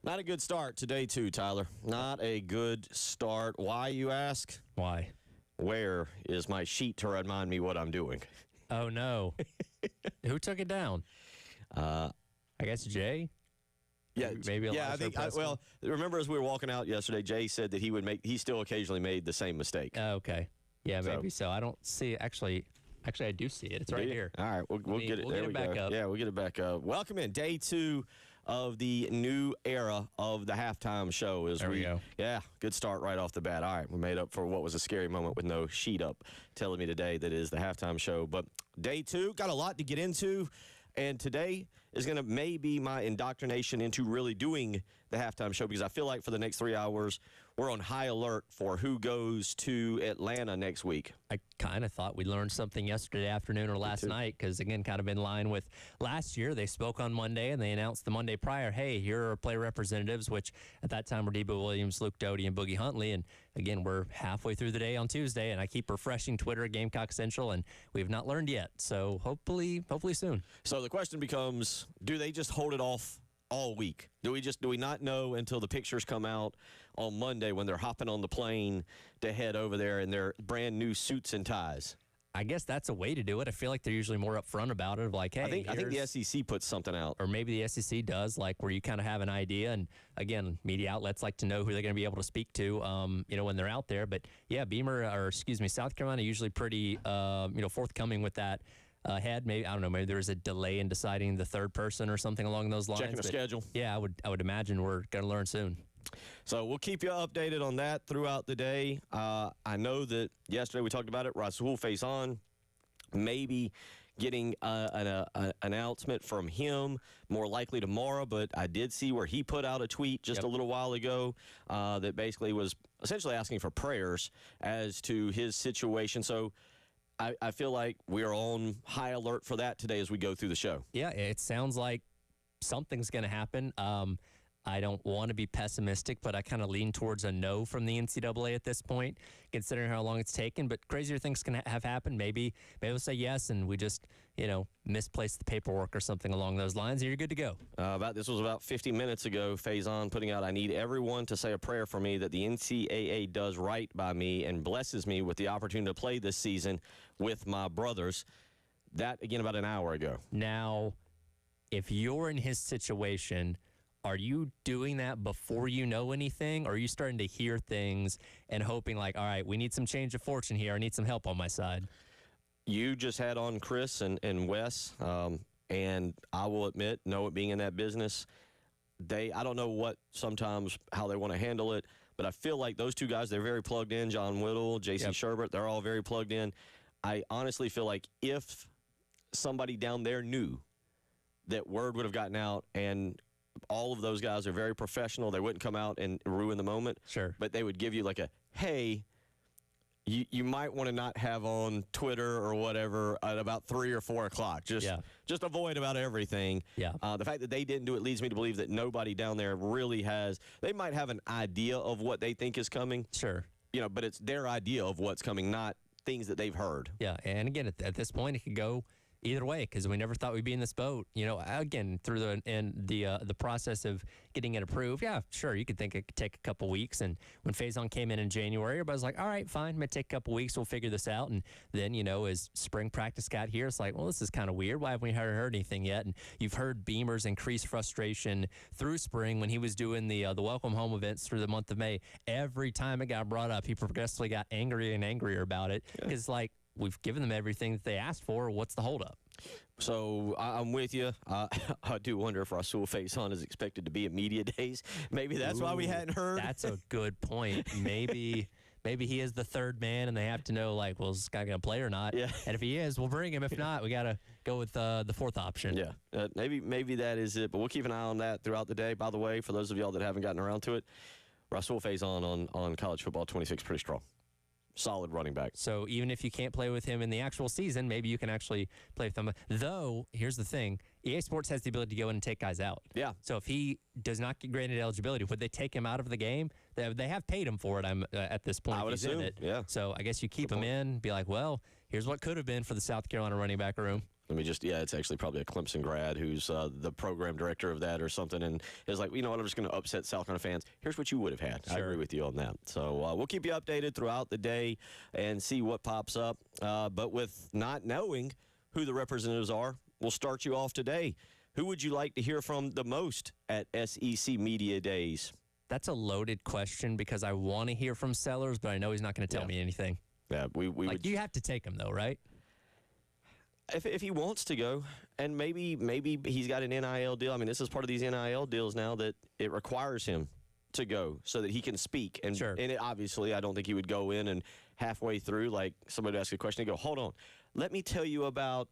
Not a good start to day two, Tyler. Not a good start. Why, you ask? Why? Where is my sheet to remind me what I'm doing? Oh, no. Who took it down? I guess Jay? Yeah, Maybe I think. Remember as we were walking out yesterday, Jay said that he still occasionally made the same mistake. Okay. Yeah, maybe so. I don't see it. Actually, I do see it. It's right here. All right, we'll get it. We'll get it back up. Yeah, we'll get it back up. Welcome in day two of the new era of the halftime show. There we go. Yeah, good start right off the bat. All right, we made up for what was a scary moment with no sheet up telling me today that is the halftime show. But day two, got a lot to get into. And today is going to maybe my indoctrination into really doing the halftime show, because I feel like for the next 3 hours, we're on high alert for who goes to Atlanta next week. I kind of thought we learned something yesterday afternoon or last night because, again, kind of in line with last year. They spoke on Monday, and they announced the Monday prior, hey, here are player representatives, which at that time were Debo Williams, Luke Doty, and Boogie Huntley. And, again, we're halfway through the day on Tuesday, and I keep refreshing Twitter at Gamecock Central, and we have not learned yet. So hopefully soon. So the question becomes, do they just hold it off all week? Do we not know until the pictures come out on Monday when they're hopping on the plane to head over there in their brand new suits and ties? I guess that's a way to do it. I feel like they're usually more upfront about it. Of like, hey, I think the SEC puts something out, or maybe the SEC does, like where you kind of have an idea. And again, media outlets like to know who they're going to be able to speak to, when they're out there. But yeah, South Carolina usually pretty, forthcoming with that. Maybe there was a delay in deciding the third person or something along those lines. Checking the schedule. Yeah, I would imagine we're going to learn soon. So we'll keep you updated on that throughout the day. I know that yesterday we talked about it. Rasul Faison maybe getting an announcement from him, more likely tomorrow. But I did see where he put out a tweet just a little while ago that basically was essentially asking for prayers as to his situation. So I feel like we're on high alert for that today as we go through the show. Yeah, it sounds like something's going to happen. I don't want to be pessimistic, but I kind of lean towards a no from the NCAA at this point, considering how long it's taken. But crazier things can have happened. Maybe they'll say yes, and we just, misplaced the paperwork or something along those lines, and you're good to go. This was about 50 minutes ago, Faison putting out, I need everyone to say a prayer for me that the NCAA does right by me and blesses me with the opportunity to play this season with my brothers. That, again, about an hour ago. Now, if you're in his situation, are you doing that before you know anything, or are you starting to hear things and hoping like, all right, we need some change of fortune here. I need some help on my side? You just had on Chris and Wes, and I will admit, being in that business, I don't know how they want to handle it, but I feel like those two guys, they're very plugged in. John Whittle, J.C. Sherbert, they're all very plugged in. I honestly feel like if somebody down there knew that word would have gotten out, and all of those guys are very professional, they wouldn't come out and ruin the moment. Sure. But they would give you like a, hey, you might want to not have on Twitter or whatever at about 3 or 4 o'clock. Just avoid about everything. Yeah. The fact that they didn't do it leads me to believe that nobody down there really has. They might have an idea of what they think is coming. Sure. But it's their idea of what's coming, not things that they've heard. Yeah, and again, at this point, it could go either way, because we never thought we'd be in this boat. Again, through the process of getting it approved. Yeah, sure, you could think it could take a couple weeks. And when Faison came in January, everybody's like, all right, fine, it might take a couple weeks. We'll figure this out. And then, as spring practice got here, it's like, well, this is kind of weird. Why haven't we heard anything yet? And you've heard Beamer's increased frustration through spring when he was doing the welcome home events through the month of May. Every time it got brought up, he progressively got angrier and angrier about it. Because, we've given them everything that they asked for. What's the holdup? So I'm with you. I do wonder if Rasul Faison is expected to be at media days. Maybe that's why we hadn't heard. That's a good point. Maybe he is the third man, and they have to know, is this guy going to play or not? Yeah. And if he is, we'll bring him. If not, we got to go with the fourth option. Yeah. Maybe that is it, but we'll keep an eye on that throughout the day. By the way, for those of y'all that haven't gotten around to it, Rasul Faison on College Football 26 pretty strong. Solid running back. So even if you can't play with him in the actual season, maybe you can actually play with him. Though, here's the thing. EA Sports has the ability to go in and take guys out. Yeah. So if he does not get granted eligibility, would they take him out of the game? They have paid him for it at this point. I would assume, yeah. So I guess you keep him in, be like, well, here's what could have been for the South Carolina running back room. Let me just, it's actually probably a Clemson grad who's the program director of that or something, and is like, you know what, I'm just going to upset South Carolina fans. Here's what you would have had. Sure. I agree with you on that. So we'll keep you updated throughout the day and see what pops up. But with not knowing who the representatives are, we'll start you off today. Who would you like to hear from the most at SEC Media Days? That's a loaded question because I want to hear from Sellers, but I know he's not going to tell me anything. Yeah, we would. You have to take him, though, right? If he wants to go, and maybe he's got an NIL deal. I mean, this is part of these NIL deals now that it requires him to go so that he can speak. And, sure. And obviously, I don't think he would go in and halfway through, like somebody would ask a question and go, hold on, let me tell you about,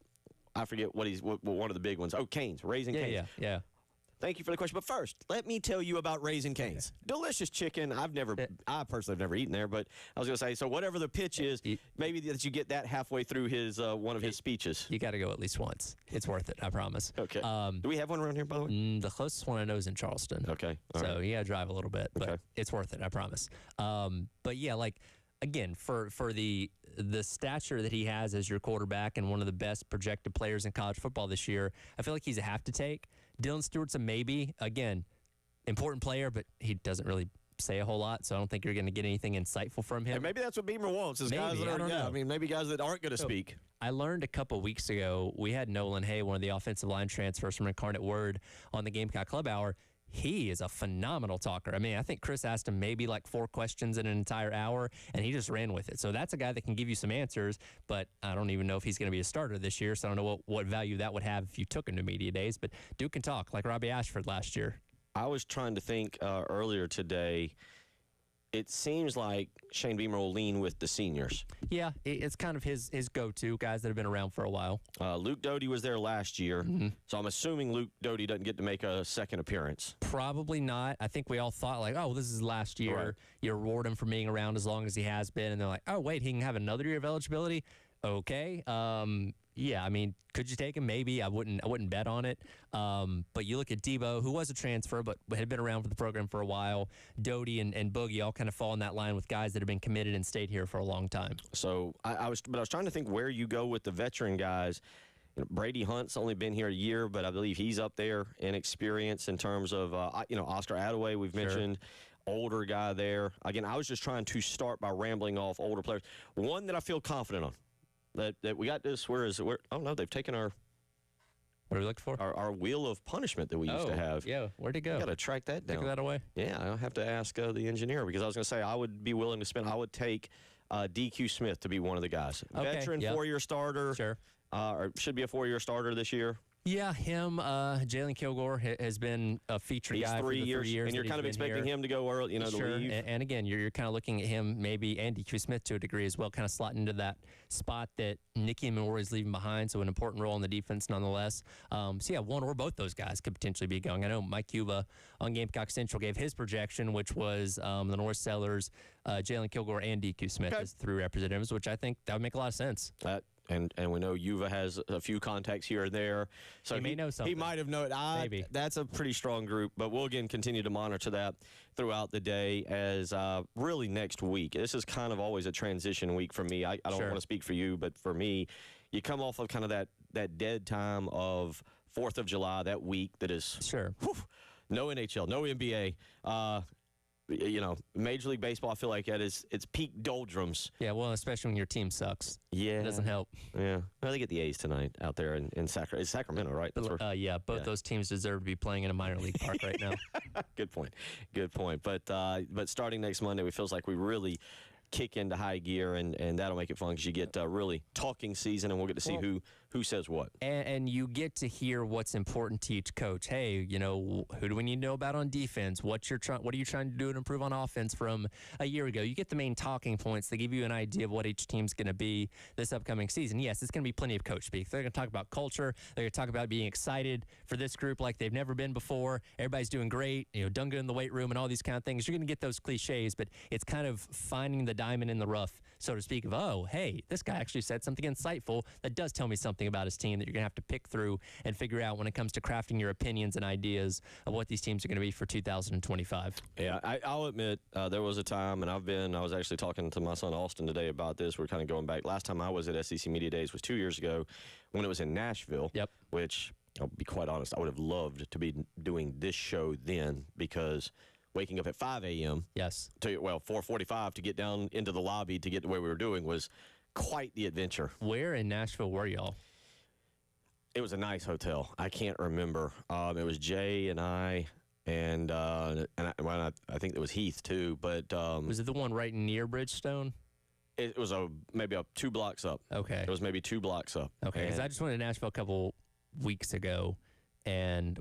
I forget what one of the big ones. Oh, Canes, Raising Canes. Yeah. Thank you for the question. But first, let me tell you about Raising Cane's. Delicious chicken. I personally have never eaten there, but I was going to say, so whatever the pitch is, maybe that you get that halfway through his one of his speeches. You got to go at least once. It's worth it, I promise. Okay. Do we have one around here, by the way? The closest one I know is in Charleston. Okay. So you got to drive a little bit, but okay. It's worth it, I promise. But yeah, like, again, for the stature that he has as your quarterback and one of the best projected players in college football this year, I feel like he's a have to take. Dylan Stewart's a maybe. Again, important player, but he doesn't really say a whole lot, so I don't think you're going to get anything insightful from him. And maybe that's what Beamer wants, is guys that are, maybe guys that aren't going to speak. I learned a couple weeks ago, we had Nolan Hay, one of the offensive line transfers from Incarnate Word, on the Gamecock Club Hour. He is a phenomenal talker. I mean, I think Chris asked him maybe like 4 questions in an entire hour, and he just ran with it. So that's a guy that can give you some answers, but I don't even know if he's going to be a starter this year, so I don't know what value that would have if you took him to media days. But Duke can talk like Robbie Ashford last year. I was trying to think earlier today. It seems like Shane Beamer will lean with the seniors. Yeah, it's kind of his go-to, guys that have been around for a while. Luke Doty was there last year, so I'm assuming Luke Doty doesn't get to make a second appearance. Probably not. I think we all thought, like, oh, this is last year. Right. You reward him for being around as long as he has been, and they're like, oh, wait, he can have another year of eligibility? Okay. Yeah, I mean, could you take him? Maybe. I wouldn't bet on it. But you look at Debo, who was a transfer but had been around for the program for a while. Doty and Boogie all kind of fall in that line with guys that have been committed and stayed here for a long time. So I was trying to think where you go with the veteran guys. You know, Brady Hunt's only been here a year, but I believe he's up there in experience in terms of Oscar Attaway we've mentioned. Older guy there. Again, I was just trying to start by rambling off older players. One that I feel confident on. That we got this, oh no, they've taken our, what are we looking for? Our wheel of punishment that we used to have. Yeah, where'd it go? Got to track that down. Take that away? Yeah, I'll have to ask the engineer, because I was going to say I would be willing to I would take DQ Smith to be one of the guys. Okay, veteran, 4-year starter. Sure. Or should be a 4-year starter this year. Yeah, him, Jalen Kilgore has been a featured guy for the 3 years. And you're kind of expecting him to go early, to leave. And again, you're kind of looking at him, maybe, and DQ Smith to a degree as well, kind of slotting into that spot that Nicky Amore is leaving behind, so an important role in the defense nonetheless. So yeah, one or both those guys could potentially be going. I know Mike Cuba on Gamecock Central gave his projection, which was the North Sellers, Jalen Kilgore, and DQ Smith as 3 representatives, which I think that would make a lot of sense. And we know Yuva has a few contacts here and there. So he may know something. He might have known. Maybe. That's a pretty strong group. But we'll, again, continue to monitor that throughout the day as really next week. This is kind of always a transition week for me. I don't want to speak for you, but for me, you come off of kind of that dead time of 4th of July, that week that is no NHL, no NBA. Major League Baseball, I feel like it's peak doldrums. Yeah, well, especially when your team sucks. Yeah. It doesn't help. Yeah. Well, they get the A's tonight out there in Sacramento. It's Sacramento, right? Yeah, both those teams deserve to be playing in a minor league park right now. Good point. But starting next Monday, it feels like we really kick into high gear, and that'll make it fun because you get really talking season, and we'll get to see who says what. And you get to hear what's important to each coach. Hey, who do we need to know about on defense? What are you trying to do to improve on offense from a year ago? You get the main talking points. They give you an idea of what each team's going to be this upcoming season. Yes, it's going to be plenty of coach speak. They're going to talk about culture. They're going to talk about being excited for this group like they've never been before. Everybody's doing great. Done good in the weight room and all these kind of things. You're going to get those cliches, but it's kind of finding the diamond in the rough, so to speak, of, oh, hey, this guy actually said something insightful that does tell me something something about his team that you're going to have to pick through and figure out when it comes to crafting your opinions and ideas of what these teams are going to be for 2025. Yeah, I'll admit there was a time, and I was actually talking to my son Austin today about this. We're kind of going back. Last time I was at SEC Media Days was 2 years ago when it was in Nashville. Yep. Which, I'll be quite honest, I would have loved to be doing this show then, because waking up at 5 a.m. Yes. 4:45 to get down into the lobby to get to where we were doing was quite the adventure. Where in Nashville were y'all? It was a nice hotel. I can't remember. It was Jay and I, and I think it was Heath too. But Was it the one right near Bridgestone? it was maybe 2 blocks up. Okay. It was maybe 2 blocks up. Okay, because And- I just went to Nashville a couple weeks ago, and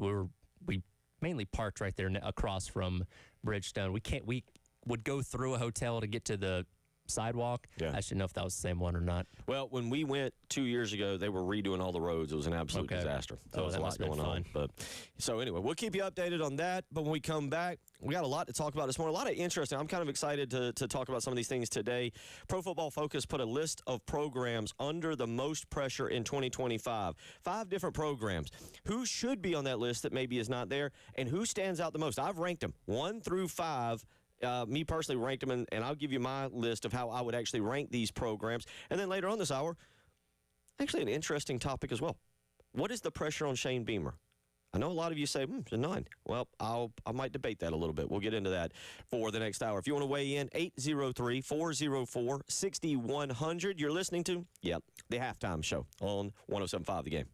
we mainly parked right there across from Bridgestone. We would go through a hotel to get to the sidewalk. Yeah. I should know if that was the same one or not. Well, when we went 2 years ago, they were redoing all the roads. It was an absolute Okay. disaster. There Oh, was that a lot must've been going on. fun. But so anyway, we'll keep you updated on that. But when we come back, we got a lot to talk about this morning. A lot of interesting. I'm kind of excited to talk about some of these things today. Pro Football Focus put a list of programs under the most pressure in 2025. 5 different programs. Who should be on that list that maybe is not there, and who stands out the most? I've ranked them 1 through 5. Me personally ranked them, and I'll give you my list of how I would actually rank these programs. And then later on this hour, actually an interesting topic as well. What is the pressure on Shane Beamer? I know a lot of you say, it's a 9. Well, I might debate that a little bit. We'll get into that for the next hour. If you want to weigh in, 803-404-6100. You're listening to, the Halftime Show on 107.5 The Game.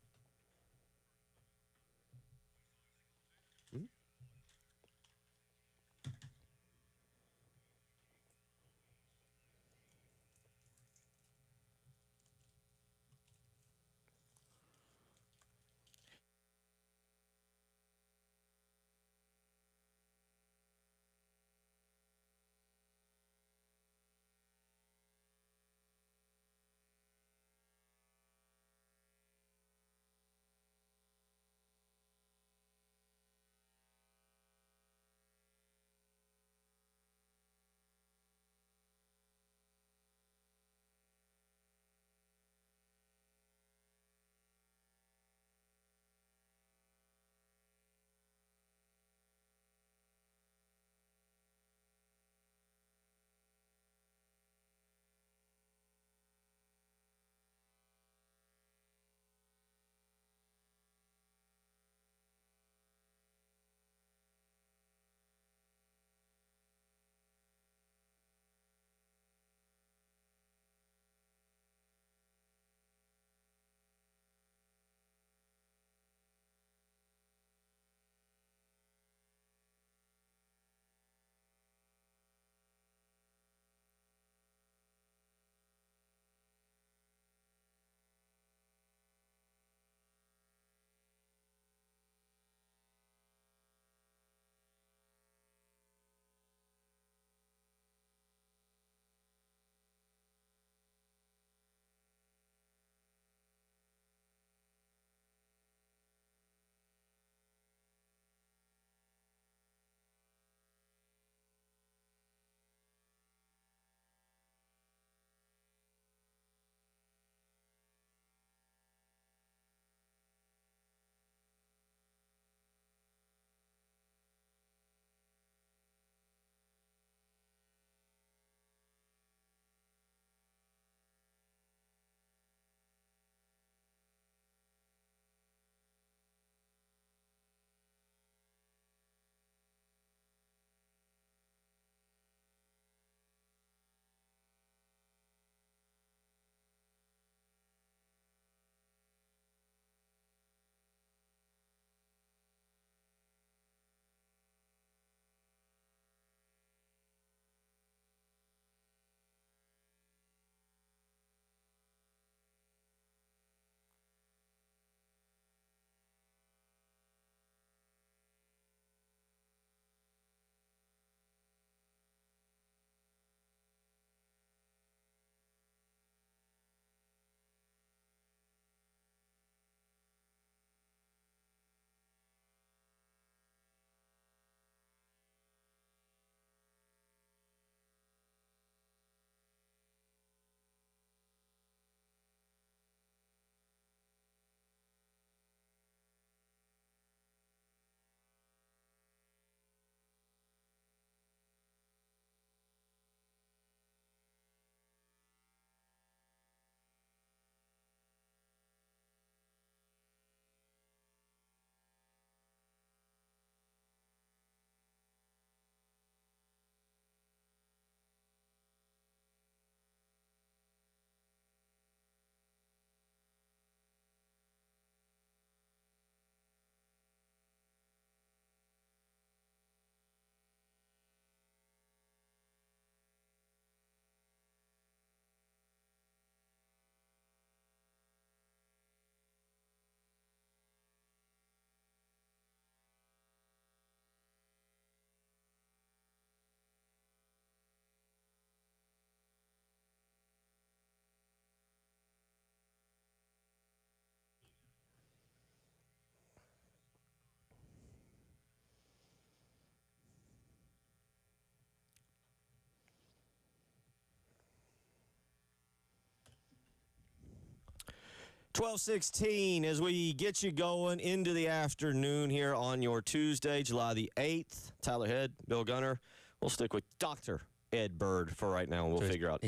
12:16 as we get you going into the afternoon here on your Tuesday, July the 8th. Tyler Head, Bill Gunner. We'll stick with Dr. Ed Bird for right now, and we'll figure out.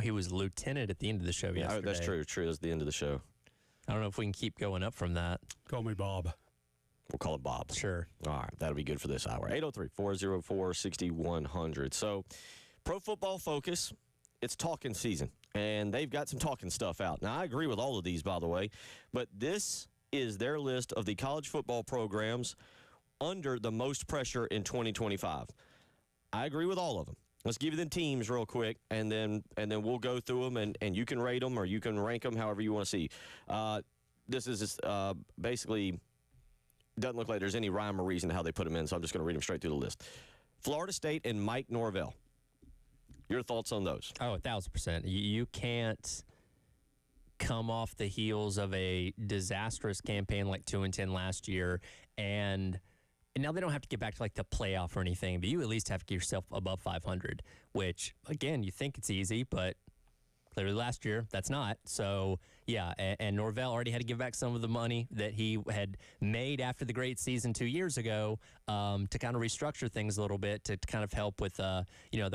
He was lieutenant at the end of the show yesterday. That's true. True. That's the end of the show. I don't know if we can keep going up from that. Call me Bob. We'll call it Bob. Sure. All right. That'll be good for this hour. 803-404-6100. So, Pro Football Focus, it's talking season, and they've got some talking stuff out. Now, I agree with all of these, by the way, but this is their list of the college football programs under the most pressure in 2025. I agree with all of them. Let's give you the teams real quick, and then we'll go through them, and you can rate them or you can rank them however you want to see. This is basically doesn't look like there's any rhyme or reason to how they put them in, so I'm just going to read them straight through the list. Florida State and Mike Norvell. Your thoughts on those? Oh, 1,000%. You can't come off the heels of a disastrous campaign like 2-10 last year, and now they don't have to get back to like the playoff or anything, but you at least have to get yourself above 500, which, again, you think it's easy, but clearly last year that's not. So, yeah, and Norvell already had to give back some of the money that he had made after the great season 2 years ago to kind of restructure things a little bit to kind of help with, the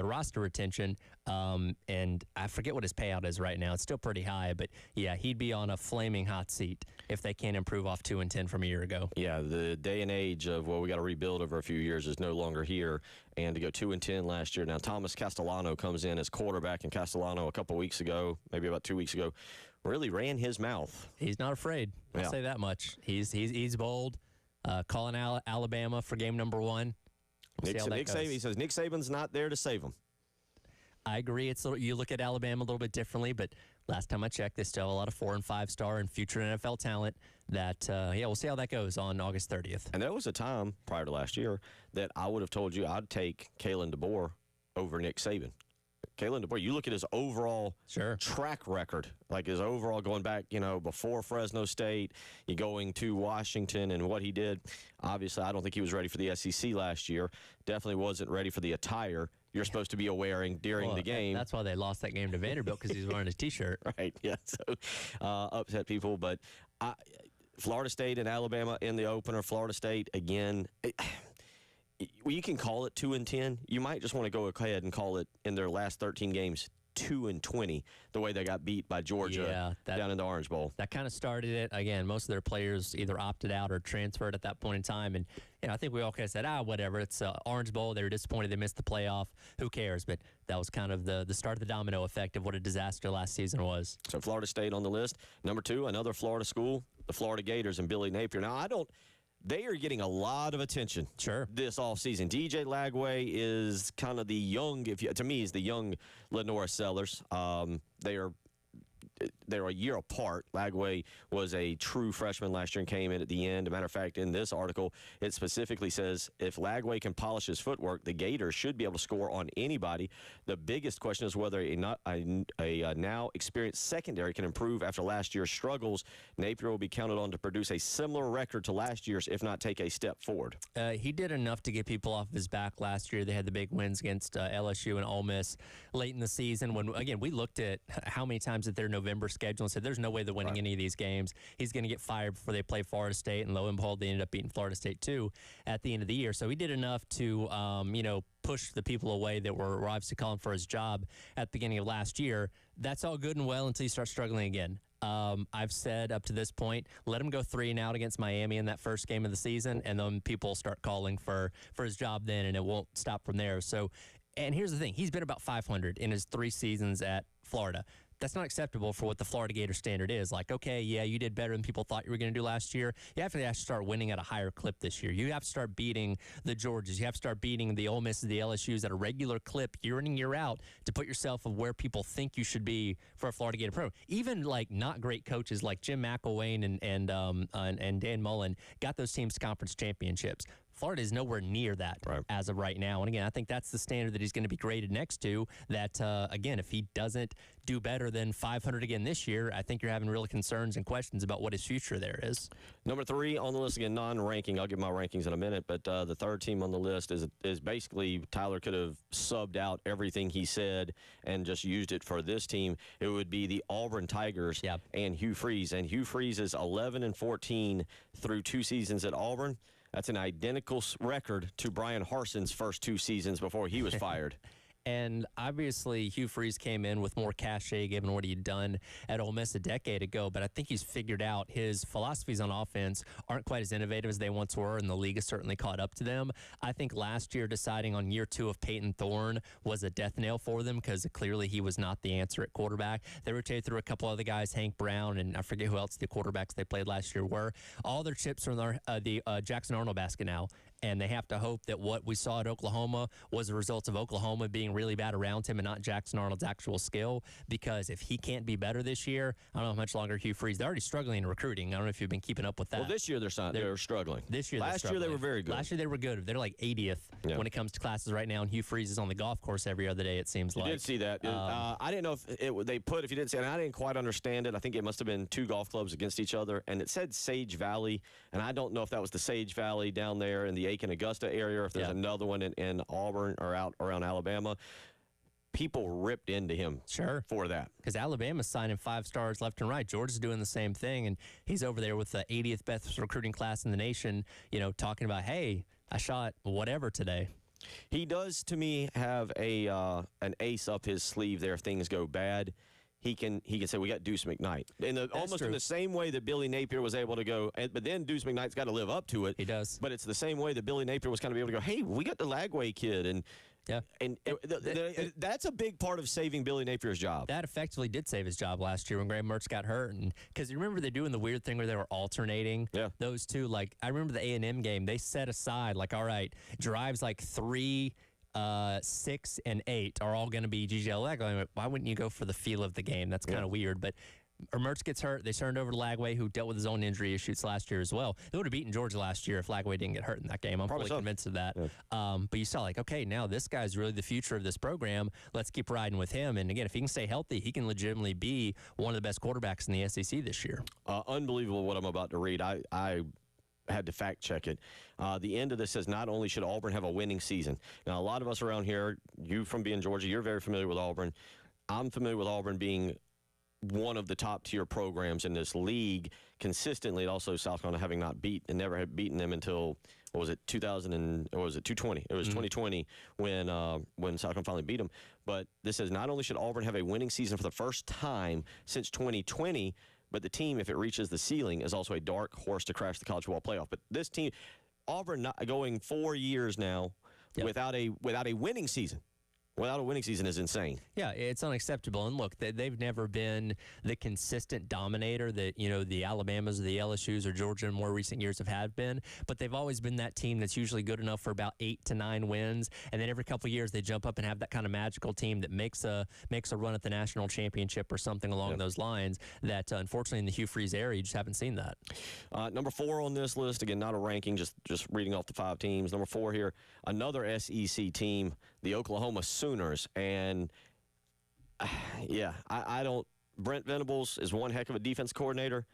roster retention. And I forget what his payout is right now. It's still pretty high, but, yeah, he'd be on a flaming hot seat if they can't improve off 2-10 from a year ago. Yeah, the day and age of, we got to rebuild over a few years is no longer here. And to go 2-10 last year. Now, Thomas Castellano comes in as quarterback, and Castellano a couple weeks ago, maybe about 2 weeks ago, really ran his mouth. He's not afraid. I'll say that much. He's bold. Calling Alabama for game number 1. Nick Saban, he says Nick Saban's not there to save them. I agree. You look at Alabama a little bit differently, but last time I checked, they still have a lot of 4- and 5-star and future NFL talent. That we'll see how that goes on August 30th. And there was a time prior to last year that I would have told you I'd take Kalen DeBoer over Nick Saban. Kalen DeBoer, you look at his overall track record, like his overall going back, before Fresno State, you going to Washington and what he did. Obviously, I don't think he was ready for the SEC last year. Definitely wasn't ready for the attire you're supposed to be wearing during the game. That's why they lost that game to Vanderbilt, because he's wearing his T-shirt. Right, yeah. So upset people. But Florida State and Alabama in the opener. Florida State, again, you can call it 2-10. You might just want to go ahead and call it in their last 13 games 2-20, the way they got beat by Georgia down in the Orange Bowl. That kind of started it. Again, most of their players either opted out or transferred at that point in time. And I think we all kind of said, whatever. It's Orange Bowl. They were disappointed they missed the playoff. Who cares? But that was kind of the start of the domino effect of what a disaster last season was. So Florida State on the list. Number 2, another Florida school, the Florida Gators and Billy Napier. Now, they are getting a lot of attention this offseason. DJ Lagway is kind of the young, to me, is the young Lenora Sellers. They're a year apart. Lagway was a true freshman last year and came in at the end. As a matter of fact, in this article, it specifically says if Lagway can polish his footwork, the Gators should be able to score on anybody. The biggest question is whether a now experienced secondary can improve after last year's struggles. Napier will be counted on to produce a similar record to last year's, if not take a step forward. He did enough to get people off his back last year. They had the big wins against LSU and Ole Miss late in the season when, again, we looked at how many times that their November schedule and said there's no way they're winning any of these games. He's going to get fired before they play Florida State, and lo and behold, they ended up beating Florida State too at the end of the year. So he did enough to push the people away that were obviously calling for his job at the beginning of last year. That's all good and well until you start struggling again. I've said up to this point, let him go 3-and-out against Miami in that first game of the season, and then people start calling for his job then, and it won't stop from there. So, and here's the thing. He's been about 500 in his 3 seasons at Florida. That's not acceptable for what the Florida Gator standard is. Like, okay, yeah, you did better than people thought you were going to do last year. You have to start winning at a higher clip this year. You have to start beating the Georgias. You have to start beating the Ole Misses, the LSUs at a regular clip year in and year out to put yourself of where people think you should be for a Florida Gator program. Even like not great coaches like Jim McElwain and Dan Mullen got those teams to conference championships. Florida is nowhere near that as of right now. And again, I think that's the standard that he's going to be graded next to. That, again, if he doesn't do better than 500 again this year, I think you're having real concerns and questions about what his future there is. Number 3 on the list, again, non-ranking. I'll give my rankings in a minute, but the third team on the list is basically Tyler could have subbed out everything he said and just used it for this team. It would be the Auburn Tigers and Hugh Freeze. And Hugh Freeze is 11-14 through 2 seasons at Auburn. That's an identical record to Brian Harson's first 2 seasons before he was fired. And obviously, Hugh Freeze came in with more cachet given what he'd done at Ole Miss a decade ago. But I think he's figured out his philosophies on offense aren't quite as innovative as they once were, and the league has certainly caught up to them. I think last year deciding on year 2 of Peyton Thorne was a death nail for them because clearly he was not the answer at quarterback. They rotated through a couple other guys, Hank Brown, and I forget who else the quarterbacks they played last year were. All their chips are in the Jackson Arnold basket now. And they have to hope that what we saw at Oklahoma was a result of Oklahoma being really bad around him and not Jackson Arnold's actual skill. Because if he can't be better this year, I don't know how much longer Hugh Freeze. They're already struggling in recruiting. I don't know if you've been keeping up with that. Well, this year they're struggling. This year last year they were very good. Last year they were good. They're like 80th when it comes to classes right now. And Hugh Freeze is on the golf course every other day. It seems like. You did see that. I didn't know if if you didn't see it, and I didn't quite understand it. I think it must have been 2 golf clubs against each other, and it said Sage Valley, and I don't know if that was the Sage Valley down there in the Aiken-Augusta area, or if there's another one in Auburn or out around Alabama. People ripped into him for that. Because Alabama's signing 5 stars left and right. Georgia's doing the same thing, and he's over there with the 80th best recruiting class in the nation, talking about, hey, I shot whatever today. He does, to me, have an ace up his sleeve there if things go bad. He can say, we got Deuce McKnight. Almost in the same way that Billy Napier was able to go, but then Deuce McKnight's got to live up to it. He does. But it's the same way that Billy Napier was kind of able to go, hey, we got the Lagway kid. And that's a big part of saving Billy Napier's job. That effectively did save his job last year when Graham Mertz got hurt. Because you remember they're doing the weird thing where they were alternating those two. Like, I remember the A&M game. They set aside, like, all right, drives like 3, 6, and 8 are all going to be GG Lagway. Why wouldn't you go for the feel of the game? That's kind of weird. But Mertz gets hurt. They turned over to Lagway, who dealt with his own injury issues last year as well. They would have beaten Georgia last year if Lagway didn't get hurt in that game. I'm fully convinced of that. Yeah. But you saw, like, okay, now this guy's really the future of this program. Let's keep riding with him. And again, if he can stay healthy, he can legitimately be one of the best quarterbacks in the SEC this year. Unbelievable what I'm about to read. I had to fact check it. The end of this says not only should Auburn have a winning season. Now, a lot of us around here, you from being Georgia, you're very familiar with Auburn. I'm familiar with Auburn being one of the top-tier programs in this league consistently. Also, South Carolina having never had beaten them until, 220? It was 2020 when South Carolina finally beat them. But this says not only should Auburn have a winning season for the first time since 2020, but the team, if it reaches the ceiling, is also a dark horse to crash the college football playoff. But this team, Auburn, going 4 years now without a winning season. Without a winning season is insane. Yeah, it's unacceptable. And look, they've never been the consistent dominator that, the Alabamas or the LSUs or Georgia in more recent years have been. But they've always been that team that's usually good enough for about 8 to 9 wins. And then every couple of years they jump up and have that kind of magical team that makes a run at the national championship or something along those lines that, unfortunately, in the Hugh Freeze era, you just haven't seen that. Number 4 on this list, again, not a ranking, just reading off the 5 teams. Number 4 here, another SEC team, the Oklahoma Sooners. And I don't. Brent Venables is one heck of a defense coordinator.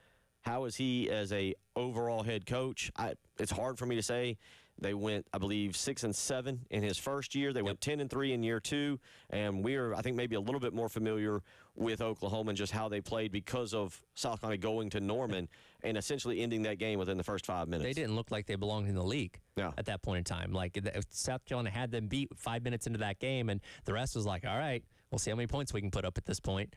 How is he as a overall head coach? It's hard for me to say. They went, I believe, 6-7 in his first year. They went 10-3 in year 2, and we're, I think, maybe a little bit more familiar with Oklahoma and just how they played because of South Carolina going to Norman and essentially ending that game within the first 5 minutes. They didn't look like they belonged in the league at that point in time. Like, South Carolina had them beat 5 minutes into that game, and the rest was like, all right, we'll see how many points we can put up at this point.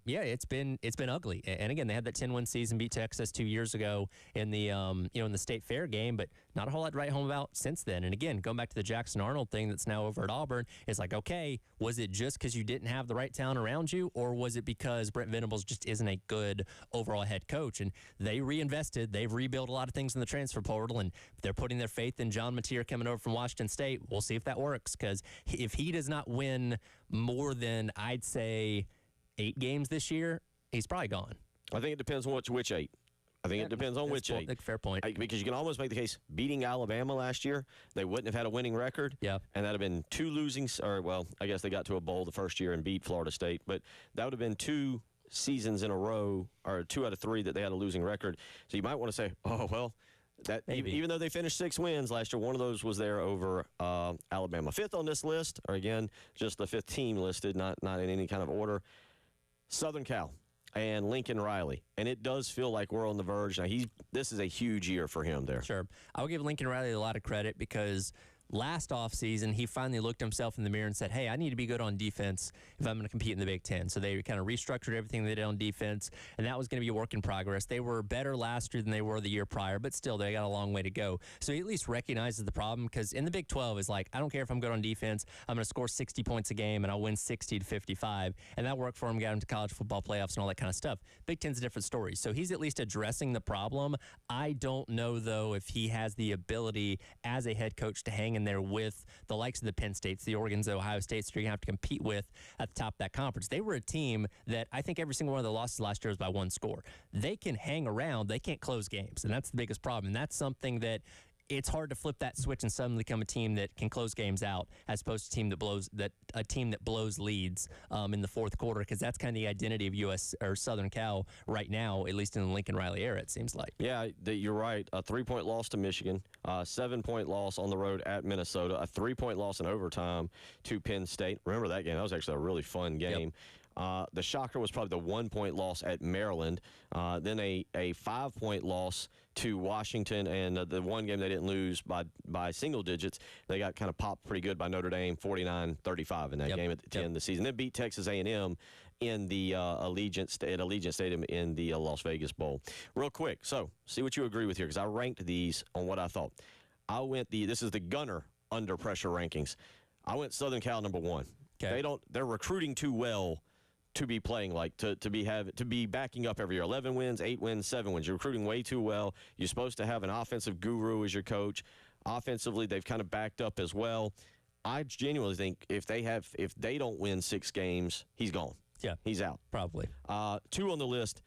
It's been ugly. And again, they had that 10-win season, beat Texas 2 years ago in the in the State Fair game, but not a whole lot to write home about since then. And again, going back to the Jackson Arnold thing that's now over at Auburn, it's like, okay, was it just because you didn't have the right talent around you, or was it because Brent Venables just isn't a good overall head coach? And they reinvested, they've rebuilt a lot of things in the transfer portal, and they're putting their faith in John Mateer coming over from Washington State. We'll see if that works, because if he does not win more than, I'd say, 8 games this year, he's probably gone. I think it depends on which 8. I think it depends on which eight. Fair point. Because you can almost make the case, beating Alabama last year, they wouldn't have had a winning record. Yeah. And that would have been two losing, or, well, I guess they got to a bowl the first year and beat Florida State. But that would have been two seasons in a row, or 2 out of 3 that they had a losing record. So you might want to say, oh, well, that even though they finished 6 wins last year, one of those was there over Alabama. 5th on this list, or again, just the 5th team listed, not in any kind of order, Southern Cal and Lincoln Riley. And it does feel like we're on the verge. Now, this is a huge year for him there. Sure. I'll give Lincoln Riley a lot of credit because last offseason, he finally looked himself in the mirror and said, hey, I need to be good on defense if I'm going to compete in the Big Ten. So they kind of restructured everything they did on defense, and that was going to be a work in progress. They were better last year than they were the year prior, but still, they got a long way to go. So he at least recognizes the problem, because in the Big 12 is like, I don't care if I'm good on defense, I'm going to score 60 points a game, and I'll win 60 to 55. And that worked for him, got him to college football playoffs and all that kind of stuff. Big Ten's a different story. So he's at least addressing the problem. I don't know, though, if he has the ability as a head coach to hang in there with the likes of the Penn States, the Oregons, the Ohio States, that you're going to have to compete with at the top of that conference. They were a team that I think every single one of the losses last year was by 1 score. They can hang around. They can't close games, and that's the biggest problem. And that's something that it's hard to flip that switch and suddenly become a team that can close games out, as opposed to a team that blows leads in the fourth quarter, because that's kind of the identity of US or Southern Cal right now, at least in the Lincoln Riley era, it seems like. Yeah, you're right. A 3-point loss to Michigan, a 7-point loss on the road at Minnesota, a 3-point loss in overtime to Penn State. Remember that game? That was actually a really fun game. Yep. The shocker was probably the 1-point loss at Maryland, then a 5-point loss to Washington, and the one game they didn't lose by single digits. They got kind of popped pretty good by Notre Dame, 49-35 in that game at the end of the season. Then beat Texas A&M in the Allegiant Stadium in the Las Vegas Bowl. Real quick, so see what you agree with here, because I ranked these on what I thought. This is the Gunner under pressure rankings. I went Southern Cal number 1. Okay. They're recruiting too well to be playing like, to be backing up every year. 11 wins, 8 wins, 7 wins. You're recruiting way too well. You're supposed to have an offensive guru as your coach. Offensively, they've kind of backed up as well. I genuinely think if they don't win 6 games, he's gone. Yeah. He's out. Probably. 2 on the list.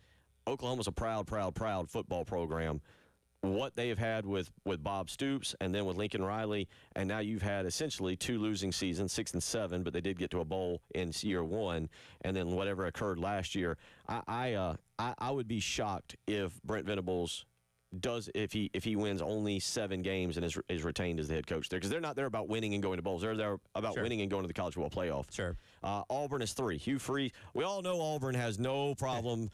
Oklahoma's a proud football program. What they have had with Bob Stoops and then with Lincoln Riley, and now you've had essentially 2 losing seasons, 6 and 7, but they did get to a bowl in year 1, and then whatever occurred last year. I would be shocked if Brent Venables if he wins only 7 games and is retained as the head coach there, because they're not there about winning and going to bowls. They're there about winning and going to the college football playoff. Sure. Auburn is 3. Hugh Freeze. We all know Auburn has no problem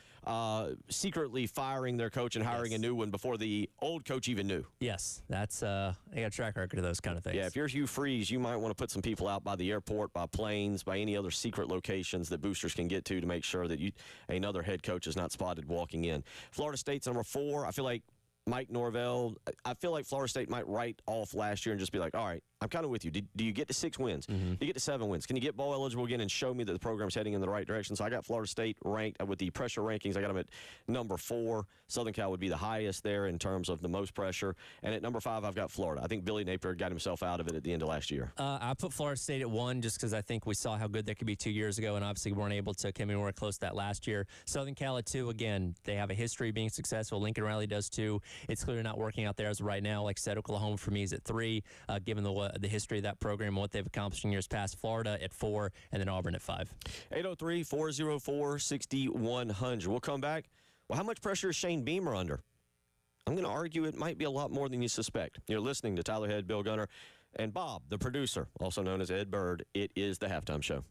secretly firing their coach and hiring a new one before the old coach even knew. Yes, that's they got a track record of those kind of things. Yeah, if you're Hugh Freeze, you might want to put some people out by the airport, by planes, by any other secret locations that boosters can get to make sure that another head coach is not spotted walking in. Florida State's number 4. I feel like Mike Norvell, I feel like Florida State might write off last year and just be like, all right, I'm kind of with you. Do you get to 6 wins? Mm-hmm. Do you get to 7 wins? Can you get bowl eligible again and show me that the program's heading in the right direction? So I got Florida State ranked with the pressure rankings. I got them at number 4. Southern Cal would be the highest there in terms of the most pressure. And at number 5, I've got Florida. I think Billy Napier got himself out of it at the end of last year. I put Florida State at 1 just because I think we saw how good they could be 2 years ago, and obviously weren't able to come anywhere close to that last year. Southern Cal at 2, again, they have a history of being successful. Lincoln Riley does too. It's clearly not working out there as of right now. Like I said, Oklahoma for me is at 3, given the history of that program and what they've accomplished in years past. Florida at 4, and then Auburn at 5. 803-404-6100. We'll come back. Well, how much pressure is Shane Beamer under? I'm going to argue it might be a lot more than you suspect. You're listening to Tyler Head, Bill Gunner, and Bob, the producer, also known as Ed Bird. It is the Halftime Show.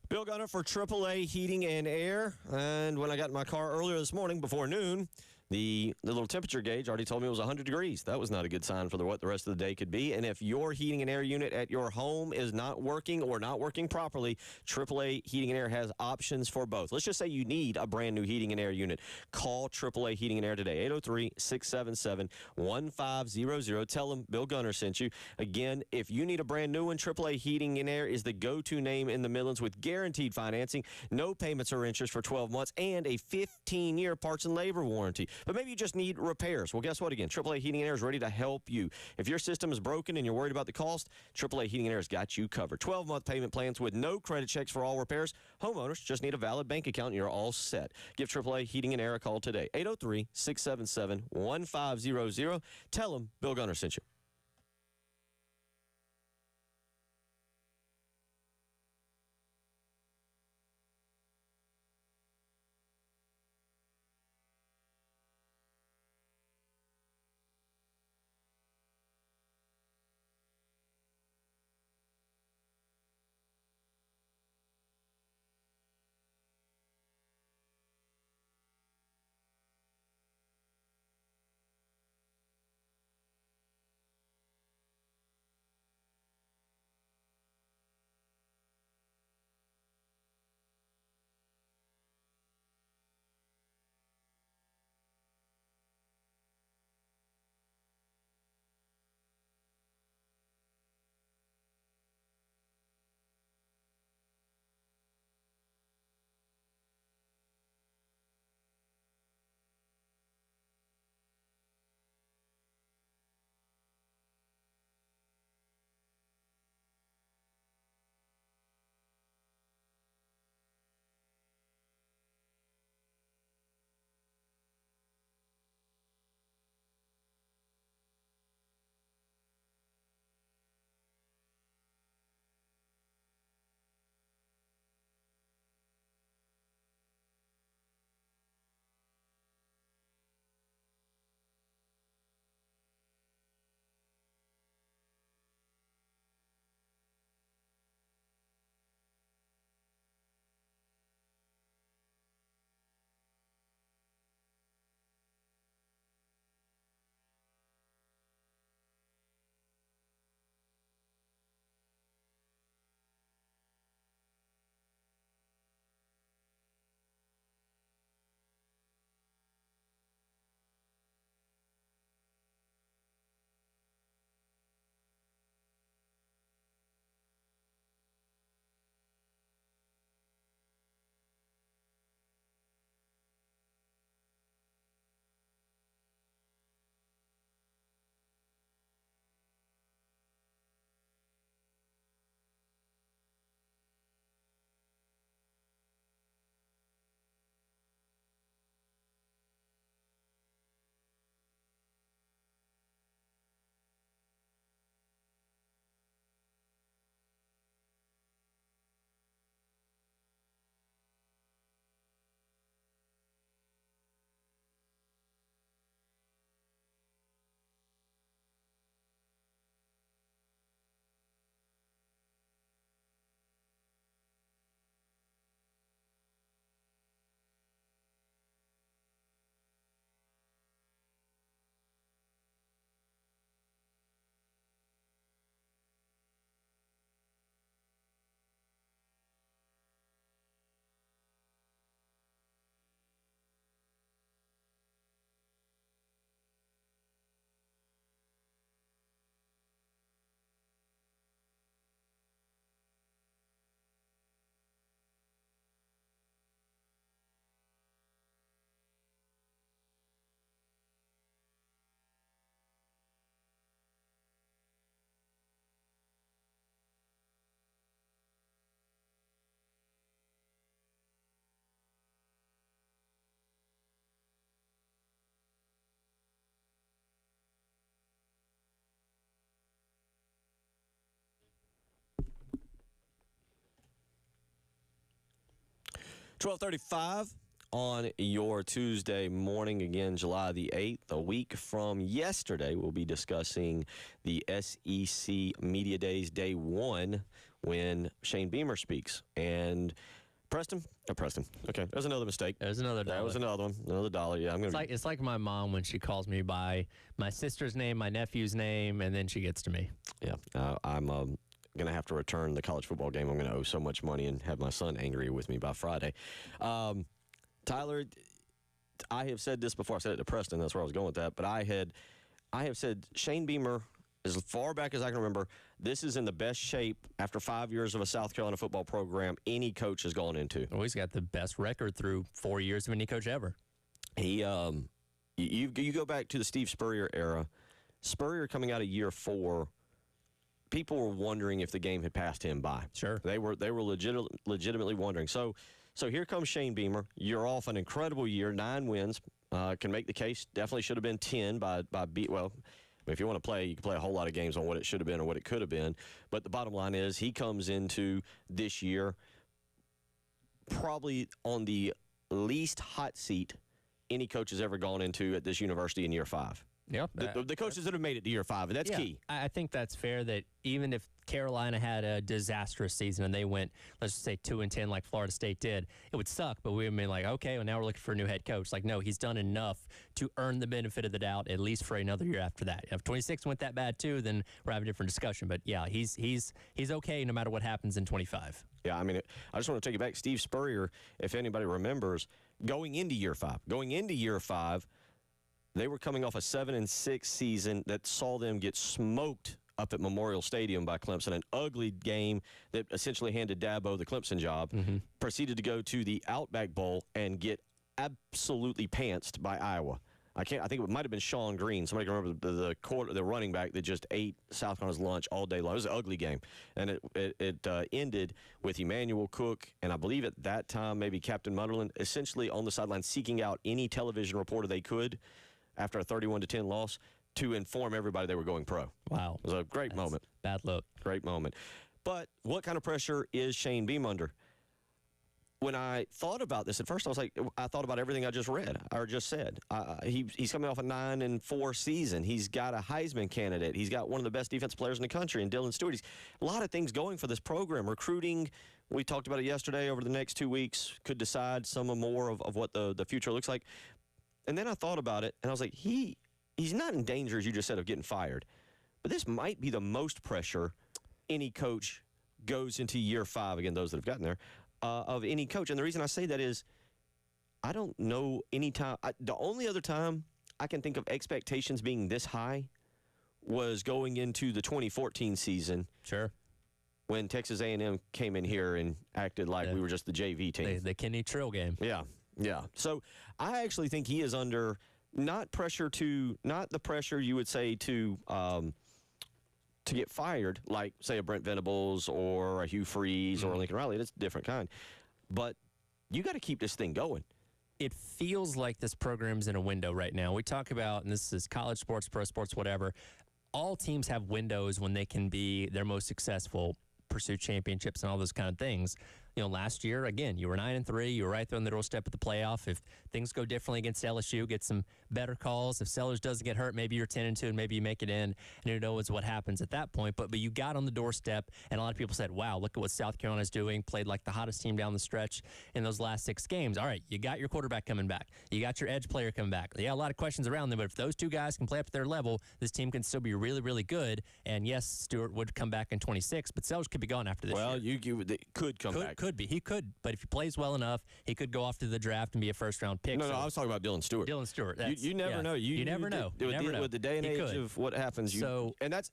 Bill Gunner for AAA Heating and Air. And when I got in my car earlier this morning before noon, The little temperature gauge already told me it was 100 degrees. That was not a good sign for what the rest of the day could be. And if your heating and air unit at your home is not working or not working properly, AAA Heating and Air has options for both. Let's just say you need a brand new heating and air unit. Call AAA Heating and Air today, 803-677-1500. Tell them Bill Gunner sent you. Again, if you need a brand new one, AAA Heating and Air is the go-to name in the Midlands with guaranteed financing, no payments or interest for 12 months, and a 15-year parts and labor warranty. But maybe you just need repairs. Well, guess what? Again, AAA Heating and Air is ready to help you. If your system is broken and you're worried about the cost, AAA Heating and Air has got you covered. 12-month payment plans with no credit checks for all repairs. Homeowners just need a valid bank account and you're all set. Give AAA Heating and Air a call today, 803-677-1500. Tell them Bill Gunner sent you. $12:35 on your Tuesday morning. Again, July the 8th, a week from yesterday, we'll be discussing the SEC Media Days Day 1 when Shane Beamer speaks. And Preston? Oh, Preston. Okay, there's another mistake. There's another dollar. That was another one. Another dollar. Yeah, I'm gonna. It's like my mom when she calls me by my sister's name, my nephew's name, and then she gets to me. Yeah, I'm gonna have to return the college football game. I'm gonna owe so much money and have my son angry with me by Friday. Tyler, I have said this before. I said it to Preston. That's where I was going with that. But I have said Shane Beamer, as far back as I can remember, this is in the best shape after 5 years of a South Carolina football program any coach has gone into. Oh, he's got the best record through 4 years of any coach ever. He, you go back to the Steve Spurrier era. Spurrier coming out of year 4, people were wondering if the game had passed him by. Sure, they were legitimately wondering. So here comes Shane Beamer. You're off an incredible year, 9 wins. Can make the case. Definitely should have been 10 by well. If you want to play, you can play a whole lot of games on what it should have been or what it could have been. But the bottom line is he comes into this year probably on the least hot seat any coach has ever gone into at this university in year 5. Yep. The coaches that have made it to year 5, and that's key. I think that's fair that even if Carolina had a disastrous season and they went, let's just say 2-10 like Florida State did, it would suck, but we would be like, okay, well, now we're looking for a new head coach. Like, no, he's done enough to earn the benefit of the doubt, at least for another year after that. If 26 went that bad too, then we're having a different discussion. But yeah, he's okay no matter what happens in 25. Yeah, I mean, I just want to take it back. Steve Spurrier, if anybody remembers, going into year 5, they were coming off a 7-6 season that saw them get smoked up at Memorial Stadium by Clemson, an ugly game that essentially handed Dabo the Clemson job, proceeded to go to the Outback Bowl and get absolutely pantsed by Iowa. I think it might have been Sean Green. Somebody can remember the running back that just ate South Carolina's lunch all day long. It was an ugly game. And it ended with Emmanuel Cook, and I believe at that time maybe Captain Mutterland, essentially on the sideline seeking out any television reporter they could after a 31-10 loss to inform everybody they were going pro. Wow. It was a great moment. Bad look. Great moment. But what kind of pressure is Shane Beam under? When I thought about this at first, I thought about everything I just read or just said. He's coming off a 9-4 season. He's got a Heisman candidate. He's got one of the best defensive players in the country in Dylan Stewart. He's a lot of things going for this program. Recruiting, we talked about it yesterday, over the next 2 weeks, could decide some or more of what the future looks like. And then I thought about it, and I was like, he's not in danger, as you just said, of getting fired. But this might be the most pressure any coach goes into year 5, again, those that have gotten there, of any coach. And the reason I say that is I don't know any time. The only other time I can think of expectations being this high was going into the 2014 season. Sure. When Texas A&M came in here and acted like we were just the JV team. The Kenny Trill game. Yeah. Yeah. So I actually think he is under not the pressure you would say to get fired, like, say, a Brent Venables or a Hugh Freeze or a Lincoln Riley. That's a different kind. But you got to keep this thing going. It feels like this program's in a window right now. We talk about, and this is college sports, pro sports, whatever, all teams have windows when they can be their most successful, pursue championships and all those kind of things. You know, last year, again, you were 9-3. You were right there on the doorstep of the playoff. If things go differently against LSU, get some better calls. If Sellers doesn't get hurt, maybe you're 10-2 and maybe you make it in. And who knows what happens at that point. But you got on the doorstep, and a lot of people said, wow, look at what South Carolina's doing. Played like the hottest team down the stretch in those last 6 games. All right, you got your quarterback coming back. You got your edge player coming back. Yeah, a lot of questions around them, but if those 2 guys can play up to their level, this team can still be really, really good. And yes, Stewart would come back in 26, but Sellers could be gone after this year. Well, you could come back. Could be. He could. But if he plays well enough, he could go off to the draft and be a first-round pick. No, I was talking about Dylan Stewart. Dylan Stewart. You never know. You never know. With the day and age of what happens. And that's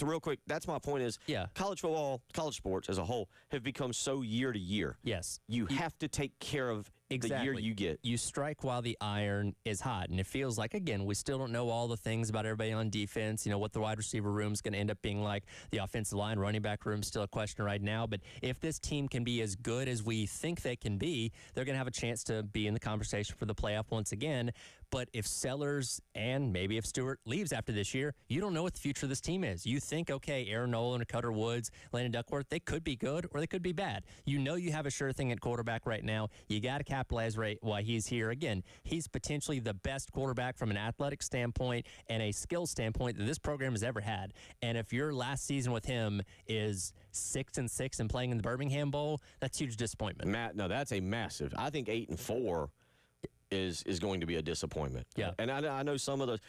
real quick. That's my point is college football, college sports as a whole have become so year to year. Yes. You have to take care of the year you get. You strike while the iron is hot. And it feels like, again, we still don't know all the things about everybody on defense, what the wide receiver room is going to end up being like. The offensive line, running back room is still a question right now. But if this team can be as good as we think they can be, they're going to have a chance to be in the conversation for the playoff once again. But if Sellers and maybe if Stewart leaves after this year, you don't know what the future of this team is. You think, okay, Aaron Nolan, Cutter Woods, Landon Duckworth, they could be good or they could be bad. You know you have a sure thing at quarterback right now. You got to capitalize right while he's here. Again, he's potentially the best quarterback from an athletic standpoint and a skill standpoint that this program has ever had. And if your last season with him is 6-6 and playing in the Birmingham Bowl, that's huge disappointment. Matt, no, that's a massive. I think 8-4 is going to be a disappointment. Yeah. And I know some of the,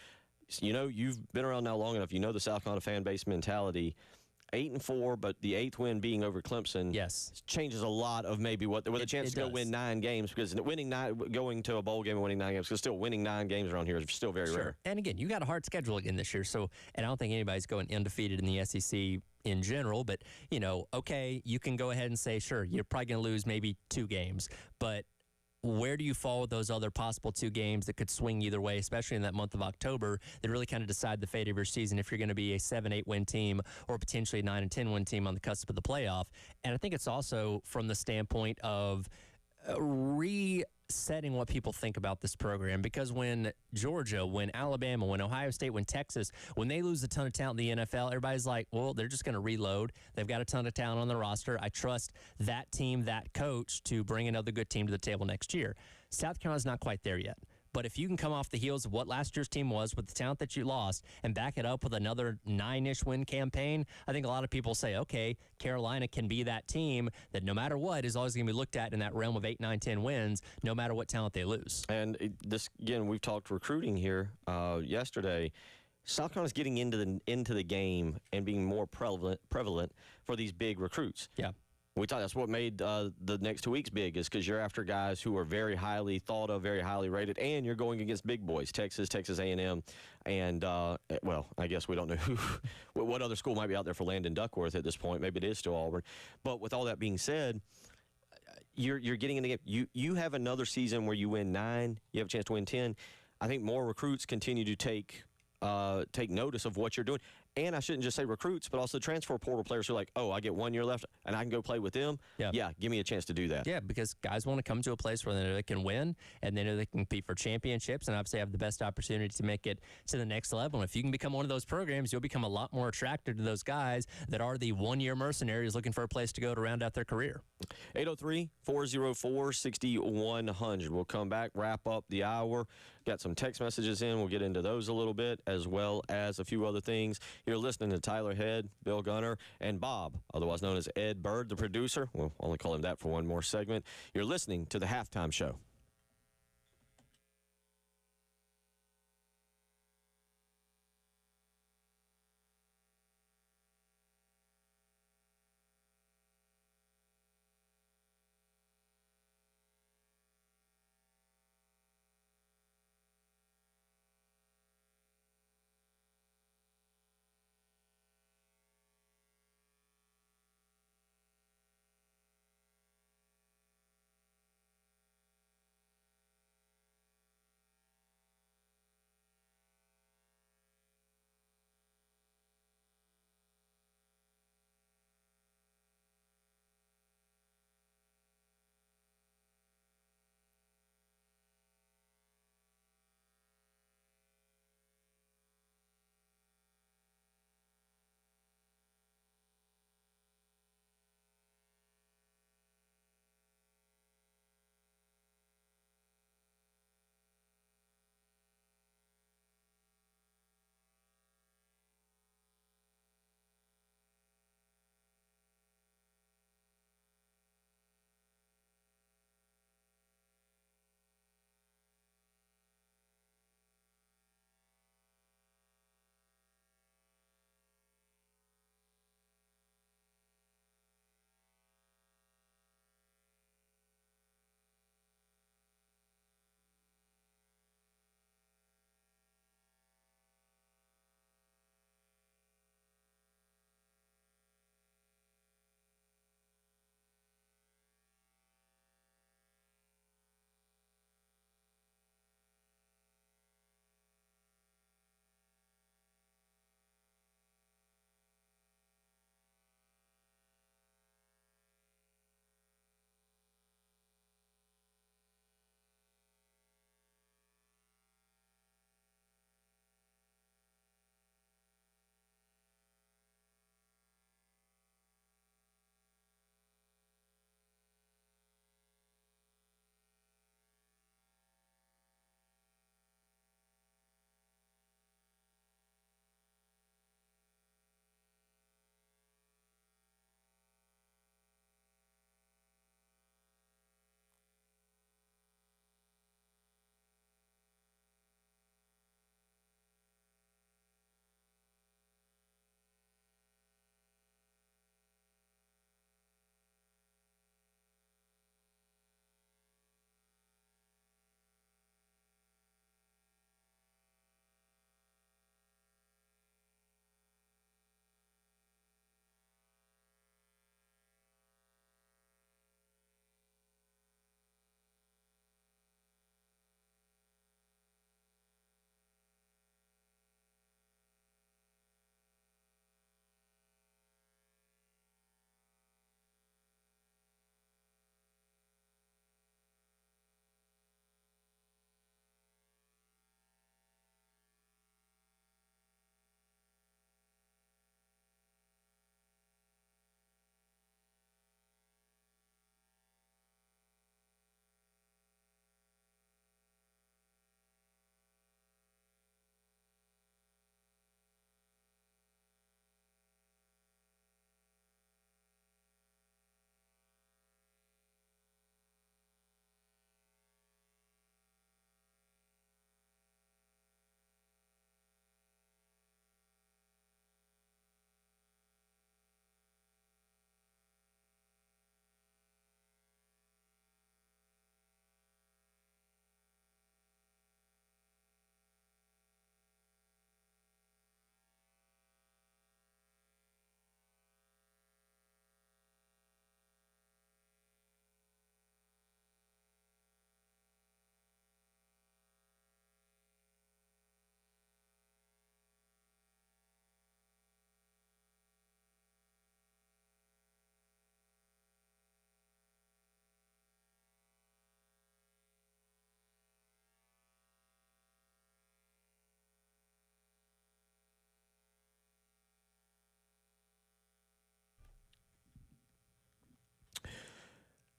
you've been around now long enough. You know the South Carolina fan base mentality. 8-4, but the 8th win being over Clemson, yes, changes a lot of maybe with a chance to go win 9 games, because going to a bowl game and winning 9 games, because still winning 9 games around here is still very rare. And again, you got a hard schedule again this year, and I don't think anybody's going undefeated in the SEC in general. But okay, you can go ahead and say, sure, you're probably going to lose maybe 2 games, but where do you fall with those other possible 2 games that could swing either way, especially in that month of October, that really kind of decide the fate of your season if you're going to be a 7-8 win team or potentially a 9-10 win team on the cusp of the playoff? And I think it's also from the standpoint of resetting what people think about this program, because when Georgia, when Alabama, when Ohio State, when Texas, when they lose a ton of talent in the NFL, everybody's like, well, they're just going to reload. They've got a ton of talent on the roster. I trust that team, that coach, to bring another good team to the table next year. South Carolina's not quite there yet. But if you can come off the heels of what last year's team was with the talent that you lost and back it up with another 9-ish win campaign, I think a lot of people say, okay, Carolina can be that team that no matter what is always going to be looked at in that realm of 8, 9, 10 wins, no matter what talent they lose. And this, again, we've talked recruiting here yesterday. South Carolina's getting into the game and being more prevalent for these big recruits. Yeah. We thought that's what made the next 2 weeks big, is because you're after guys who are very highly thought of, very highly rated, and you're going against big boys, Texas A&M, and, well, I guess we don't know what other school might be out there for Landon Duckworth at this point. Maybe it is still Auburn. But with all that being said, you're getting in the game. You have another season where you win 9, you have a chance to win 10. I think more recruits continue to take notice of what you're doing. And I shouldn't just say recruits, but also transfer portal players who are like, oh, I get 1 year left and I can go play with them. Yeah, give me a chance to do that. Yeah, because guys want to come to a place where they know they can win and they know they can compete for championships and obviously have the best opportunity to make it to the next level. And if you can become one of those programs, you'll become a lot more attractive to those guys that are the 1 year mercenaries looking for a place to go to round out their career. 803-404-6100. We'll come back, wrap up the hour. Got some text messages in. We'll get into those a little bit, as well as a few other things. You're listening to Tyler Head, Bill Gunner, and Bob, otherwise known as Ed Bird, the producer. We'll only call him that for one more segment. You're listening to The Halftime Show.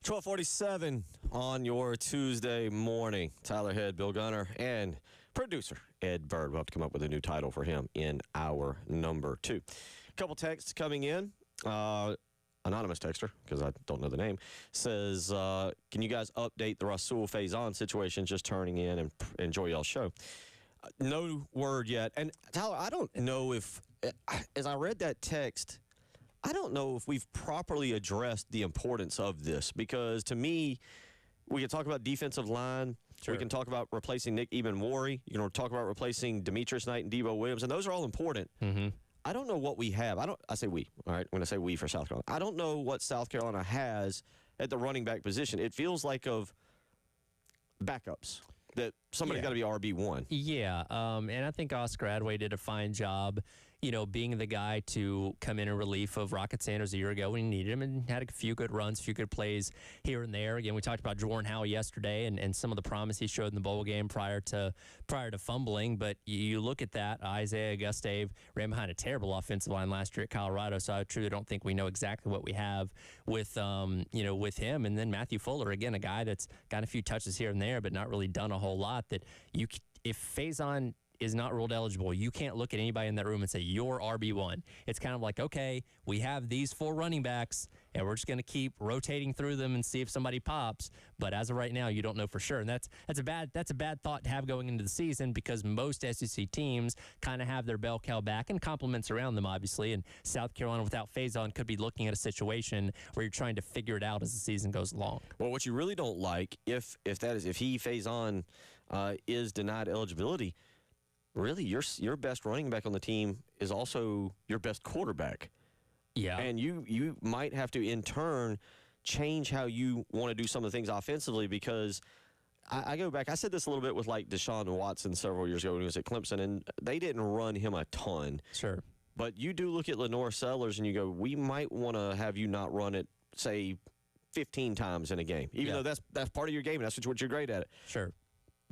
12:47 on your Tuesday morning. Tyler Head, Bill Gunner, and producer Ed Bird. We'll have to come up with a new title for him in hour number 2. A couple texts coming in. Anonymous texter, because I don't know the name, says, can you guys update the Rasul Faison situation? Just turning in and enjoy y'all's show. No word yet. And Tyler, I don't know if, as I read that text, I don't know if we've properly addressed the importance of this, because to me, we can talk about defensive line. Sure. We can talk about replacing Nick Ebenwari. You can talk about replacing Demetrius Knight and Debo Williams, and those are all important. Mm-hmm. I don't know what we have. I say we. All right, I'm going to say we for South Carolina. I don't know what South Carolina has at the running back position. It feels like of backups, that somebody's got to be RB1. Yeah, and I think Oscar Adway did a fine job, being the guy to come in relief of Rocket Sanders a year ago when he needed him, and had a few good runs, a few good plays here and there. Again, we talked about Jordan Howell yesterday and some of the promise he showed in the bowl game prior to fumbling. But you look at that, Isaiah Gustave ran behind a terrible offensive line last year at Colorado, so I truly don't think we know exactly what we have with with him. And then Matthew Fuller, again, a guy that's got a few touches here and there, but not really done a whole lot. That if Faison is not ruled eligible, you can't look at anybody in that room and say, you're RB1. It's kind of like, okay, we have these 4 running backs, and we're just going to keep rotating through them and see if somebody pops. But as of right now, you don't know for sure. And that's a bad thought to have going into the season, because most SEC teams kind of have their bell cow back and compliments around them, obviously. And South Carolina without Faison could be looking at a situation where you're trying to figure it out as the season goes along. Well, what you really don't like, if Faison is denied eligibility, really, your best running back on the team is also your best quarterback. Yeah. And you might have to, in turn, change how you want to do some of the things offensively, because I go back. I said this a little bit with, like, Deshaun Watson several years ago when he was at Clemson, and they didn't run him a ton. Sure. But you do look at Lenore Sellers, and you go, we might want to have you not run it, say, 15 times in a game, even though that's part of your game, and that's what you're great at. Sure.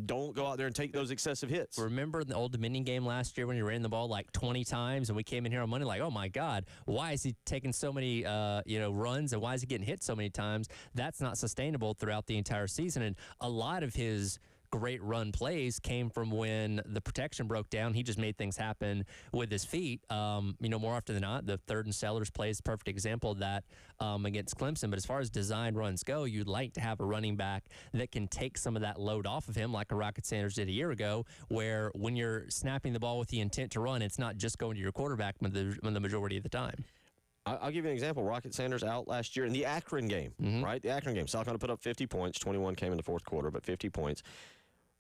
Don't go out there and take those excessive hits. Remember the Old Dominion game last year when he ran the ball like 20 times, and we came in here on Monday like, oh my God, why is he taking so many runs, and why is he getting hit so many times? That's not sustainable throughout the entire season. And a lot of his great run plays came from when the protection broke down. He just made things happen with his feet. More often than not, the third and Sellers play is a perfect example of that against Clemson. But as far as design runs go, you'd like to have a running back that can take some of that load off of him, like a Rocket Sanders did a year ago, where when you're snapping the ball with the intent to run, it's not just going to your quarterback the majority of the time. I'll give you an example. Rocket Sanders out last year in the Akron game, right? The Akron game. South Carolina put up 50 points. 21 came in the fourth quarter, but 50 points.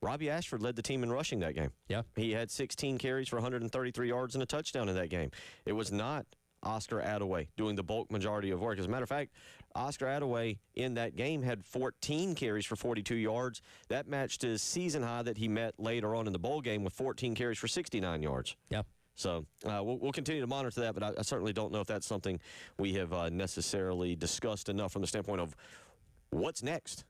Robbie Ashford led the team in rushing that game. Yeah. He had 16 carries for 133 yards and a touchdown in that game. It was not Oscar Adaway doing the bulk majority of work. As a matter of fact, Oscar Adaway in that game had 14 carries for 42 yards. That matched his season high that he met later on in the bowl game with 14 carries for 69 yards. Yeah. So we'll continue to monitor that, but I certainly don't know if that's something we have necessarily discussed enough from the standpoint of what's next.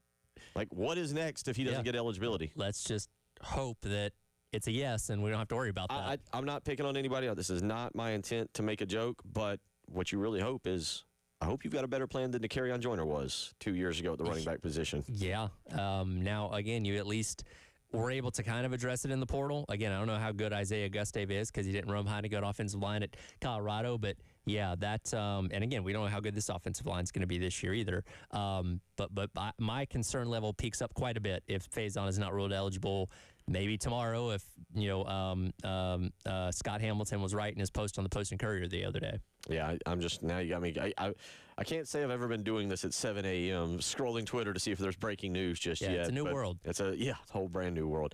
Like, what is next if he doesn't get eligibility? Let's just hope that it's a yes and we don't have to worry about that. I'm not picking on anybody else. This is not my intent to make a joke, but what you really hope is, I hope you've got a better plan than Dakereon Joyner was 2 years ago at the running back position. Yeah. Now, again, you at least were able to kind of address it in the portal. Again, I don't know how good Isaiah Gustave is because he didn't run behind a good offensive line at Colorado, but yeah, that and again, we don't know how good this offensive line is going to be this year either. But my concern level peaks up quite a bit if Faison is not ruled eligible. Maybe tomorrow, if Scott Hamilton was right in his post on the Post and Courier the other day. Yeah, I'm just, now you got me. I can't say I've ever been doing this at 7 a.m. scrolling Twitter to see if there's breaking news just yet. It's a new world. It's a whole brand new world.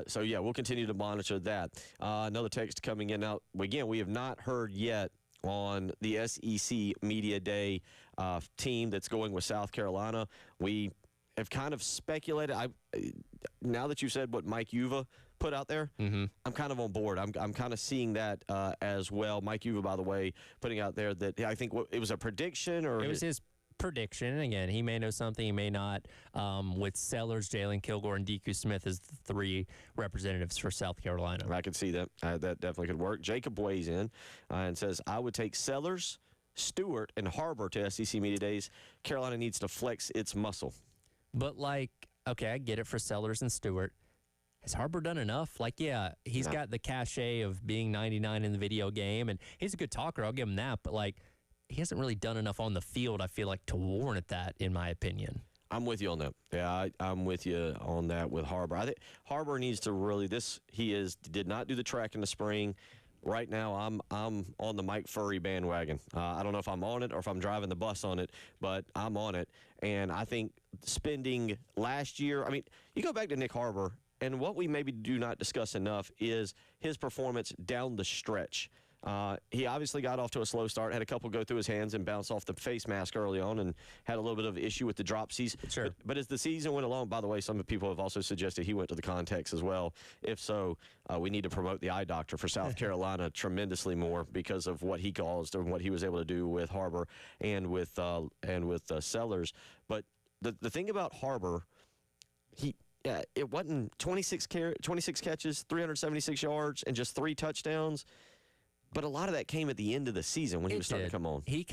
So yeah, we'll continue to monitor that. Another text coming in now. Again, we have not heard yet on the SEC Media Day team that's going with South Carolina. We have kind of speculated. Now that you said what Mike Yuva put out there, I'm kind of on board. I'm kind of seeing that as well. Mike Yuva, by the way, putting out there that I think it was a prediction, or it was his prediction. And again, he may know something, he may not. With Sellers, Jalen Kilgore, and DQ Smith as the 3 representatives for South Carolina. I could see that. That definitely could work. Jacob weighs in and says, I would take Sellers, Stewart, and Harbor to SEC Media Days, Carolina needs to flex its muscle. But, like, okay, I get it for Sellers and Stewart. Has Harbor done enough? Like, yeah, he's got the cachet of being 99 in the video game, and he's a good talker. I'll give him that. But, like, he hasn't really done enough on the field, I feel like, to warrant that, in my opinion. I'm with you on that. Yeah, I'm with you on that with Harbor. I think Harbor needs to really did not do the track in the spring. Right now, I'm on the Mike Furry bandwagon. I don't know if I'm on it or if I'm driving the bus on it, but I'm on it. And I think spending last year, I mean, you go back to Nick Harbor, and what we maybe do not discuss enough is his performance down the stretch. He obviously got off to a slow start, had a couple go through his hands and bounce off the face mask early on, and had a little bit of issue with the dropsies. Sure. But as the season went along, by the way, some people have also suggested he went to the context as well. If so, we need to promote the eye doctor for South Carolina tremendously more because of what he caused and what he was able to do with Harbor and with Sellers. But the thing about Harbor, it wasn't 26 catches, 376 yards, and just 3 touchdowns. But a lot of that came at the end of the season when he was starting to come on. He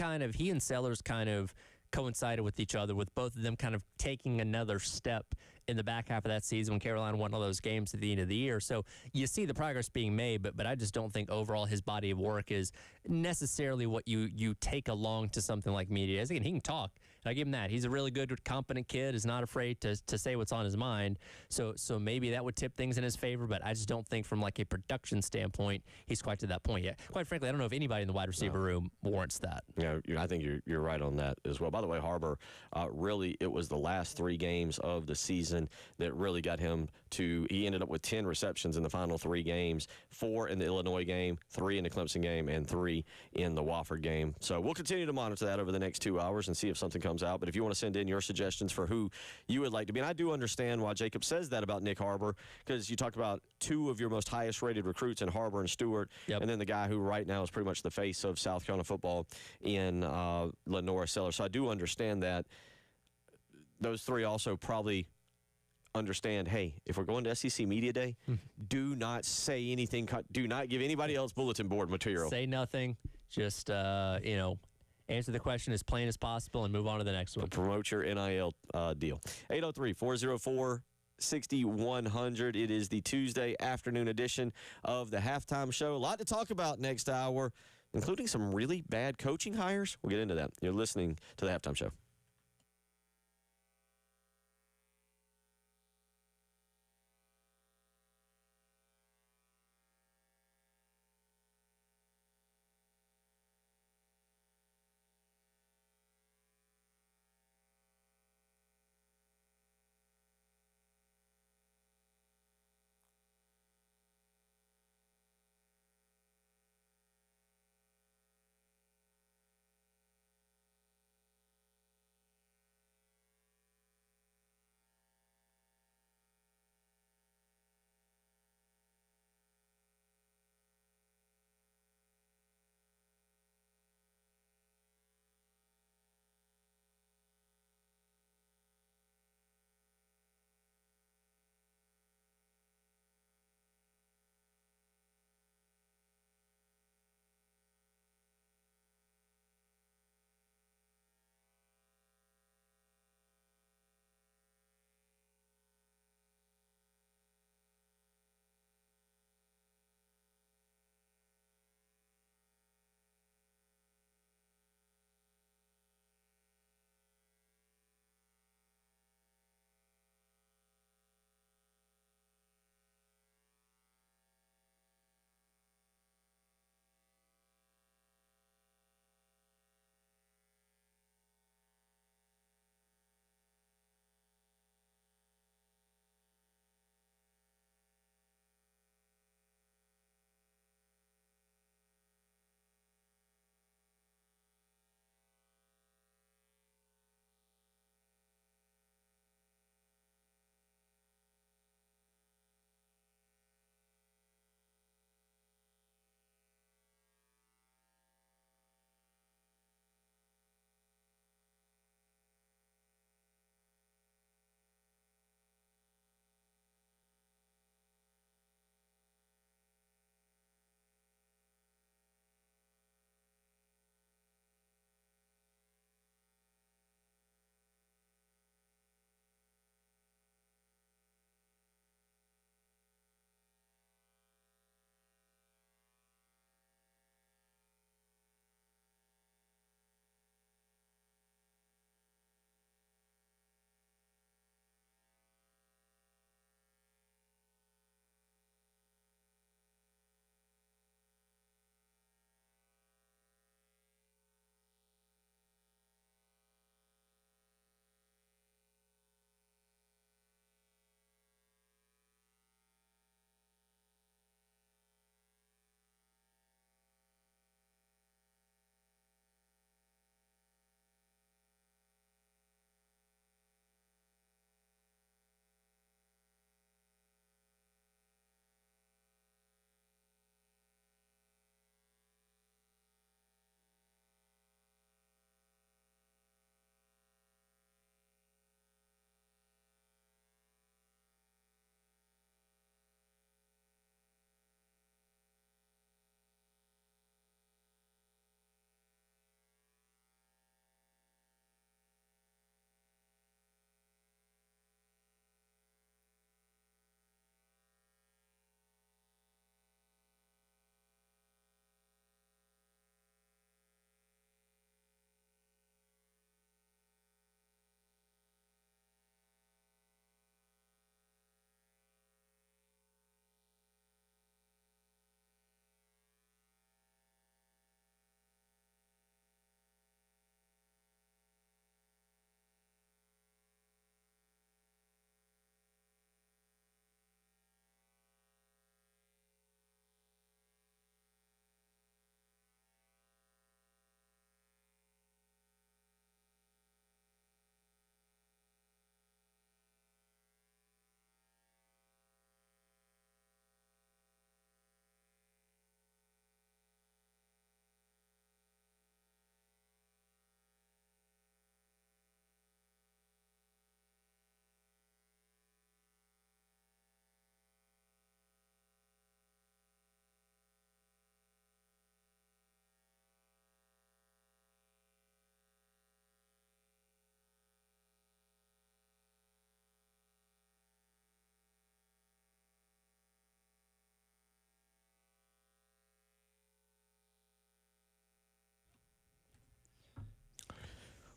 and Sellers kind of coincided with each other, with both of them kind of taking another step in the back half of that season when Carolina won all those games at the end of the year. So you see the progress being made, but I just don't think overall his body of work is necessarily what you take along to something like media. Again, he can talk. I give him that. He's a really good, competent kid, is not afraid to say what's on his mind. So maybe that would tip things in his favor, but I just don't think from like a production standpoint, he's quite to that point yet. Quite frankly, I don't know if anybody in the wide receiver room warrants that. Yeah, I think you're right on that as well. By the way, Harbor, really, it was the last 3 games of the season that really got him to, he ended up with 10 receptions in the final 3 games, 4 in the Illinois game, 3 in the Clemson game, and 3 in the Wofford game. So we'll continue to monitor that over the next 2 hours and see if something comes out. But if you want to send in your suggestions for who you would like to be, and I do understand why Jacob says that about Nick Harbor, because you talked about 2 of your most highest rated recruits in Harbor and Stewart, and then the guy who right now is pretty much the face of South Carolina football in Lenora Sellers. So I do understand that. Those 3 also probably understand, hey, if we're going to SEC Media Day, do not say anything. Do not give anybody else bulletin board material. Say nothing. Just, answer the question as plain as possible and move on to the next one. Promote your NIL deal. 803-404-6100. It is the Tuesday afternoon edition of the Halftime Show. A lot to talk about next hour, including some really bad coaching hires. We'll get into that. You're listening to the Halftime Show.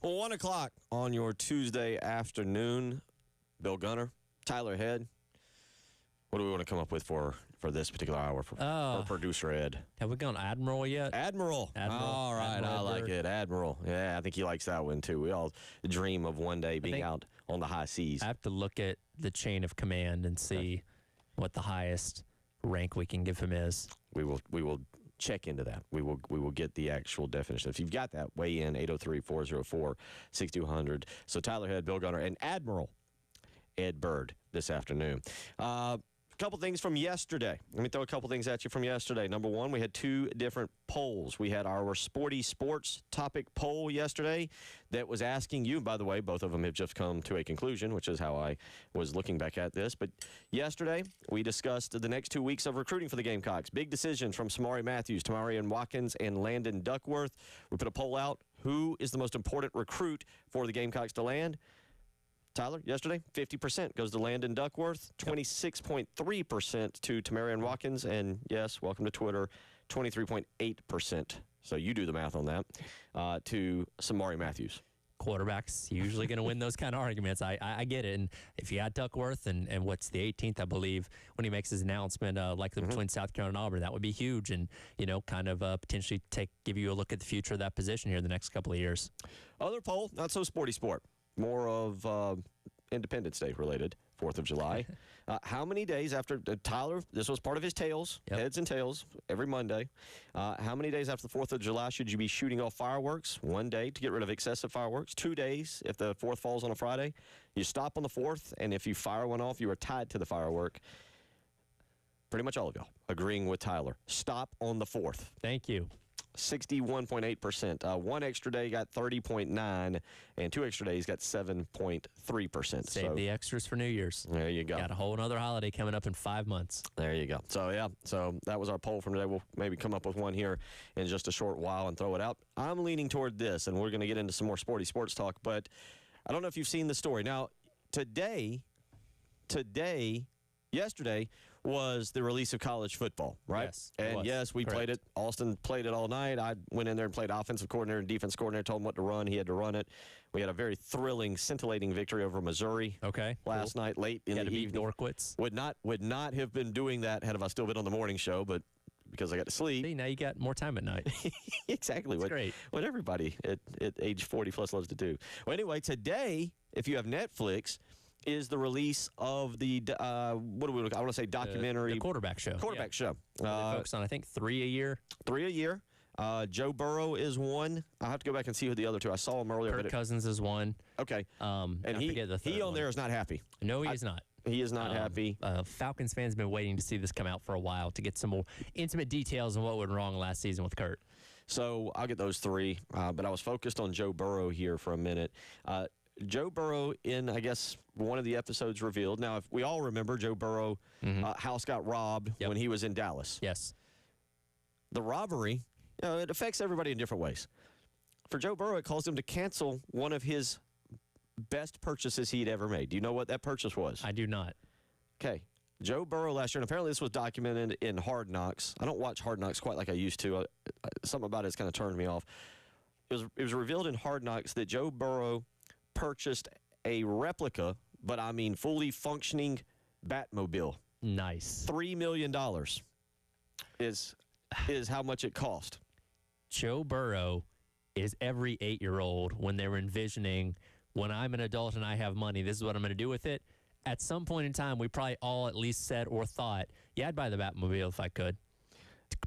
Well, 1 o'clock on your Tuesday afternoon, Bill Gunner, Tyler Head. What do we want to come up with for this particular hour for producer Ed? Have we gone Admiral yet? Admiral. All right, Admiral I like Byrd. it. Admiral. Yeah, I think he likes that one too. We all dream of one day being think- out on the high seas. I have to look at the chain of command and see what the highest rank we can give him is. We will check into that. We will get the actual definition. If you've got that, weigh in 803-404-6200. So Tyler Head, Bill Gunner, and Admiral Ed Byrd this afternoon. A couple things from yesterday. Let me throw a couple things at you from yesterday. Number one, we had two different polls. We had our Sporty Sports topic poll yesterday that was asking you, by the way, both of them have just come to a conclusion, which is how I was looking back at this. But yesterday, we discussed the next 2 weeks of recruiting for the Gamecocks. Big decisions from Samari Matthews, Tamarian Watkins, and Landon Duckworth. We put a poll out. Who is the most important recruit for the Gamecocks to land? Tyler, yesterday, 50% goes to Landon Duckworth, 26.3% to Tamarian Watkins, and yes, welcome to Twitter, 23.8%. So you do the math on that, to Samari Matthews. Quarterback's usually going to win those kind of arguments. I get it. And if you got Duckworth and what's the 18th, I believe, when he makes his announcement, likely between South Carolina and Auburn, that would be huge and, kind of potentially give you a look at the future of that position here the next couple of years. Other poll, not so sporty sport. More of Independence Day related, 4th of July. How many days after Tyler, this was part of his tails, heads and tails, every Monday. How many days after the 4th of July should you be shooting off fireworks? 1 day to get rid of excessive fireworks. 2 days if the 4th falls on a Friday. You stop on the 4th, and if you fire one off, you are tied to the firework. Pretty much all of y'all agreeing with Tyler. Stop on the 4th. Thank you. 61.8%. 1 extra day got 30.9%, and 2 extra days got 7.3%. Save the extras for New Year's. There you go. Got a whole other holiday coming up in 5 months. There you go. So, yeah, so that was our poll from today. We'll maybe come up with one here in just a short while and throw it out. I'm leaning toward this, and we're going to get into some more sporty sports talk, but I don't know if you've seen the story. Now, yesterday was the release of college football, right? Yes, and yes, we played it. Austin played it all night. I went in there and played offensive coordinator and defense coordinator, told him what to run. He had to run it. We had a very thrilling, scintillating victory over Missouri last night, late in the evening. Norquitz. Would not have been doing that had I still been on the morning show, but because I got to sleep. See, now you got more time at night. Exactly. That's great. What everybody at age 40 plus loves to do. Well, anyway, today, if you have Netflix, is the release of the I want to say documentary. The quarterback show. Quarterback show. They focus on, I think, 3 a year. 3 a year. Joe Burrow is one. I'll have to go back and see who the other two. I saw him earlier. Kirk Cousins is one. Okay. And he on there is not happy. No, he is not. He is not happy. Falcons fans have been waiting to see this come out for a while to get some more intimate details on what went wrong last season with Kurt. So I'll get those three. But I was focused on Joe Burrow here for a minute. Joe Burrow in, I guess, one of the episodes revealed. Now, if we all remember, Joe Burrow, house got robbed when he was in Dallas. Yes. The robbery, it affects everybody in different ways. For Joe Burrow, it caused him to cancel one of his best purchases he'd ever made. Do you know what that purchase was? I do not. Okay. Joe Burrow last year, and apparently this was documented in Hard Knocks. I don't watch Hard Knocks quite like I used to. Something about it's kind of turned me off. It was revealed in Hard Knocks that Joe Burrow purchased a replica, but I mean fully functioning Batmobile. Nice. $3 million is how much it cost. Joe Burrow is every 8-year-old when they're envisioning, when I'm an adult and I have money, this is what I'm going to do with it. At some point in time, we probably all at least said or thought, yeah, I'd buy the Batmobile if I could.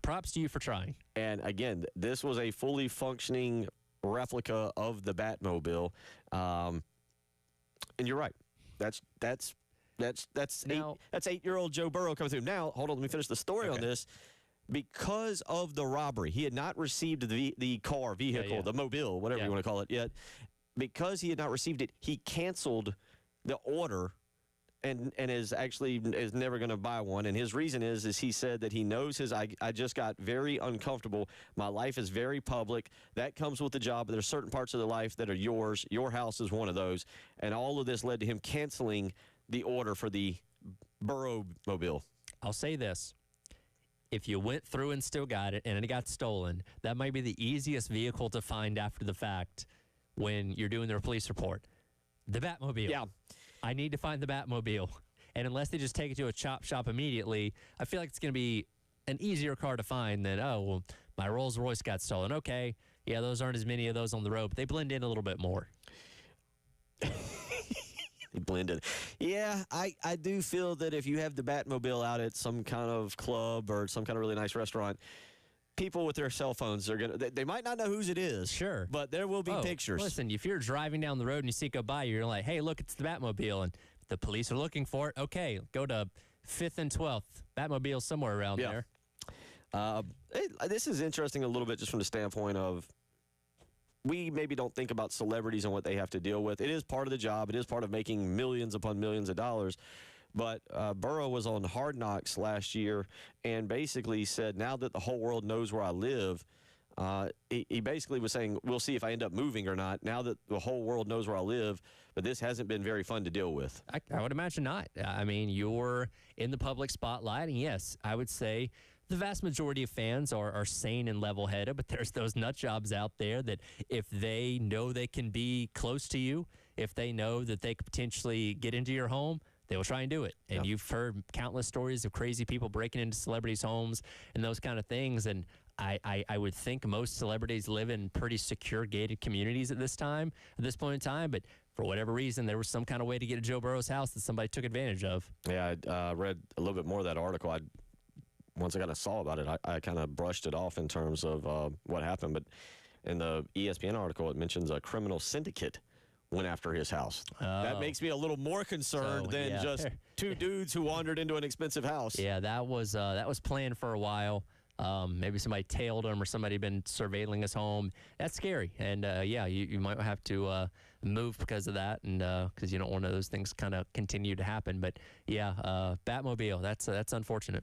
Props to you for trying. And again, this was a fully functioning replica of the Batmobile. And you're right. That's 8-year-old Joe Burrow coming through. Now, hold on, let me finish the story on this. Because of the robbery, he had not received the vehicle, the mobile, whatever you want to call it yet. Because he had not received it, he canceled the order and is never going to buy one. And his reason is he said that he knows I just got very uncomfortable. My life is very public. That comes with the job. But there's certain parts of the life that are yours. Your house is one of those. And all of this led to him canceling the order for the Burrow mobile. I'll say this. If you went through and still got it and it got stolen, that might be the easiest vehicle to find after the fact when you're doing their police report? The Batmobile. Yeah. I need to find the Batmobile. And unless they just take it to a chop shop immediately, I feel like it's going to be an easier car to find than, oh, well, my Rolls Royce got stolen. Okay, yeah, those aren't as many of those on the road, but they blend in a little bit more. They blended. Yeah, I do feel that if you have the Batmobile out at some kind of club or some kind of really nice restaurant, people with their cell phones are going to, they might not know whose it is. Sure. But there will be pictures. Listen, if you're driving down the road and you see it go by, you're like, hey, look, it's the Batmobile. And the police are looking for it. Okay, go to 5th and 12th. Batmobile somewhere around there. This is interesting a little bit just from the standpoint of we maybe don't think about celebrities and what they have to deal with. It is part of the job. It is part of making millions upon millions of dollars. But Burrow was on Hard Knocks last year and basically said, now that the whole world knows where I live, he basically was saying, we'll see if I end up moving or not, now that the whole world knows where I live. But this hasn't been very fun to deal with. I would imagine not. I mean, you're in the public spotlight, and yes, I would say the vast majority of fans are sane and level-headed, but there's those nut jobs out there that if they know they can be close to you, if they know that they could potentially get into your home, they will try and do it. And you've heard countless stories of crazy people breaking into celebrities' homes and those kind of things. And I would think most celebrities live in pretty secure, gated communities at this point in time. But for whatever reason, there was some kind of way to get to Joe Burrow's house that somebody took advantage of. Yeah, I read a little bit more of that article. Once I saw about it, I kind of brushed it off in terms of what happened. But in the ESPN article, it mentions a criminal syndicate went after his house. That makes me a little more concerned than just two dudes who wandered into an expensive house. Yeah, that was planned for a while. Maybe somebody tailed him or somebody had been surveilling his home. That's scary. And, you might have to move because of that and because you don't want those things kind of continue to happen. But, Batmobile, that's unfortunate.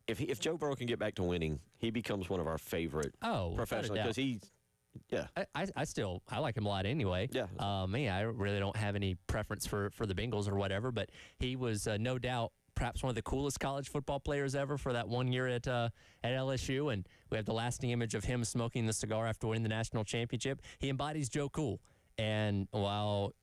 If Joe Burrow can get back to winning, he becomes one of our favorite professionals because I like him a lot anyway. Yeah. I really don't have any preference for the Bengals or whatever, but he was no doubt perhaps one of the coolest college football players ever for that 1 year at LSU, and we have the lasting image of him smoking the cigar after winning the national championship. He embodies Joe Cool. And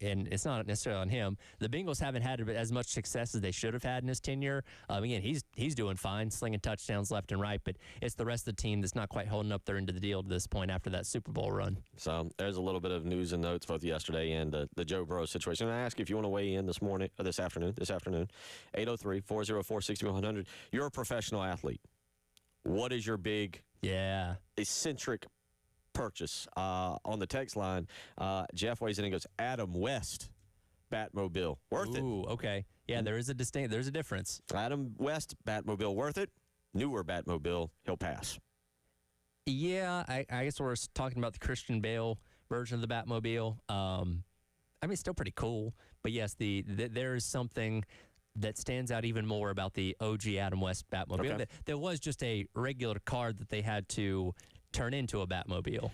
it's not necessarily on him, the Bengals haven't had as much success as they should have had in his tenure. Again, he's doing fine, slinging touchdowns left and right, but it's the rest of the team that's not quite holding up their end of the deal to this point after that Super Bowl run. So there's a little bit of news and notes both yesterday and the Joe Burrow situation. And I ask if you want to weigh in this afternoon, 803-404-6100. You're a professional athlete. What is your big eccentric purchase? On the text line, Jeff weighs in and goes, Adam West Batmobile, worth it. Ooh, okay. Yeah, there's a difference. Adam West Batmobile, worth it. Newer Batmobile, he'll pass. Yeah, I guess we're talking about the Christian Bale version of the Batmobile. It's still pretty cool, but yes, there is something that stands out even more about the OG Adam West Batmobile. Okay. There was just a regular car that they had to turn into a Batmobile.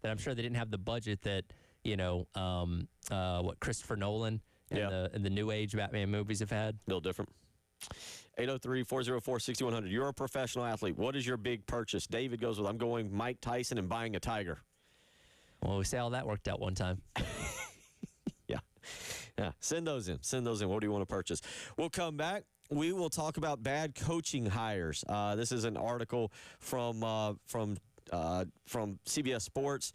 That I'm sure they didn't have the budget that Christopher Nolan and the new age Batman movies have had. A little different. 803-404-6100. You're a professional athlete. What is your big purchase? David goes with, I'm going Mike Tyson and buying a tiger. Well, we say all that worked out one time. Yeah. Send those in. What do you want to purchase? We'll come back. We will talk about bad coaching hires. This is an article from CBS Sports.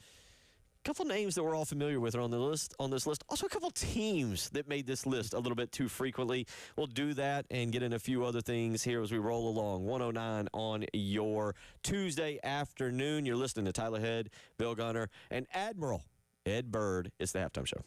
A couple names that we're all familiar with are on this list. Also, a couple teams that made this list a little bit too frequently. We'll do that and get in a few other things here as we roll along. 109 on your Tuesday afternoon. You're listening to Tyler Head, Bill Gunner, and Admiral Ed Bird. It's the Halftime Show.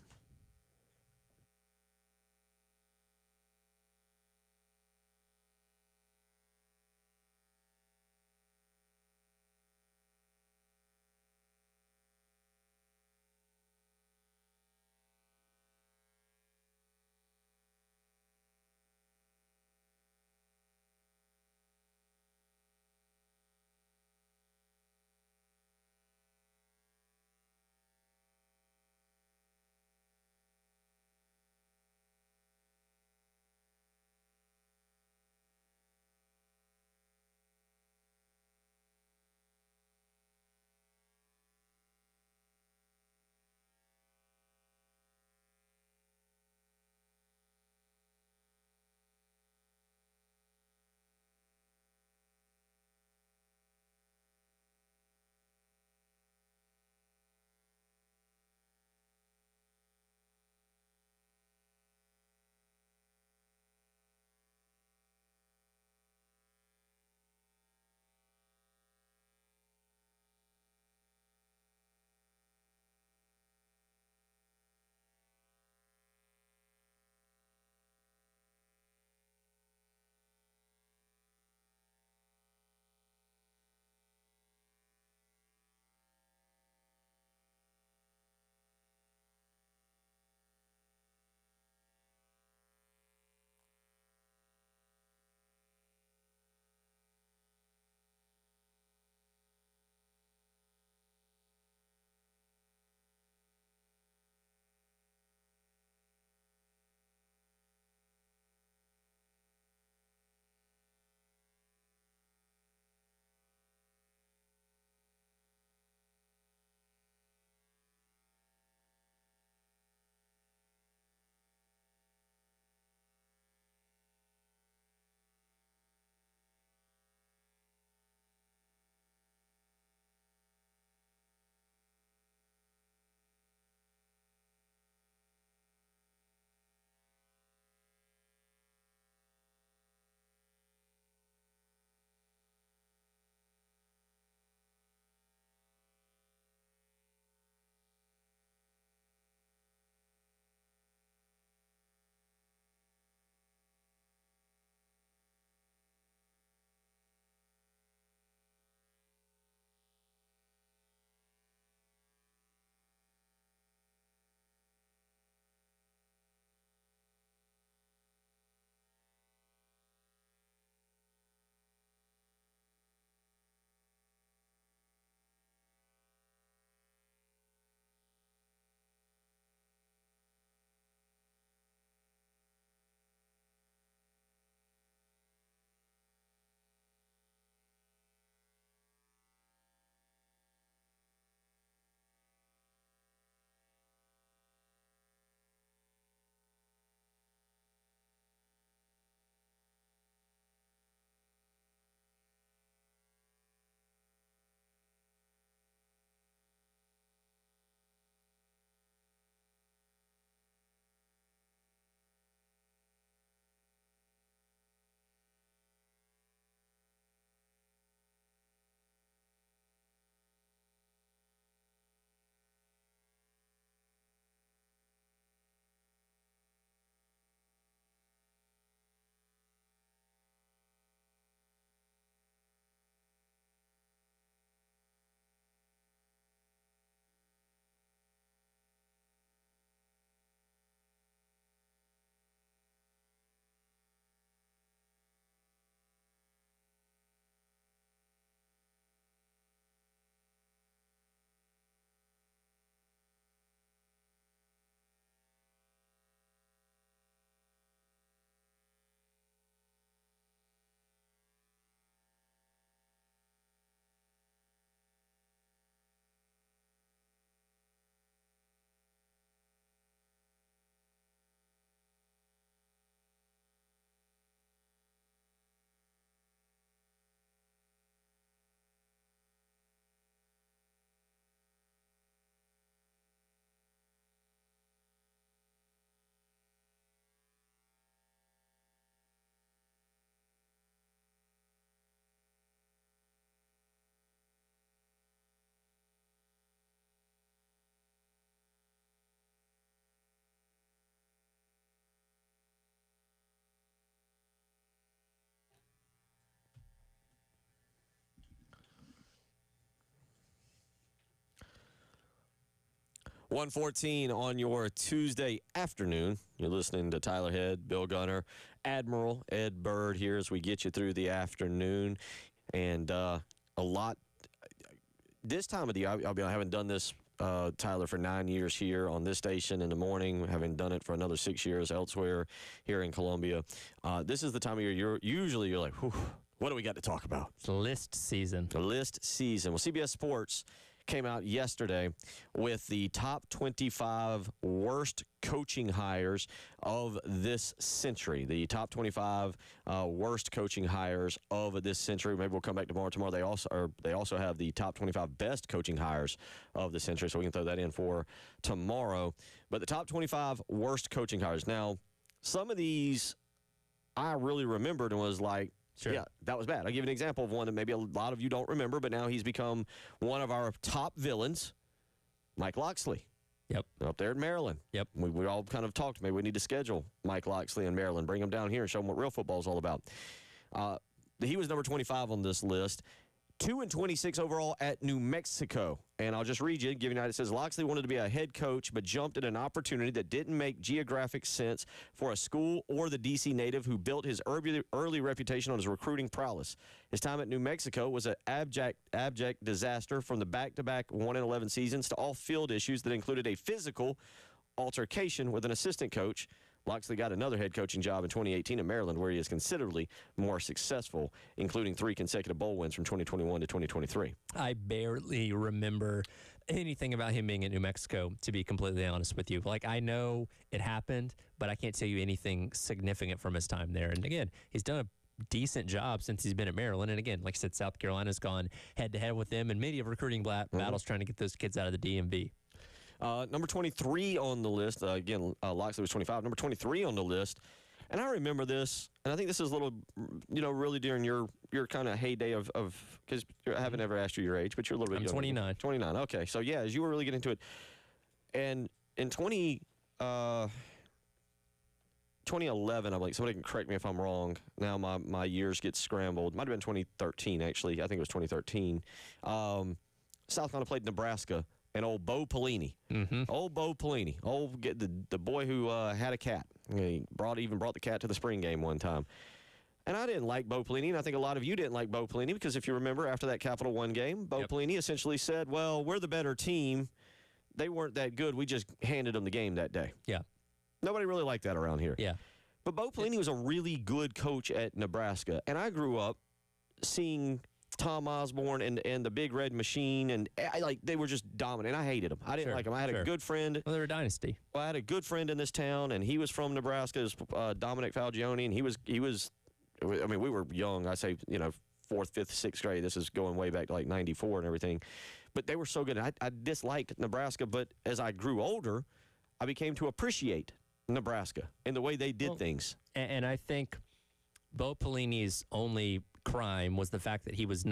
1:14 on your Tuesday afternoon. You're listening to Tyler Head, Bill Gunner, Admiral Ed Bird here as we get you through the afternoon. And a lot this time of the year, I haven't done this, Tyler, for 9 years here on this station in the morning, having done it for another 6 years elsewhere here in Columbia. This is the time of year you're like, whew, what do we got to talk about? It's list season. The list season. Well, CBS Sports came out yesterday with the top 25 worst coaching hires of this century. The top 25 worst coaching hires of this century. Maybe we'll come back tomorrow. They also have the top 25 best coaching hires of the century, so we can throw that in for tomorrow. But the top 25 worst coaching hires. Now, some of these I really remembered and was like, Sure. yeah, that was bad. I'll give you an example of one that maybe a lot of you don't remember, but now he's become one of our top villains, Mike Locksley. Yep. Up there in Maryland. Yep. We all kind of talked. Maybe we need to schedule Mike Locksley in Maryland, bring him down here and show him what real football is all about. He was number 25 on this list. 2-26 overall at New Mexico. And I'll just read you, giving out, it says, Locksley wanted to be a head coach, but jumped at an opportunity that didn't make geographic sense for a school or the D.C. native who built his early reputation on his recruiting prowess. His time at New Mexico was an abject disaster, from the back-to-back 1-11 seasons to all field issues that included a physical altercation with an assistant coach. Locksley got another head coaching job in 2018 in Maryland, where he is considerably more successful, including 3 consecutive bowl wins from 2021 to 2023. I barely remember anything about him being in New Mexico, to be completely honest with you. Like, I know it happened, but I can't tell you anything significant from his time there. And again, he's done a decent job since he's been at Maryland. And again, like I said, South Carolina's gone head-to-head with them in many of recruiting battles trying to get those kids out of the DMV. Number 23 on the list, again, Locksley was 25. Number 23 on the list, and I remember this, and I think this is a little, really during your kind of heyday of because I haven't ever asked you your age, but you're a little bit younger. 29. 29, okay. So, yeah, as you were really getting into it, and in 2011, I'm like, somebody can correct me if I'm wrong. Now my years get scrambled. Might have been 2013, actually. I think it was 2013. South Carolina played Nebraska. And old Bo Pelini, old Bo Pelini, the boy who had a cat. He brought the cat to the spring game one time. And I didn't like Bo Pelini, and I think a lot of you didn't like Bo Pelini, because if you remember, after that Capital One game, Bo Pelini essentially said, well, we're the better team. They weren't that good. We just handed them the game that day. Yeah. Nobody really liked that around here. Yeah. But Bo Pelini was a really good coach at Nebraska, and I grew up seeing Tom Osborne and the Big Red Machine, and they were just dominant. I hated them. I didn't like them. I had a good friend. Well, they're a dynasty. Well, I had a good friend in this town, and he was from Nebraska. It was Dominic Falgione, and he was. I mean, we were young. I say 4th, 5th, 6th grade. This is going way back to like '94 and everything. But they were so good. I disliked Nebraska, but as I grew older, I became to appreciate Nebraska and the way they did things. And I think Bo Pelini's only crime was the fact that his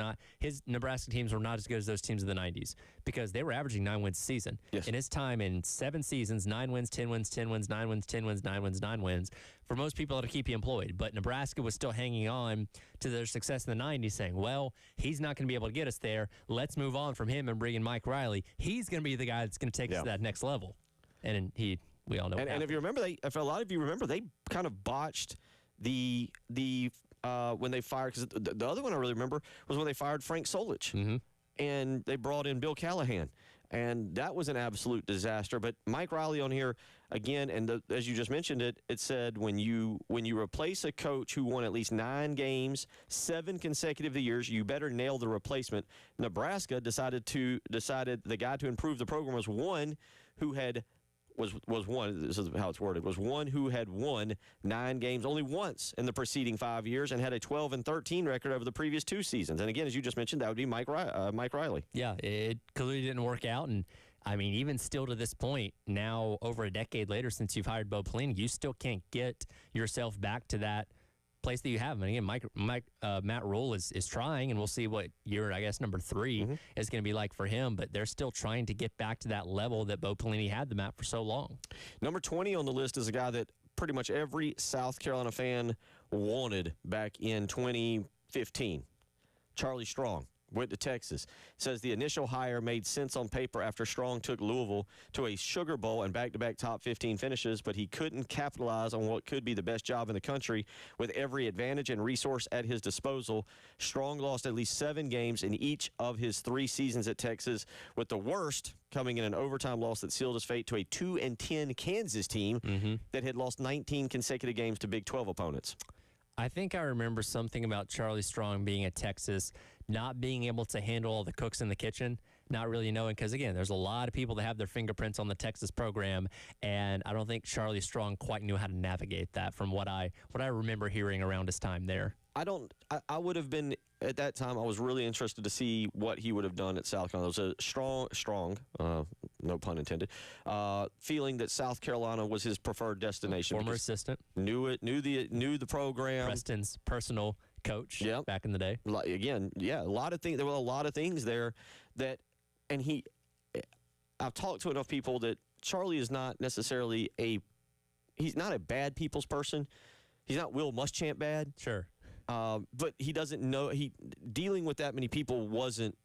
Nebraska teams were not as good as those teams of the 90s, because they were averaging 9 wins a season. Yes. In his time in 7 seasons, 9 wins, 10 wins, 10 wins, 9 wins, 10 wins, 9 wins, 9 wins. For most people, it'll keep you employed. But Nebraska was still hanging on to their success in the 90s, saying, well, he's not going to be able to get us there. Let's move on from him and bring in Mike Riley. He's going to be the guy that's going to take us to that next level. And we all know. And if you remember, if a lot of you remember, they kind of botched the when they fired, because the other one I really remember was when they fired Frank Solich, and they brought in Bill Callahan, and that was an absolute disaster. But Mike Riley on here again, and as you just mentioned it said when you replace a coach who won at least 9 games 7 consecutive years, you better nail the replacement. Nebraska decided the guy to improve the program was one who had. Was one, this is how it's worded, was one who had won 9 games only once in the preceding 5 years and had a 12-13 record over the previous 2 seasons. And again, as you just mentioned, that would be Mike Riley. Yeah, it clearly didn't work out. And I mean, even still to this point, now over a decade later since you've hired Bo Pelini, you still can't get yourself back to that place that you have. And again, Matt Rule is trying, and we'll see what year, I guess, number 3 is going to be like for him. But they're still trying to get back to that level that Bo Pelini had them at for so long. Number 20 on the list is a guy that pretty much every South Carolina fan wanted back in 2015, Charlie Strong. went to Texas. Says the initial hire made sense on paper after Strong took Louisville to a Sugar Bowl and back-to-back top 15 finishes, but he couldn't capitalize on what could be the best job in the country with every advantage and resource at his disposal. Strong lost at least 7 games in each of his 3 seasons at Texas, with the worst coming in an overtime loss that sealed his fate to a 2-10 Kansas team that had lost 19 consecutive games to Big 12 opponents. I think I remember something about Charlie Strong being at Texas, not being able to handle all the cooks in the kitchen, not really knowing, because, again, there's a lot of people that have their fingerprints on the Texas program, and I don't think Charlie Strong quite knew how to navigate that from what I remember hearing around his time there. I would have been, at that time, I was really interested to see what he would have done at South Carolina. It was a strong, no pun intended, feeling that South Carolina was his preferred destination. Former assistant. Knew the program. Preston's personal coach back in the day. Again, yeah, a lot of things. There were a lot of things there that, and I've talked to enough people that Charlie is not necessarily he's not a bad people's person. He's not Will Muschamp bad. Sure. But he doesn't know, dealing with that many people wasn't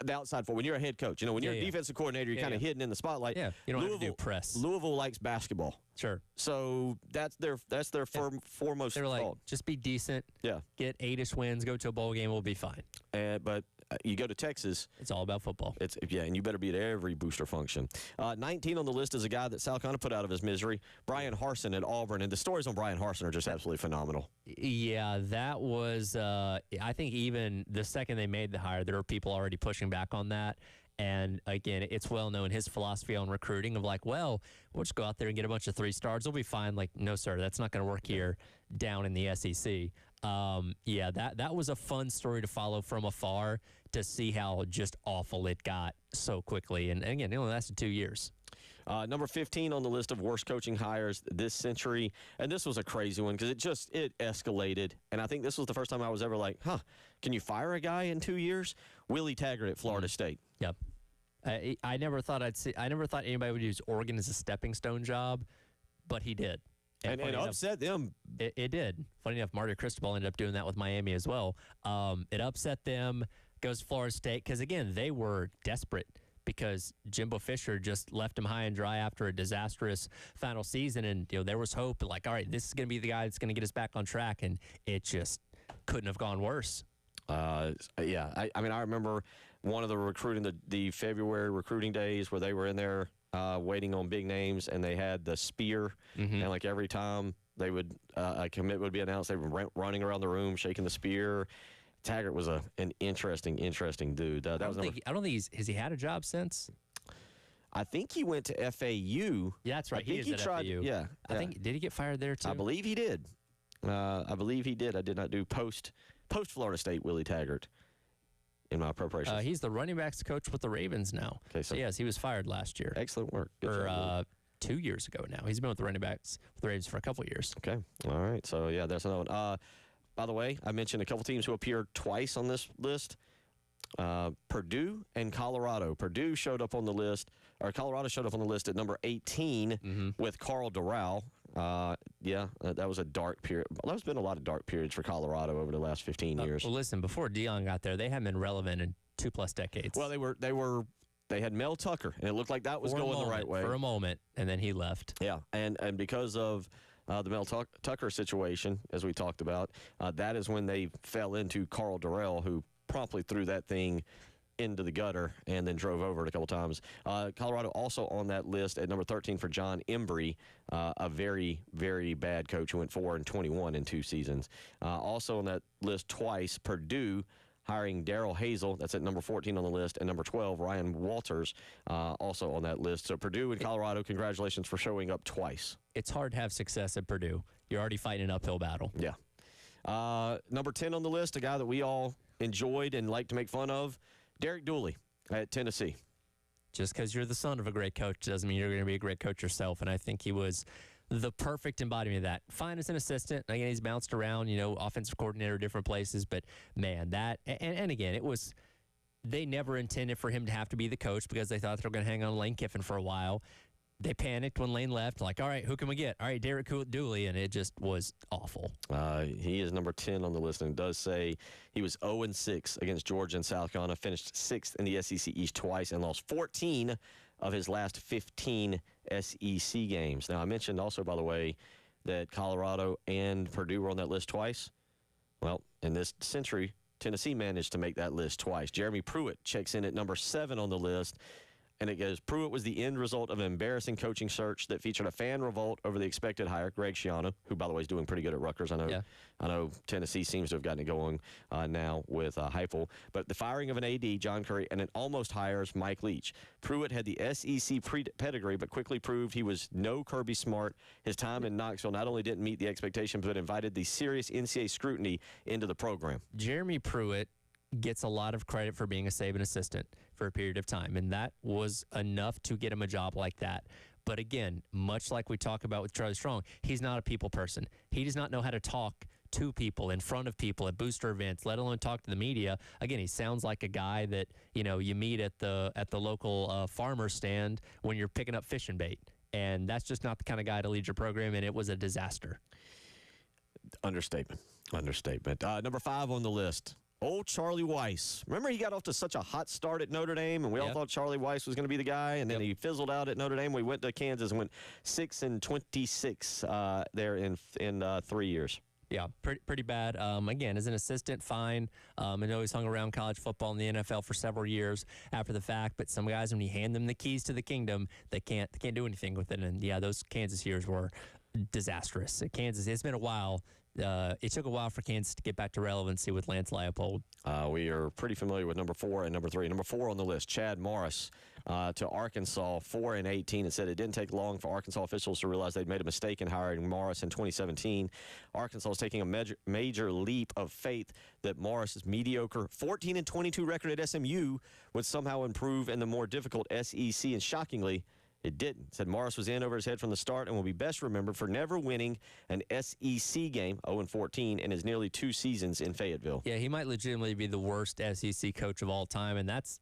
the outside for when you're a head coach. When you're a defensive coordinator, you're kind of hidden in the spotlight. Yeah, you don't have to do press. Louisville likes basketball. Sure. So that's their foremost They're like, fault. just be decent. Yeah. Get 8-ish wins, go to a bowl game, we'll be fine. But you go to Texas. It's all about football. And you better be at every booster function. 19 on the list is a guy that Sal kind of put out of his misery, Brian Harsin at Auburn. And the stories on Brian Harsin are just absolutely phenomenal. Yeah, that was, I think even the second they made the hire, there were people already pushing back on that. And, again, it's well known his philosophy on recruiting of like, well, we'll just go out there and get a bunch of 3-stars. We'll be fine. Like, no, sir, that's not going to work here down in the SEC. That was a fun story to follow from afar to see how just awful it got so quickly. And again, it only lasted 2 years. Number 15 on the list of worst coaching hires this century, and this was a crazy one because it escalated. And I think this was the first time I was ever like, can you fire a guy in 2 years? Willie Taggart at Florida State. Yep. I never thought anybody would use Oregon as a stepping stone job, but he did. And it upset them. It did. Funny enough, Mario Cristobal ended up doing that with Miami as well. It upset them. Goes Florida State because, again, they were desperate because Jimbo Fisher just left him high and dry after a disastrous final season. And, there was hope. Like, all right, this is going to be the guy that's going to get us back on track. And it just couldn't have gone worse. I remember one of the February recruiting days where they were in there waiting on big names, and they had the spear. And, like, every time they would a commit would be announced, they were running around the room shaking the spear. Taggart was an interesting dude. I don't think has he had a job since? I think he went to FAU. Yeah, that's right. He tried. FAU. Yeah, I think, did he get fired there too? I believe he did. I did not do post Florida State Willie Taggart in my preparation. He's the running backs coach with the Ravens now. Okay, so yes, he was fired last year. Excellent work. Or 2 years ago now. He's been with the running backs with the Ravens for a couple of years. Okay, all right. So yeah, that's another one. By the way, I mentioned a couple teams who appeared twice on this list. Purdue and Colorado. Colorado showed up on the list at number 18 with Carl Doral. That was a dark period. Well, there's been a lot of dark periods for Colorado over the last 15 years. Well, listen, before Deion got there, they hadn't been relevant in 2+ decades. Well, they had Mel Tucker, and it looked like that was going the right way. For a moment, and then he left. Yeah, and because of the Mel Tucker situation, as we talked about, that is when they fell into Carl Doral, who promptly threw that thing into the gutter and then drove over it a couple times. Colorado also on that list at number 13 for John Embry, a very, very bad coach who went 4-21 in 2 seasons. Also on that list twice, Purdue hiring Darrell Hazel. That's at number 14 on the list. And number 12, Ryan Walters, also on that list. So Purdue and Colorado, congratulations for showing up twice. It's hard to have success at Purdue. You're already fighting an uphill battle. Yeah. Number 10 on the list, a guy that we all enjoyed and like to make fun of, Derek Dooley at Tennessee. Just because you're the son of a great coach doesn't mean you're going to be a great coach yourself. And I think he was the perfect embodiment of that. Fine as an assistant. Again, he's bounced around, offensive coordinator, different places. But, man, and again, they never intended for him to have to be the coach because they thought they were going to hang on Lane Kiffin for a while. they panicked when Lane left. Like, all right, who can we get? All right, Derek Dooley, and it just was awful. He is number 10 on the list, and it does say he was 0-6 against Georgia and South Carolina, finished 6th in the SEC East twice, and lost 14 of his last 15 SEC games. Now, I mentioned also, by the way, that Colorado and Purdue were on that list twice. Well, in this century, Tennessee managed to make that list twice. Jeremy Pruitt checks in at number 7 on the list. And it goes, Pruitt was the end result of an embarrassing coaching search that featured a fan revolt over the expected hire, Greg Schiano, who, by the way, is doing pretty good at Rutgers. I know Tennessee seems to have gotten it going now with Heupel. But the firing of an AD, John Curry, and it almost hires Mike Leach. Pruitt had the SEC pedigree, but quickly proved he was no Kirby Smart. His time in Knoxville not only didn't meet the expectations, but invited the serious NCAA scrutiny into the program. Jeremy Pruitt gets a lot of credit for being a Saban assistant for a period of time, and that was enough to get him a job like that. But again, much like we talk about with Charlie Strong, he's not a people person. He does not know how to talk to people, in front of people, at booster events, let alone talk to the media. Again, he sounds like a guy that, you know, you meet at the local farmer stand when you're picking up fishing bait. And that's just not the kind of guy to lead your program, and it was a disaster. Understatement. Number 5 on the list. Old Charlie Weiss. Remember, he got off to such a hot start at Notre Dame, and we all thought Charlie Weiss was going to be the guy, and then he fizzled out at Notre Dame. We went to Kansas and went 6-26 there in 3 years. Yeah, pretty bad. Again, as an assistant, fine. I know he's hung around college football in the NFL for several years after the fact, but some guys, when you hand them the keys to the kingdom, they can't do anything with it. And yeah, those Kansas years were disastrous. Kansas, it's been a while. It took a while for Kansas to get back to relevancy with Lance Leipold. We are pretty familiar with number 4 and number 3. Number 4 on the list, Chad Morris to Arkansas, 4-18. It said it didn't take long for Arkansas officials to realize they'd made a mistake in hiring Morris in 2017. Arkansas is taking a major leap of faith that Morris's mediocre 14-22 record at SMU would somehow improve in the more difficult SEC, and shockingly, it didn't. Said Morris was in over his head from the start and will be best remembered for never winning an SEC game, 0-14, in his nearly 2 seasons in Fayetteville. Yeah, he might legitimately be the worst SEC coach of all time, and that's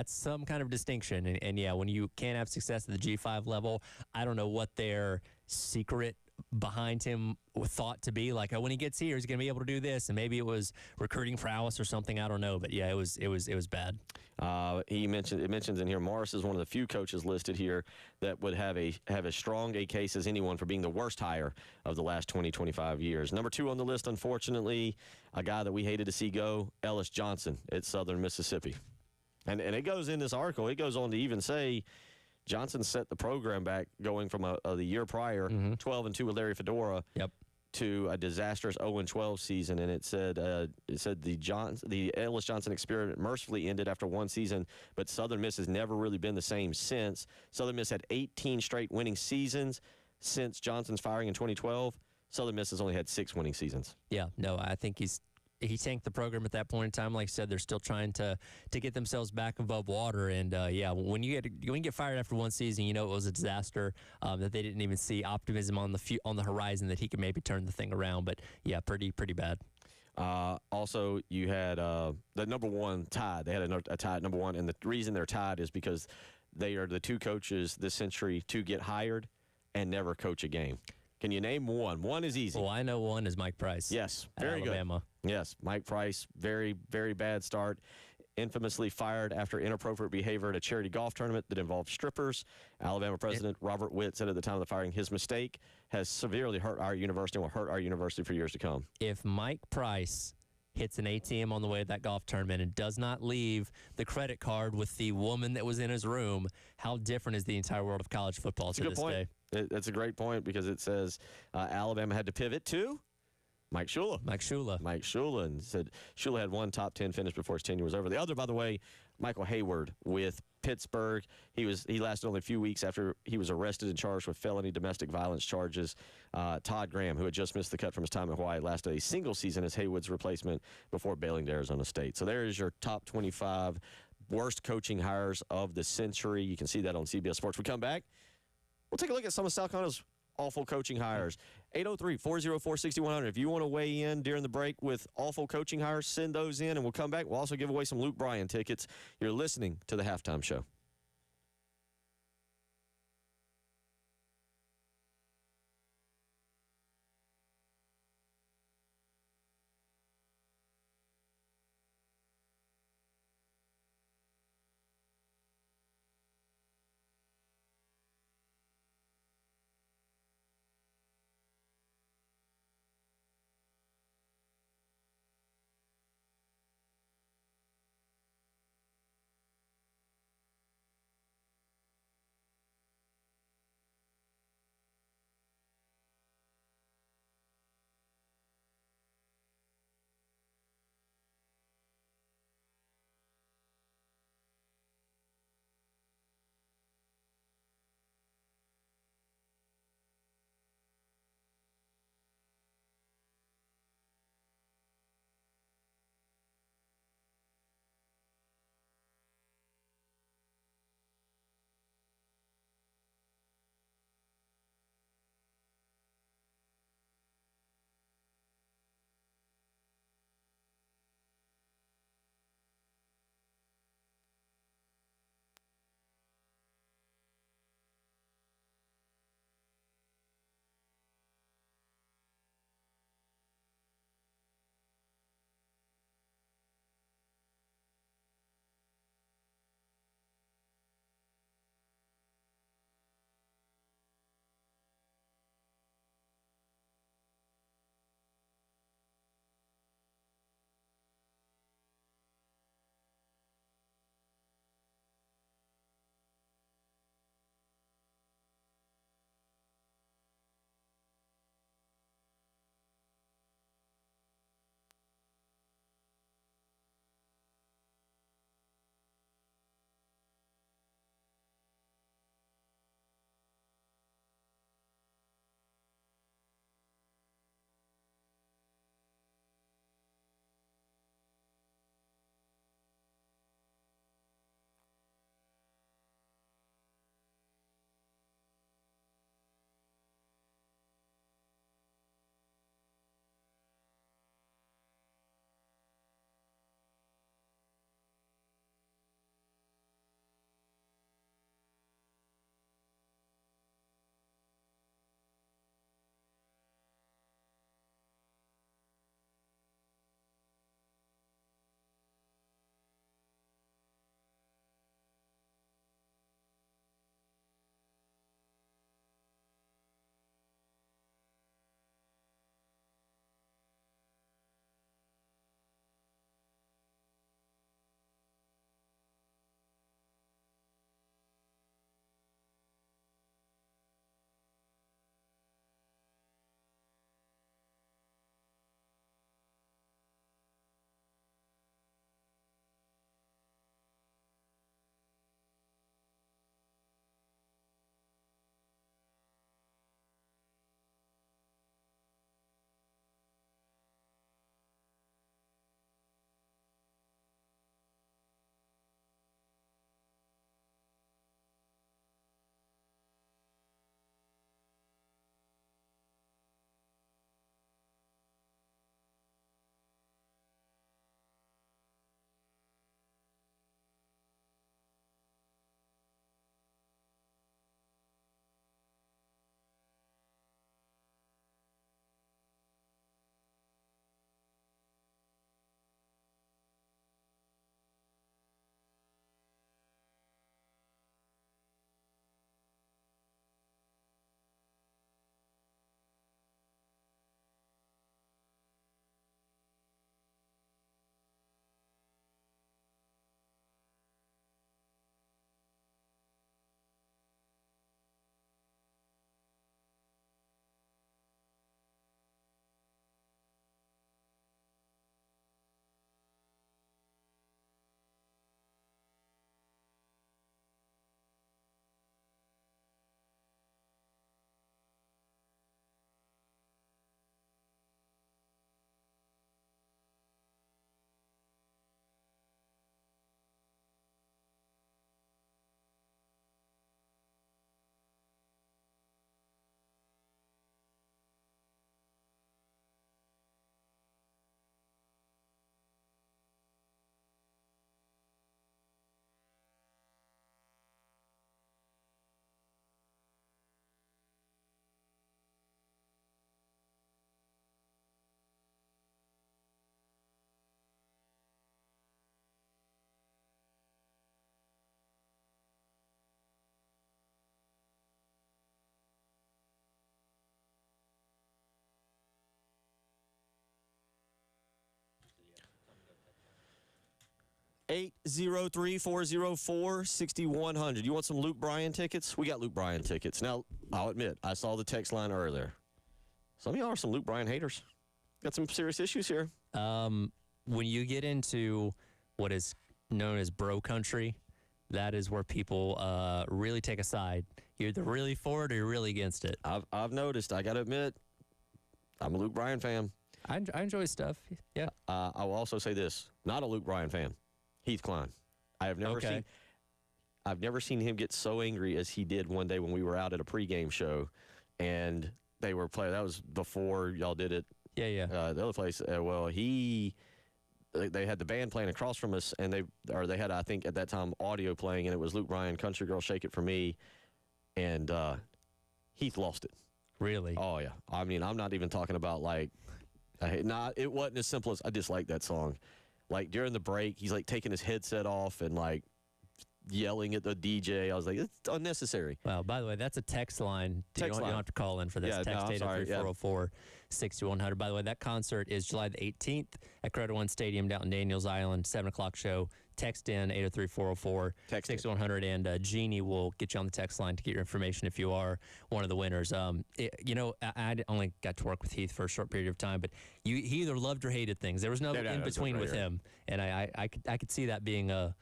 some kind of distinction. And yeah, when you can't have success at the G5 level, I don't know what their secret behind him thought to be. Like, oh, when he gets here, he's going to be able to do this, and maybe it was recruiting prowess or something. I don't know, but yeah, it was bad. It mentions in here Morris is one of the few coaches listed here that would have as strong a case as anyone for being the worst hire of the last 20-25 years. Number 2 on the list, unfortunately, a guy that we hated to see go, Ellis Johnson at Southern Mississippi. And it goes in this article, it goes on to even say Johnson set the program back going from the year prior, 12-2 with Larry Fedora, to a disastrous 0-12 season. And it said the Ellis Johnson experiment mercifully ended after 1 season, but Southern Miss has never really been the same since. Southern Miss had 18 straight winning seasons since Johnson's firing in 2012. Southern Miss has only had 6 winning seasons. Yeah, no, I think he tanked the program at that point in time. Like I said, they're still trying to get themselves back above water. And yeah, when you get fired after 1 season, you know it was a disaster. That they didn't even see optimism on the horizon that he could maybe turn the thing around. But yeah, pretty bad. Also, you had the number 1 tied. They had a tie at number 1, and the reason they're tied is because they are the 2 coaches this century to get hired and never coach a game. Can you name one? One is easy. Well, I know one is Mike Price. Yes, very Alabama. Good. Yes, Mike Price, very, very bad start. Infamously fired after inappropriate behavior at a charity golf tournament that involved strippers. Alabama President Robert Witt said at the time of the firing, his mistake has severely hurt our university and will hurt our university for years to come. If Mike Price hits an ATM on the way to that golf tournament and does not leave the credit card with the woman that was in his room, how different is the entire world of college football to this day? That's a great point because it says Alabama had to pivot to Mike Shula. Mike Shula. And said Shula had 1 top 10 finish before his tenure was over. The other, by the way, Michael Hayward with Pittsburgh. He lasted only a few weeks after he was arrested and charged with felony domestic violence charges. Todd Graham, who had just missed the cut from his time in Hawaii, lasted a single season as Haywood's replacement before bailing to Arizona State. So there is your top 25 worst coaching hires of the century. You can see that on CBS Sports. We come back, we'll take a look at some of South Carolina's awful coaching hires. 803-404-6100. If you want to weigh in during the break with awful coaching hires, send those in, and we'll come back. We'll also give away some Luke Bryan tickets. You're listening to The Halftime Show. 803-404-6100. You want some Luke Bryan tickets? We got Luke Bryan tickets. Now, I'll admit, I saw the text line earlier. Some of y'all are some Luke Bryan haters. Got some serious issues here. When you get into what is known as bro country, that is where people really take a side. You're either really for it or you're really against it. I've noticed. I got to admit, I'm a Luke Bryan fan. I enjoy his stuff. Yeah. I will also say this: not a Luke Bryan fan. Heath Klein. I have never seen. I've never seen him get so angry as he did one day when we were out at a pregame show, and they were playing. That was before y'all did it. Yeah. The other place. They had the band playing across from us, and they had, I think at that time, audio playing, and it was Luke Bryan, "Country Girl, Shake It For Me," and Heath lost it. Really? Oh yeah. I mean, I'm not even talking about like. It wasn't as simple as I dislike that song. Like during the break, he's like taking his headset off and like yelling at the DJ. I was like, it's unnecessary. Well, by the way, that's a text line. You don't have to call in for this. Text 803-404-6100. By the way, that concert is July the 18th at Credit One Stadium down in Daniels Island, 7 o'clock show. Text in 803-404-6100, and Jeannie will get you on the text line to get your information if you are one of the winners. I only got to work with Heath for a short period of time, but he either loved or hated things. There was no in between with him, and I could see that being a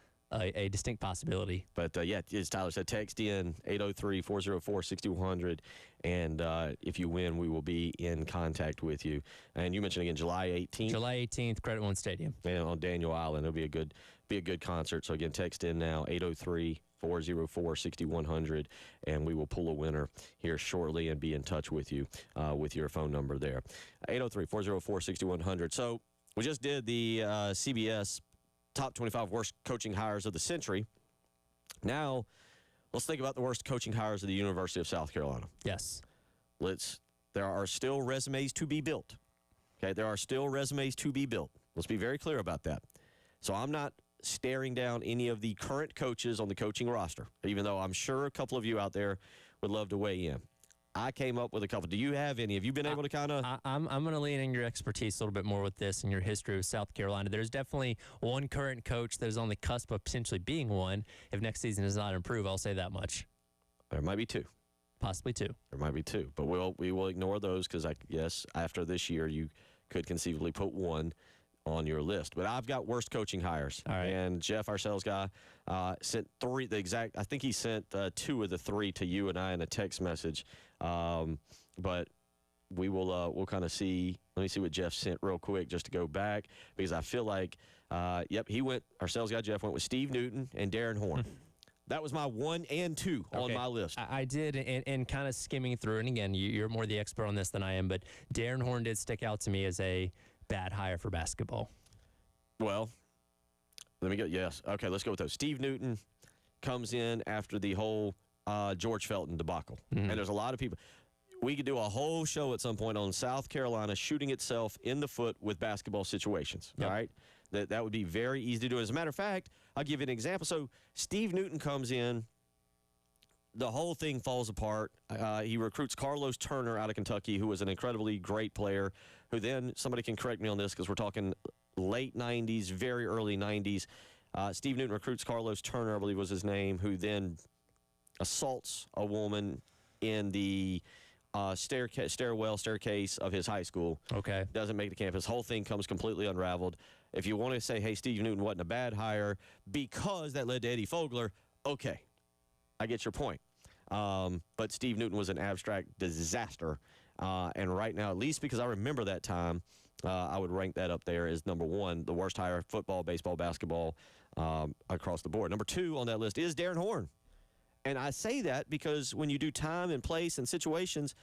distinct possibility. But, as Tyler said, text in 803-404-6100, and if you win, we will be in contact with you. And you mentioned, again, July 18th. July 18th, Credit One Stadium. And on Daniel Island. It'll be a good concert. So, again, text in now, 803-404-6100, and we will pull a winner here shortly and be in touch with you with your phone number there. 803-404-6100. So, we just did the CBS Top 25 Worst Coaching Hires of the Century. Now, let's think about the worst coaching hires of the University of South Carolina. Yes. There are still resumes to be built. Okay, there are still resumes to be built. Let's be very clear about that. So I'm not staring down any of the current coaches on the coaching roster, even though I'm sure a couple of you out there would love to weigh in. I came up with a couple. Do you have any? Have you been able to kind of? I'm going to lean in your expertise a little bit more with this and your history with South Carolina. There's definitely one current coach that is on the cusp of potentially being one. If next season does not improve, I'll say that much. There might be two. Possibly two. There might be two. But we will ignore those because, yes, after this year, you could conceivably put one on your list. But I've got worst coaching hires. All right. And Jeff, our sales guy, sent three, I think he sent two of the three to you and I in a text message. But we'll kind of see. Let me see what Jeff sent real quick just to go back, because I feel like, our sales guy Jeff went with Steve Newton and Darren Horn. That was my 1 and 2 on my list. I did, and kind of skimming through, and again, you're more the expert on this than I am, but Darren Horn did stick out to me as a bad hire for basketball. Well, yes. Okay, let's go with those. Steve Newton comes in after the whole George Felton debacle. Mm-hmm. And there's a lot of people. We could do a whole show at some point on South Carolina shooting itself in the foot with basketball situations. Yep. All right? That would be very easy to do. As a matter of fact, I'll give you an example. So Steve Newton comes in. The whole thing falls apart. He recruits Carlos Turner out of Kentucky, who was an incredibly great player, who then, somebody can correct me on this because we're talking late 90s, very early 90s. Steve Newton recruits Carlos Turner, I believe was his name, who then assaults a woman in the staircase of his high school. Okay. Doesn't make the campus. Whole thing comes completely unraveled. If you want to say, hey, Steve Newton wasn't a bad hire because that led to Eddie Fogler, okay, I get your point. But Steve Newton was an abstract disaster. And right now, at least because I remember that time, I would rank that up there as number one, the worst hire, football, baseball, basketball, across the board. Number two on that list is Darren Horn. And I say that because when you do time and place and situations,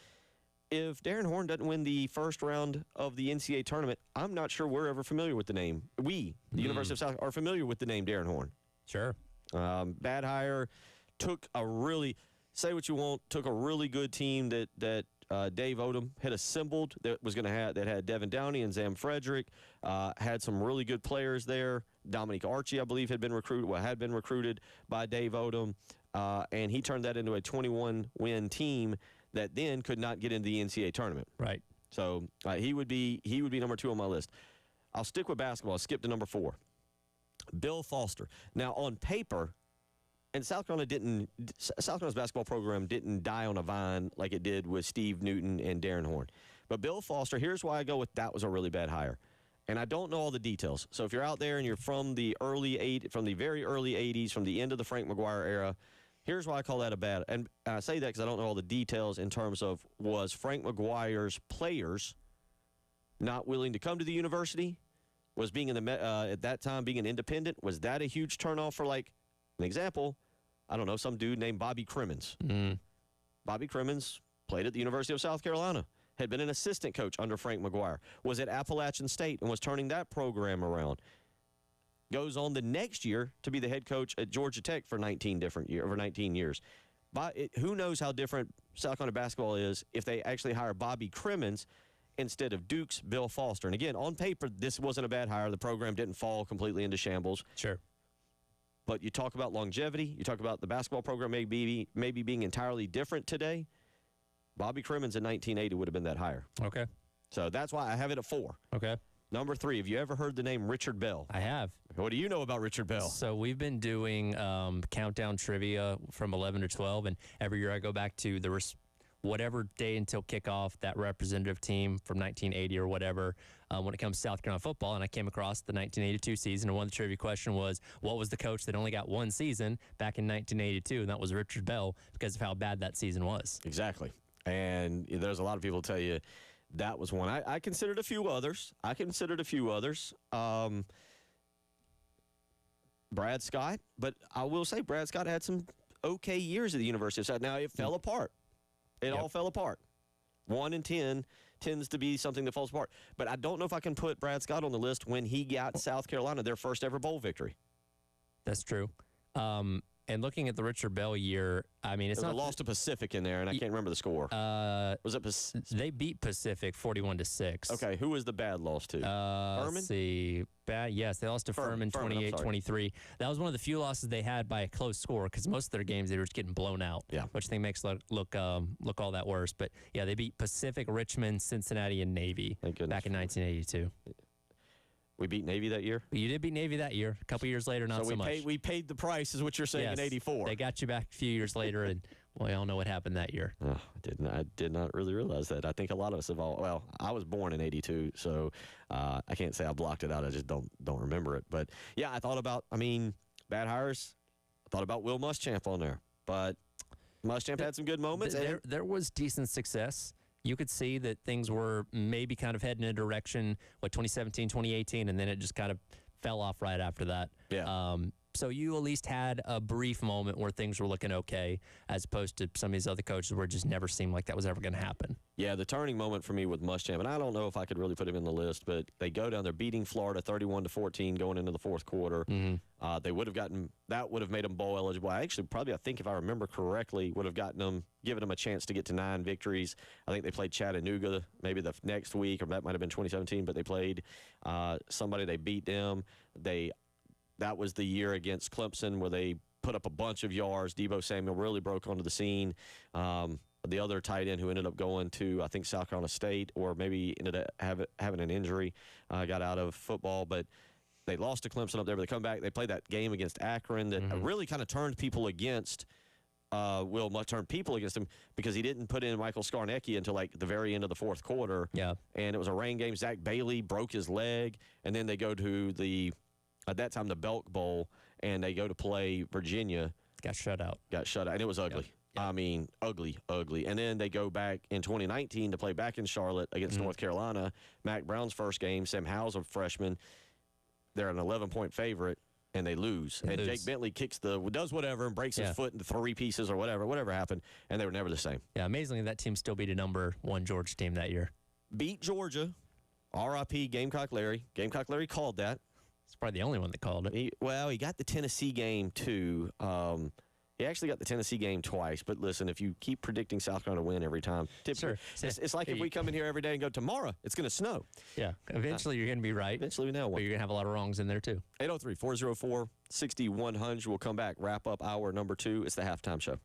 if Darren Horn doesn't win the first round of the NCAA tournament, I'm not sure we're ever familiar with the name. We, the University of South, are familiar with the name Darren Horn. Sure. Bad hire. Took a really, say what you want, took a really good team that Dave Odom had assembled that had Devin Downey and Zam Frederick, had some really good players there. Dominique Archie, I believe, had been recruited by Dave Odom, and he turned that into a 21-win team that then could not get into the NCAA tournament. Right. So he would be number two on my list. I'll stick with basketball. I'll skip to number 4. Bill Foster. Now, on paper, and South Carolina's basketball program didn't die on a vine like it did with Steve Newton and Darren Horn. But Bill Foster, here's why I go with that was a really bad hire. And I don't know all the details. So if you're out there and you're from the very early 80s, from the end of the Frank McGuire era, here's why I call that a bad. And I say that because I don't know all the details in terms of, was Frank McGuire's players not willing to come to the university? Was being in the at that time being an independent, was that a huge turnoff for, like, an example? I don't know, some dude named Bobby Crimmins. Bobby Crimmins played at the University of South Carolina, had been an assistant coach under Frank McGuire, was at Appalachian State and was turning that program around. Goes on the next year to be the head coach at Georgia Tech for 19 years. Who knows how different South Carolina basketball is if they actually hire Bobby Crimmins instead of Duke's Bill Foster. And again, on paper, this wasn't a bad hire. The program didn't fall completely into shambles. Sure. But you talk about longevity, you talk about the basketball program maybe being entirely different today. Bobby Crimmins in 1980 would have been that hire. Okay. So that's why I have it at 4. Okay. Number 3, have you ever heard the name Richard Bell? I have. What do you know about Richard Bell? So we've been doing countdown trivia from 11 to 12, and every year I go back to whatever day until kickoff, that representative team from 1980 or whatever, when it comes to South Carolina football. And I came across the 1982 season, and one of the trivia question was, what was the coach that only got one season back in 1982? And that was Richard Bell, because of how bad that season was. Exactly. And there's a lot of people tell you that was one. I considered a few others. Brad Scott, but I will say Brad Scott had some okay years at the University of South. Now, it fell apart. It all fell apart. 1 and 10 tends to be something that falls apart. But I don't know if I can put Brad Scott on the list when he got South Carolina their first ever bowl victory. That's true. And looking at the Richard Bell year, I mean, it's There's not a loss to Pacific in there, and I can't remember the score. Was it they beat Pacific 41-6. Okay, who was the bad loss to? Furman? Let's see. Yes, they lost to Furman 28-23. That was one of the few losses they had by a close score, because most of their games they were just getting blown out. Yeah. Which I think makes look all that worse. But yeah, they beat Pacific, Richmond, Cincinnati, and Navy back in 1982. We beat Navy that year? You did beat Navy that year. A couple years later, not so much. We paid the price, is what you're saying, in 84. They got you back a few years later, and we all know what happened that year. Oh, I did not really realize that. I think a lot of us have I was born in 82, so I can't say I blocked it out. I just don't remember it. But, yeah, I thought about, bad hires. I thought about Will Muschamp on there. But Muschamp had some good moments. There was decent success. You could see that things were maybe kind of heading in a direction, 2017, 2018, and then it just kind of fell off right after that. Yeah. So you at least had a brief moment where things were looking okay, as opposed to some of these other coaches where it just never seemed like that was ever going to happen. Yeah, the turning moment for me with Muschamp, and I don't know if I could really put him in the list, but they go down there beating Florida 31-14 going into the fourth quarter. Mm-hmm. They would have made them bowl eligible. I think if I remember correctly, would have given them a chance to get to 9 victories. I think they played Chattanooga maybe the next week, or that might have been 2017, but they played somebody. They beat them. That was the year against Clemson where they put up a bunch of yards. Deebo Samuel really broke onto the scene. The other tight end who ended up going to, I think, South Carolina State, or maybe ended up having an injury, got out of football. But they lost to Clemson up there. But they come back. They played that game against Akron that really kind of turned people against turned people against him, because he didn't put in Michael Skarnecki until like the very end of the fourth quarter. Yeah. And it was a rain game. Zach Bailey broke his leg. And then they go to at that time, the Belk Bowl, and they go to play Virginia. Got shut out. And it was ugly. Yep. Ugly. And then they go back in 2019 to play back in Charlotte against North Carolina. Mac Brown's first game, Sam Howell's a freshman. They're an 11-point favorite, and they lose. Jake Bentley does whatever and breaks his foot into 3 pieces or whatever happened, and they were never the same. Yeah, amazingly, that team still beat a number 1 Georgia team that year. Beat Georgia. R.I.P. Gamecock Larry. Gamecock Larry called that. It's probably the only one that called it. He got the Tennessee game, too. He actually got the Tennessee game twice. But listen, if you keep predicting South Carolina to win every time, sure. It's like if we come in here every day and go, tomorrow, it's going to snow. Yeah. Eventually, you're going to be right. Eventually, we nail one. But you're going to have a lot of wrongs in there, too. 803-404-6100. We'll come back, wrap up hour number 2. It's the halftime show.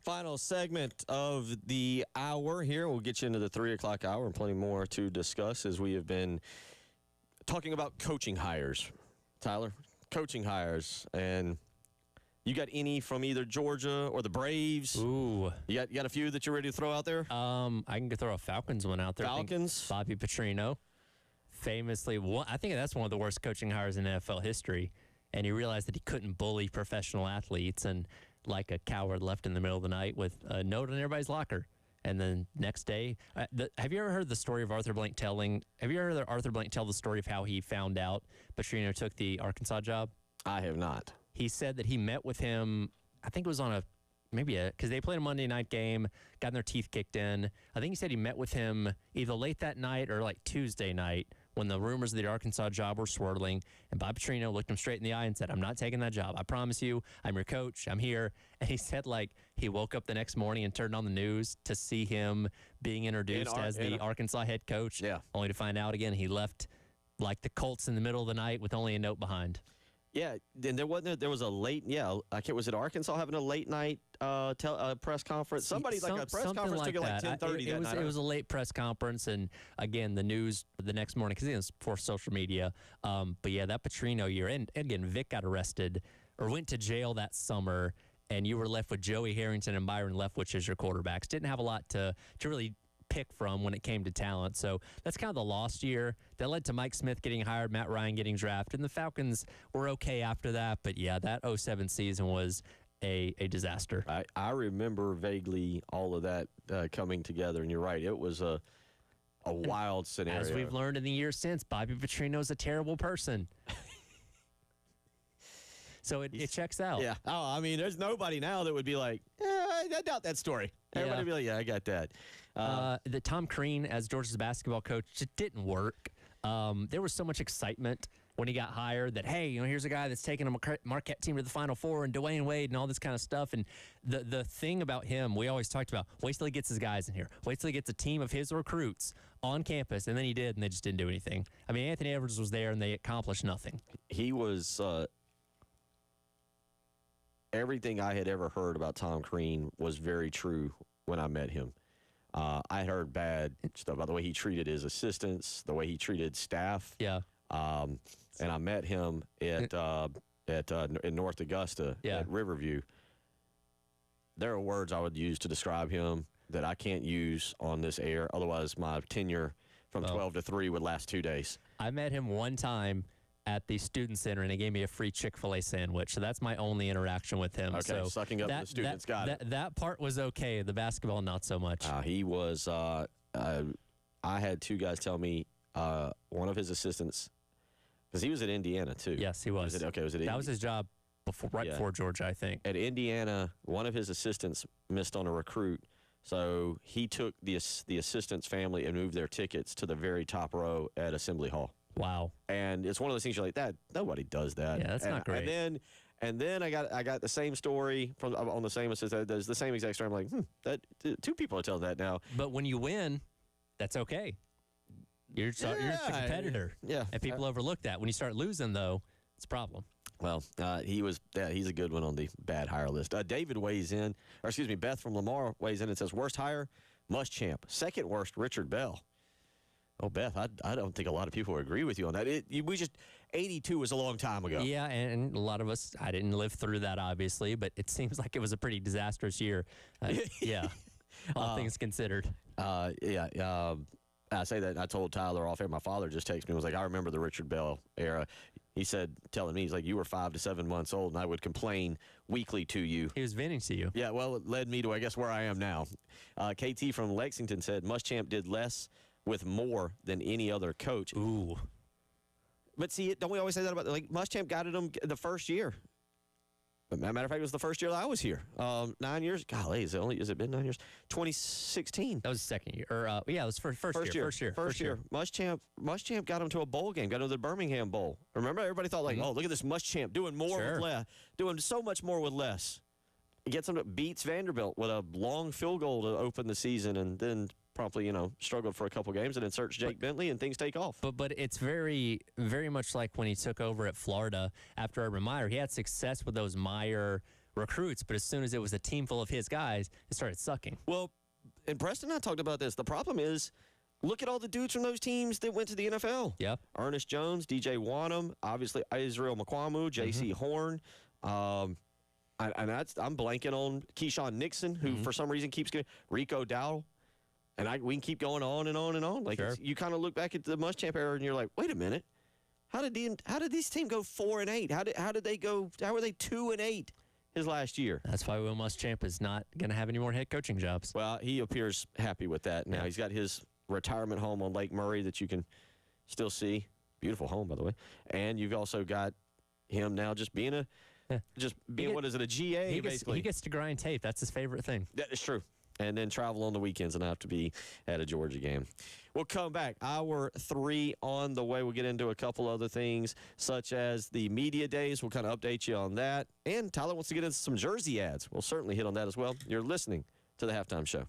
Final segment of the hour here. We'll get you into the 3 o'clock hour and plenty more to discuss as we have been talking about coaching hires. Tyler, coaching hires. And you got any from either Georgia or the Braves? Ooh. You got a few that you're ready to throw out there? I can throw a Falcons one out there. Falcons? Bobby Petrino, famously, I think that's one of the worst coaching hires in NFL history. And he realized that he couldn't bully professional athletes and like a coward left in the middle of the night with a note in everybody's locker. And then next day, have you ever heard the story of Arthur Blank have you ever heard Arthur Blank tell the story of how he found out Petrino took the Arkansas job? I have not. He said that he met with him, I think it was on because they played a Monday night game, gotten their teeth kicked in. I think he said he met with him either late that night or like Tuesday night when the rumors of the Arkansas job were swirling. And Bob Petrino looked him straight in the eye and said, I'm not taking that job. I promise you, I'm your coach. I'm here. And he said, like, he woke up the next morning and turned on the news to see him being introduced as the Arkansas head coach. Yeah. Only to find out again he left like the Colts in the middle of the night with only a note behind. Yeah, and there was a late, was it Arkansas having a late night press conference? Somebody like a press conference took it like 10:30 that night. It was a late press conference, and again, the news the next morning, because it was for social media. But yeah, that Petrino year, and again, Vic got arrested or went to jail that summer, and you were left with Joey Harrington and Byron Leftwich as your quarterbacks. Didn't have a lot to really pick from when it came to talent. So that's kind of the lost year. That led to Mike Smith getting hired, Matt Ryan getting drafted, and the Falcons were okay after that. But yeah, that 07 season was a disaster. I remember vaguely all of that coming together, and you're right. It was a wild scenario. As we've learned in the years since, Bobby Petrino is a terrible person. So it checks out. Yeah. Oh, I mean, there's nobody now that would be like, I doubt that story. Everybody would be like, yeah, I got that. The Tom Crean as Georgia's basketball coach just didn't work. There was so much excitement when he got hired that, hey, here's a guy that's taking a Marquette team to the Final Four and Dwayne Wade and all this kind of stuff. And the thing about him, we always talked about, wait till he gets his guys in here. Wait till he gets a team of his recruits on campus. And then he did, and they just didn't do anything. I mean, Anthony Edwards was there, and they accomplished nothing. He was everything I had ever heard about Tom Crean was very true when I met him. I heard bad stuff about the way he treated his assistants, the way he treated staff. Yeah. And I met him in North Augusta at Riverview. There are words I would use to describe him that I can't use on this air. Otherwise, my tenure from 12 to 3 would last 2 days. I met him one time at the Student Center, and he gave me a free Chick-fil-A sandwich. So that's my only interaction with him. Okay, so sucking up to the students, got it. That part was okay. The basketball, not so much. He was, I had two guys tell me, one of his assistants, because he was at Indiana, too. Yes, he was. That was his job before Georgia, I think. At Indiana, one of his assistants missed on a recruit, so he took the assistant's family and moved their tickets to the very top row at Assembly Hall. Wow. And it's one of those things you're like, that nobody does that. Yeah, that's not great. And then I got the same story from on the same assistant. There's the same exact story. I'm like, that two people are telling that now. But when you win, that's okay. You're just a competitor. Yeah. And people overlook that. When you start losing, though, it's a problem. Well, he's a good one on the bad hire list. David weighs in, Beth from Lamar weighs in and says, worst hire, Muschamp. Second worst, Richard Bell. Oh, Beth, I don't think a lot of people would agree with you on that. 82 was a long time ago. Yeah, and a lot of us, I didn't live through that, obviously, but it seems like it was a pretty disastrous year. Yeah, all things considered. I say that, I told Tyler off air, my father just texted me and was like, I remember the Richard Bell era. He said, telling me, he's like, you were 5 to 7 months old, and I would complain weekly to you. He was venting to you. Yeah, well, it led me to, I guess, where I am now. KT from Lexington said, Muschamp did less with more than any other coach. Ooh. But see, don't we always say that about, like, Muschamp got him the first year. But matter of fact, it was the first year that I was here. 9 years. Golly, has it been 9 years? 2016. That was the second year. Or it was first year. First year. Muschamp got him to a bowl game. Got him to the Birmingham Bowl. Remember, everybody thought like, oh, look at this Muschamp doing more with less, doing so much more with less. He gets him to beats Vanderbilt with a long field goal to open the season, and then promptly, struggled for a couple games and inserts Jake Bentley, and things take off. But it's very, very much like when he took over at Florida after Urban Meyer. He had success with those Meyer recruits, but as soon as it was a team full of his guys, it started sucking. Well, and Preston and I talked about this. The problem is, look at all the dudes from those teams that went to the NFL. Yep. Ernest Jones, DJ Wanham, obviously Israel McQuamu, J.C. Horn. I'm blanking on Keyshawn Nixon, who for some reason keeps getting Rico Dowdle. And we can keep going on and on and on. Like Sure. you kind of look back at the Muschamp era and you're like, wait a minute, how did these teams go 4-8? How did they go? How were they 2-8 his last year? That's why Will Muschamp is not going to have any more head coaching jobs. Well, he appears happy with that now. Yeah. He's got his retirement home on Lake Murray that you can still see. Beautiful home, by the way. And you've also got him now just being a what is it, a GA basically. He gets to grind tape. That's his favorite thing. That is true. And then travel on the weekends and have to be at a Georgia game. We'll come back. Hour 3 on the way. We'll get into a couple other things, such as the media days. We'll kind of update you on that. And Tyler wants to get into some jersey ads. We'll certainly hit on that as well. You're listening to the Halftime Show.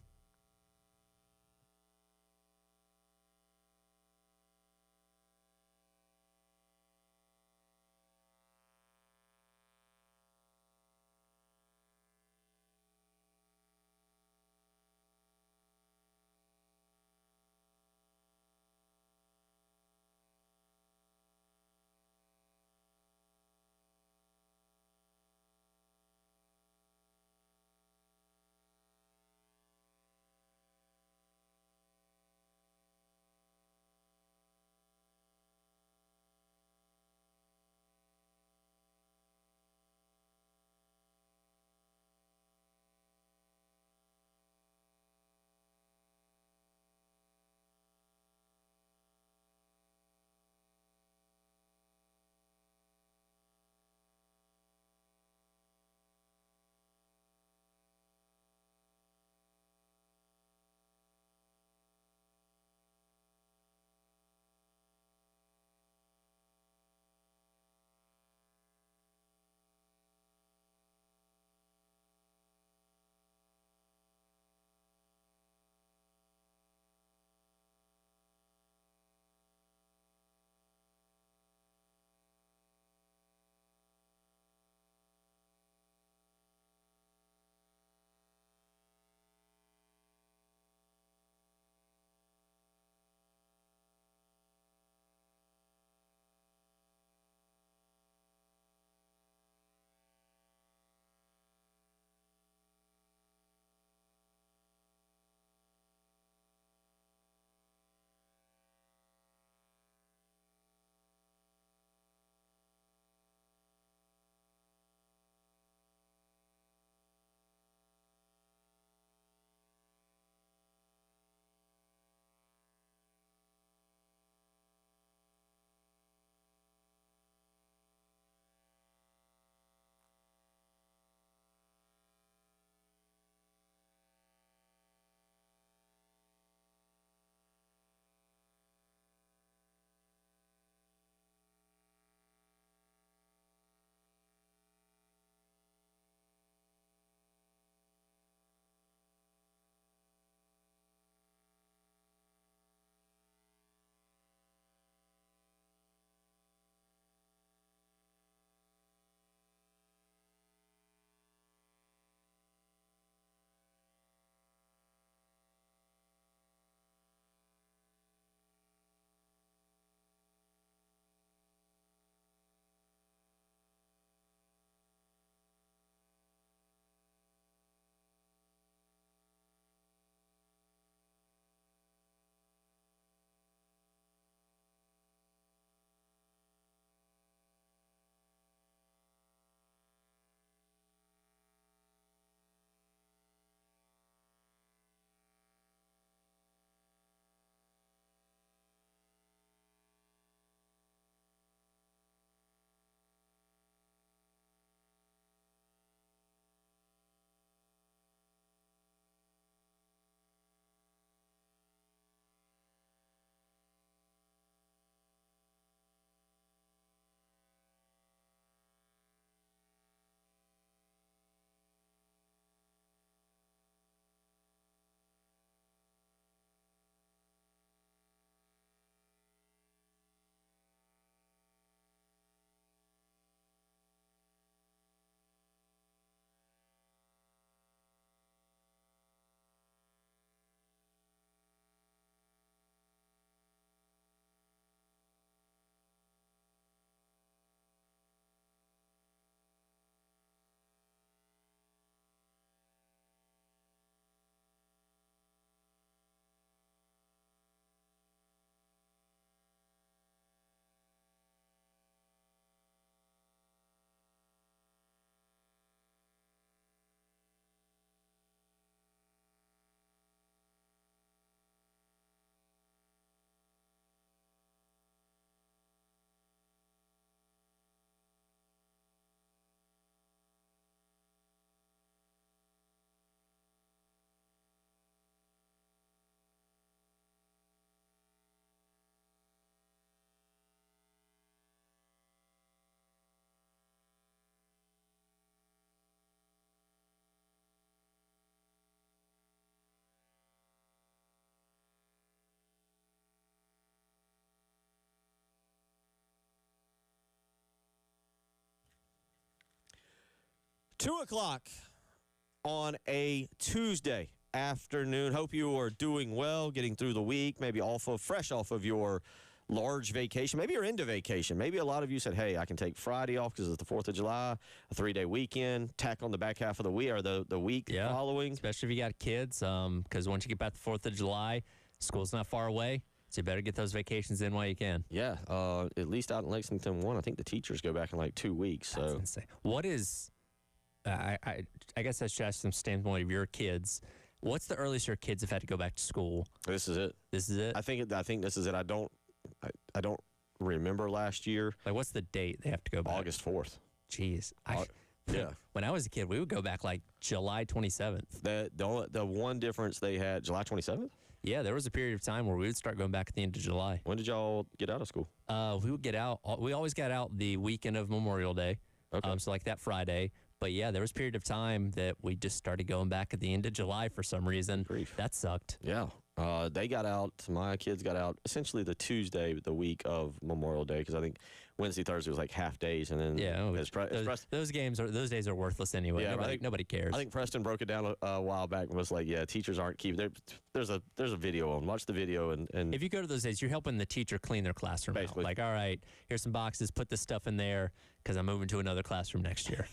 2 o'clock on a Tuesday afternoon. Hope you are doing well, getting through the week, maybe fresh off of your large vacation. Maybe you're into vacation. Maybe a lot of you said, hey, I can take Friday off because it's the 4th of July, a 3-day weekend, tack on the back half of the week or the week following. Especially if you got kids, because once you get back to the 4th of July, school's not far away. So you better get those vacations in while you can. Yeah, at least out in Lexington 1, I think the teachers go back in like 2 weeks. So That's insane. What is, I guess I should ask from standpoint of your kids, what's the earliest your kids have had to go back to school? this is it. This is it? I think this is it. I don't remember last year. Like, what's the date they have to go back? August 4th. Jeez. Yeah. When I was a kid, we would go back like July 27th. The one difference they had, July 27th? Yeah, there was a period of time where we would start going back at the end of July. When did y'all get out of school? We would get out. We always got out the weekend of Memorial Day. Okay. So like that Friday. But yeah, there was a period of time that we just started going back at the end of July for some reason. Grief. That sucked. Yeah. They got out, my kids got out essentially the Tuesday, the week of Memorial Day, because I think Wednesday, Thursday was like half days. And then those days are worthless anyway. Yeah, nobody cares. I think Preston broke it down a while back and was like, yeah, teachers aren't keeping. There's a video on. Watch the video. And if you go to those days, you're helping the teacher clean their classroom Basically. out. Like, all right, here's some boxes, put this stuff in there because I'm moving to another classroom next year.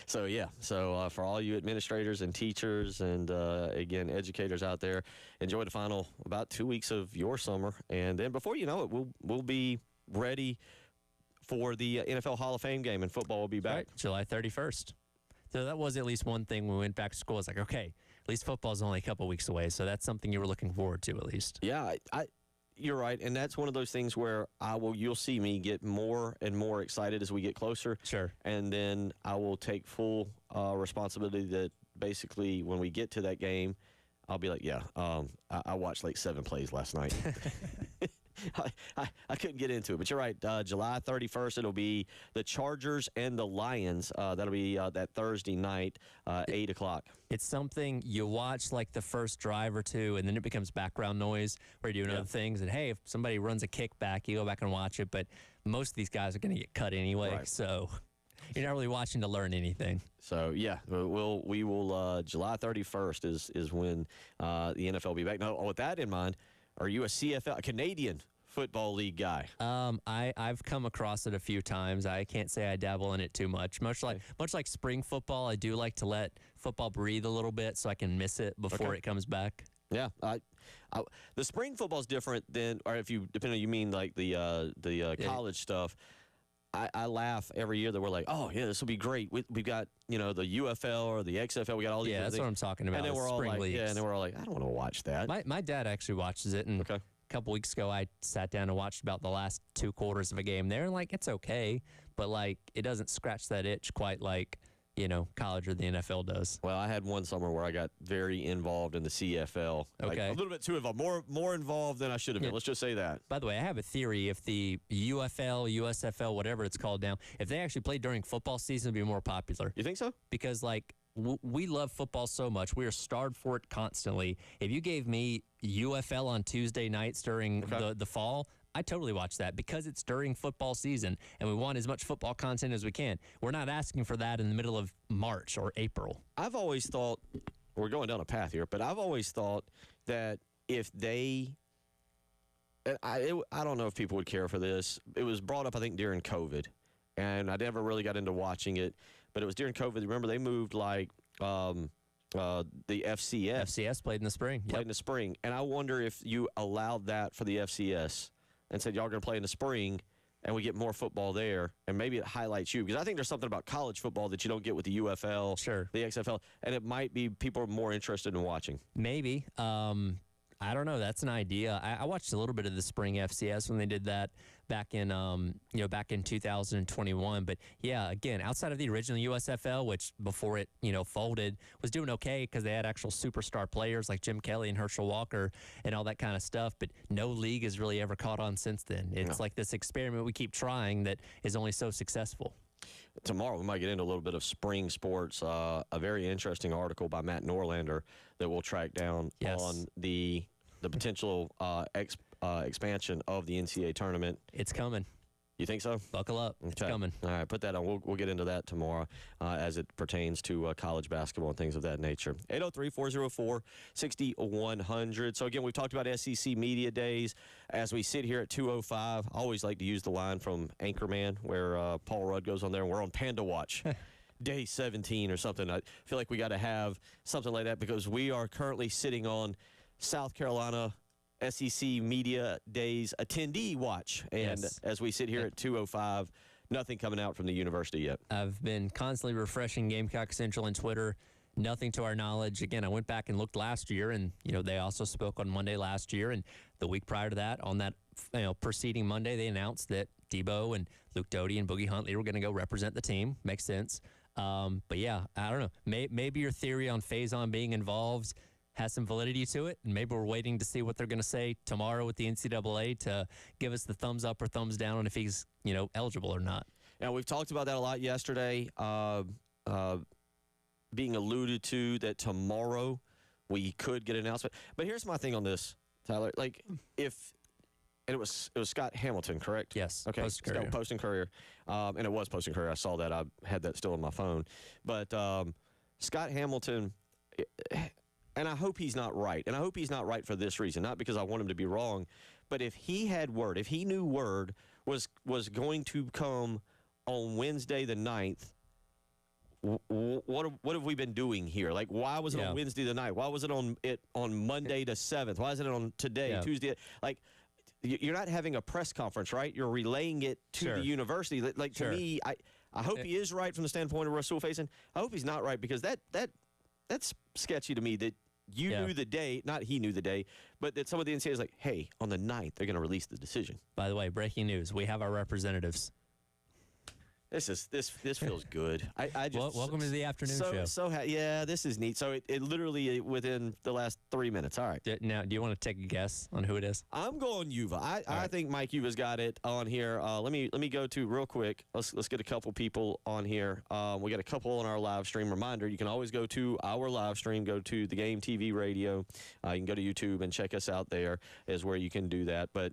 So, yeah. So, for all you administrators and teachers and, again, educators out there, enjoy the final about 2 weeks of your summer. And then before you know it, we'll be ready for the NFL Hall of Fame game, and football will be back. Right, July 31st. So that was at least one thing when we went back to school. It's like, okay, at least football's only a couple weeks away. So that's something you were looking forward to at least. Yeah, you're right, and that's one of those things where you'll see me get more and more excited as we get closer. Sure. And then I will take full responsibility that basically when we get to that game, I'll be like, yeah, I watched like 7 plays last night. I couldn't get into it, but you're right. July 31st, it'll be the Chargers and the Lions. That'll be that Thursday night, 8 o'clock. It's something you watch like the first drive or two, and then it becomes background noise where you're doing other things. And hey, if somebody runs a kickback, you go back and watch it. But most of these guys are going to get cut anyway, Right. so you're not really watching to learn anything. So yeah, we will. July 31st is when the NFL will be back. Now, with that in mind, are you a CFL, a Canadian Football League guy? I've come across it a few times. I can't say I dabble in it too much. Much like spring football, I do like to let football breathe a little bit so I can miss it before it comes back. Yeah, the spring football is different than, or depending on you mean like the college stuff. I laugh every year that we're like, oh yeah, this will be great. We've got the UFL or the XFL. We got all these. Yeah, that's what I'm talking about. And then we're all like, leagues. yeah, and then we're all like, I don't want to watch that. My dad actually watches it, and Okay. a couple weeks ago I sat down and watched about the last 2 quarters of a game there, and like it's okay, but like it doesn't scratch that itch quite like college or the NFL does. Well, I had one summer where I got very involved in the CFL. Like, Okay. a little bit too involved, more involved than I should have been. Yeah. Let's just say that. By the way, I have a theory. If the UFL, USFL, whatever it's called now, if they actually played during football season, it'd be more popular. You think so? Because like we love football so much, we are starved for it constantly. If you gave me UFL on Tuesday nights during the fall, I totally watch that because it's during football season and we want as much football content as we can. We're not asking for that in the middle of March or April. I've always thought, we're going down a path here, but I've always thought that if they, I don't know if people would care for this. It was brought up, I think, during COVID, and I never really got into watching it, but it was during COVID. Remember, they moved like the FCS. FCS played in the spring. Played in the spring, and I wonder if you allowed that for the FCS and said, y'all are going to play in the spring, and we get more football there, and maybe it highlights you. Because I think there's something about college football that you don't get with the UFL, Sure. the XFL, and it might be people are more interested in watching. Maybe. I don't know. That's an idea. I watched a little bit of the spring FCS when they did that back in 2021. But yeah, again, outside of the original USFL, which before it folded was doing okay because they had actual superstar players like Jim Kelly and Herschel Walker and all that kind of stuff. But no league has really ever caught on since then. It's like this experiment we keep trying that is only so successful. Tomorrow, we might get into a little bit of spring sports. A very interesting article by Matt Norlander that we'll track down on the potential expansion of the NCAA tournament. It's coming. You think so? Buckle up. It's Okay. coming. All right, put that on. We'll get into that tomorrow as it pertains to college basketball and things of that nature. 803-404-6100. So, again, we've talked about SEC Media Days. As we sit here at 2:05, I always like to use the line from Anchorman where Paul Rudd goes on there, and we're on Panda Watch. Day 17 or something. I feel like we got to have something like that because we are currently sitting on South Carolina SEC Media Days attendee watch. And Yes. as we sit here at 2:05, nothing coming out from the university yet. I've been constantly refreshing Gamecock Central and Twitter. Nothing to our knowledge. Again, I went back and looked last year, and they also spoke on Monday last year, and the week prior to that, on that preceding Monday, they announced that Debo and Luke Doty and Boogie Huntley were going to go represent the team. Makes sense. But yeah, I don't know. Maybe your theory on Faison being involved has some validity to it, and maybe we're waiting to see what they're going to say tomorrow with the NCAA to give us the thumbs up or thumbs down on if he's eligible or not. Now, we've talked about that a lot yesterday, being alluded to that tomorrow we could get an announcement. But here's my thing on this, Tyler. Like, and it was Scott Hamilton, correct? Yes. Okay. Post-Courier. Post and Courier. And it was Post and Courier. I saw that. I had that still on my phone. But Scott Hamilton, and I hope he's not right. And I hope he's not right for this reason, not because I want him to be wrong, but if he had word, if he knew word was going to come on Wednesday the 9th, what have we been doing here? Like, why was it on Wednesday the 9th? Why was it on Monday the 7th? Why is it on today, Tuesday? Like, you're not having a press conference, right? You're relaying it to the university. Like, to me, I hope he is right from the standpoint of Rasul Faison. I hope he's not right because that's sketchy to me that you knew the day, not he knew the day, but that some of the NCAA is like, hey, on the 9th, they're going to release the decision. By the way, breaking news. We have our representatives. This feels good. I just welcome to the afternoon show. This is neat. So it literally within the last 3 minutes. All right. Now, do you want to take a guess on who it is? I'm going Yuva. I think Mike Yuva's got it on here. Let me go to real quick. Let's get a couple people on here. We got a couple on our live stream. Reminder: you can always go to our live stream. Go to the Game TV Radio. You can go to YouTube and check us out. There is where you can do that. But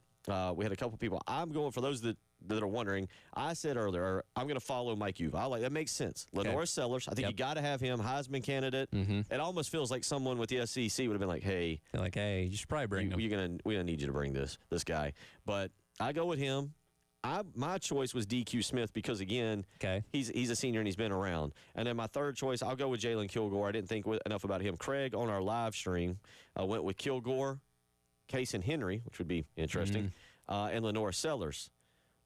we had a couple people. I'm going for those that are wondering. I said earlier, I'm going to follow Mike Yuva. That makes sense. Lenore Sellers, I think you got to have him. Heisman candidate. It almost feels like someone with the SEC would have been like, hey, you should probably bring him. We're gonna need you to bring this guy. But I go with him. My choice was DQ Smith because again, he's a senior and he's been around. And then my third choice, I'll go with Jalen Kilgore. I didn't think enough about him. Craig on our live stream went with Kilgore, Case and Henry, which would be interesting, and Lenore Sellers.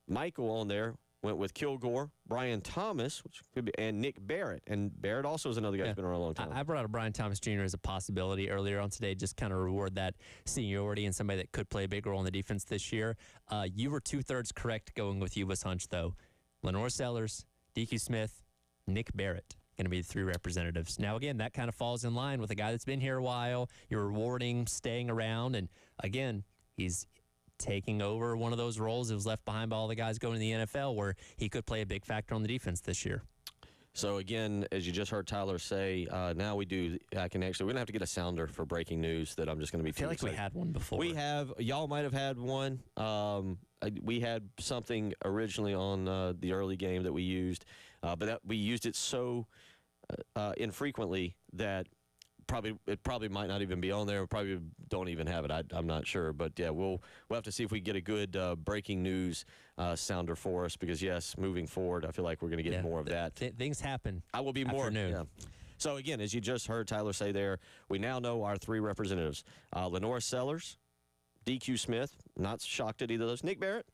Michael on there went with Kilgore, Brian Thomas, which could be, and Nick Barrett. And Barrett also is another guy who's been around a long time. I brought up Brian Thomas Jr. as a possibility earlier on today, just kind of reward that seniority and somebody that could play a big role in the defense this year. You were 2/3 correct going with Yuva's hunch, though. Lenore Sellers, DQ Smith, Nick Barrett. Going to be the three representatives. Now, again, that kind of falls in line with a guy that's been here a while. You're rewarding staying around. And, again, he's taking over one of those roles that was left behind by all the guys going to the NFL where he could play a big factor on the defense this year. So, again, as you just heard Tyler say, now we're going to have to get a sounder for breaking news that I'm just going to be I feel like we had one before. We have. Y'all might have had one. We had something originally on the early game that we used, but we used it so infrequently that it probably might not even be on there. We probably don't even have it. I'm not sure, but yeah, we'll have to see if we get a good breaking news sounder for us because yes, moving forward, I feel like we're going to get more of that. Things happen. I will be more. Yeah. So again, as you just heard Tyler say there, we now know our three representatives: Lenore Sellers, DQ Smith. Not shocked at either of those. Nick Barrett,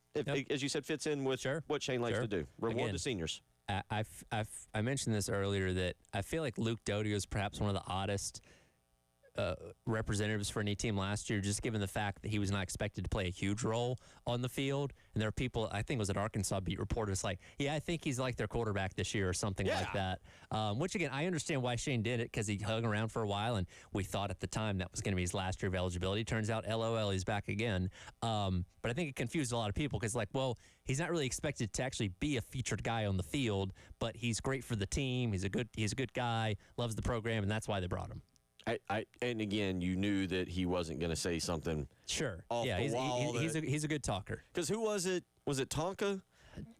as you said, fits in with what Shane likes to do. Reward the seniors. I mentioned this earlier that I feel like Luke Doty was perhaps one of the oddest representatives for any team last year, just given the fact that he was not expected to play a huge role on the field. And there are people, I think it was an Arkansas beat reporter, it's like, I think he's like their quarterback this year or something like that. Which, again, I understand why Shane did it because he hung around for a while, and we thought at the time that was going to be his last year of eligibility. Turns out, LOL, he's back again. But I think it confused a lot of people because, he's not really expected to actually be a featured guy on the field, but he's great for the team. He's a good guy, loves the program, and that's why they brought him. And again, you knew that he wasn't going to say something. Sure. Off the wall he's a good talker. Because who was it? Was it Tonka?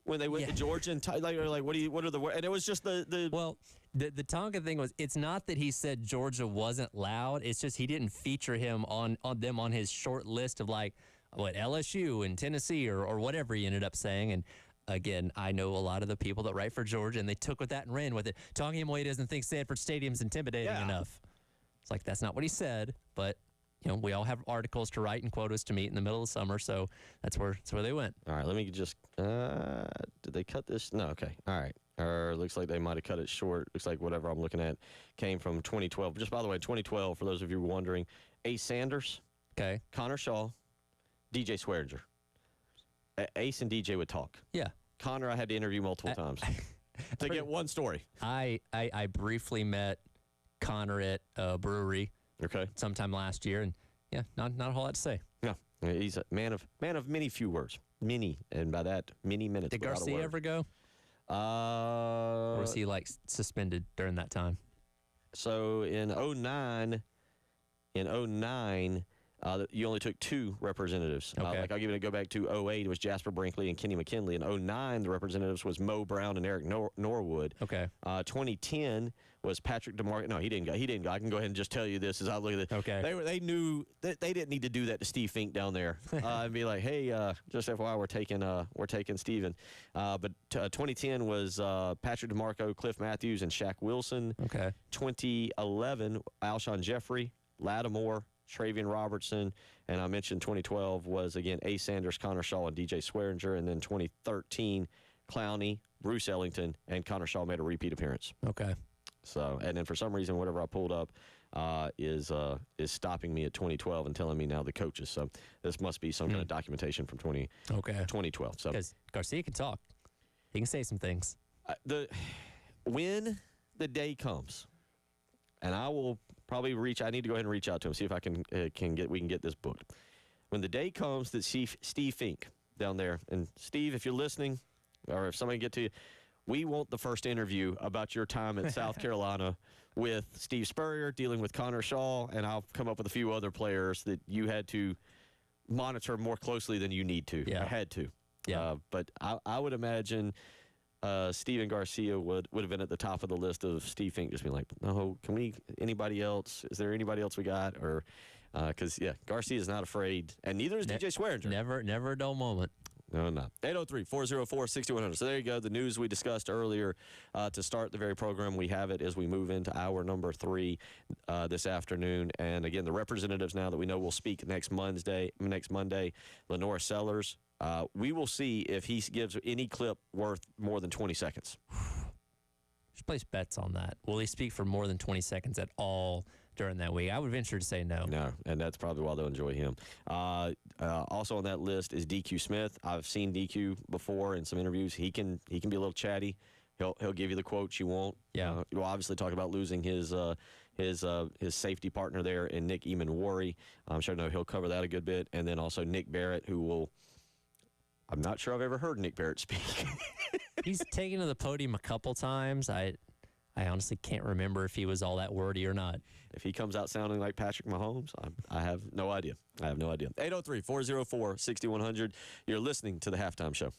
when they went Yeah. to Georgia and like, what are the words? And it was just the Well, the Tonka thing was, it's not that he said Georgia wasn't loud. It's just he didn't feature him on them on his short list of like what LSU and Tennessee or whatever he ended up saying. And again, I know a lot of the people that write for Georgia, and they took with that and ran with it. Talking him away doesn't think Sanford Stadium's intimidating Yeah. enough. It's like that's not what he said, but. We all have articles to write and quotas to meet in the middle of the summer, so that's where they went. All right, let me just. Did they cut this? No. Okay. All right. Or looks like they might have cut it short. Looks like whatever I'm looking at came from 2012. Just by the way, 2012. For those of you wondering, Ace Sanders, Okay. Connor Shaw, DJ Swearinger. Ace and DJ would talk. Yeah. Connor, I had to interview multiple times to get one story. I briefly met Connor at a brewery Okay. sometime last year, and yeah, not a whole lot to say. No, he's a man of many few words. Many, and by that, many minutes. Did without a Garcia word. ever go, or was he like suspended during that time? So in 09, you only took 2 representatives. Okay. I'll go back to 08, it was Jasper Brinkley and Kenny McKinley. In 09, the representatives was Mo Brown and Eric Norwood. Okay. 2010 was Patrick DeMarco. No, he didn't go. I can go ahead and just tell you this as I look at it. Okay. They knew that they didn't need to do that to Steve Fink down there and be like, hey, just FYI, we're taking Steven. But 2010 was Patrick DeMarco, Cliff Matthews, and Shaq Wilson. Okay. 2011, Alshon Jeffrey, Lattimore, Travian Robertson, and I mentioned 2012 was, again, Ace Sanders, Connor Shaw, and DJ Swearinger. And then 2013, Clowney, Bruce Ellington, and Connor Shaw made a repeat appearance. Okay. So, and then for some reason, whatever I pulled up is stopping me at 2012 and telling me now the coaches. So this must be some kind of documentation from Okay. 2012. So Because Garcia can talk, he can say some things. when the day comes, and I will probably I need to go ahead and reach out to him, see if I we can get this booked. When the day comes that Steve Fink down there, and Steve, if you're listening, or if somebody get to you, we want the first interview about your time at South Carolina with Steve Spurrier, dealing with Connor Shaw, and I'll come up with a few other players that you had to monitor more closely than you need to. Yeah. Had to. Yeah. But I would imagine Steven Garcia would have been at the top of the list of Steve Fink just being like, no, anybody else? Is there anybody else we got? Or, because, Garcia is not afraid, and neither is DJ Swearinger. Never a dull moment. No, not. 803-404-6100. So there you go. The news we discussed earlier to start the very program. We have it as we move into hour number 3 this afternoon. And again, the representatives now that we know will speak next Monday, Lenore Sellers. We will see if he gives any clip worth more than 20 seconds. Just place bets on that. Will he speak for more than 20 seconds at all during that week? I would venture to say no. No, and that's probably why they'll enjoy him. Also on that list is DQ Smith. I've seen DQ before in some interviews. He can be a little chatty. He'll give you the quotes you want. Yeah. We'll obviously talk about losing his safety partner there in Nick Eamon-Worry. I'm sure he'll cover that a good bit. And then also Nick Barrett, who will. I'm not sure I've ever heard Nick Barrett speak. He's taken to the podium a couple times. I honestly can't remember if he was all that wordy or not. If he comes out sounding like Patrick Mahomes, I have no idea. 803-404-6100. You're listening to the Halftime Show.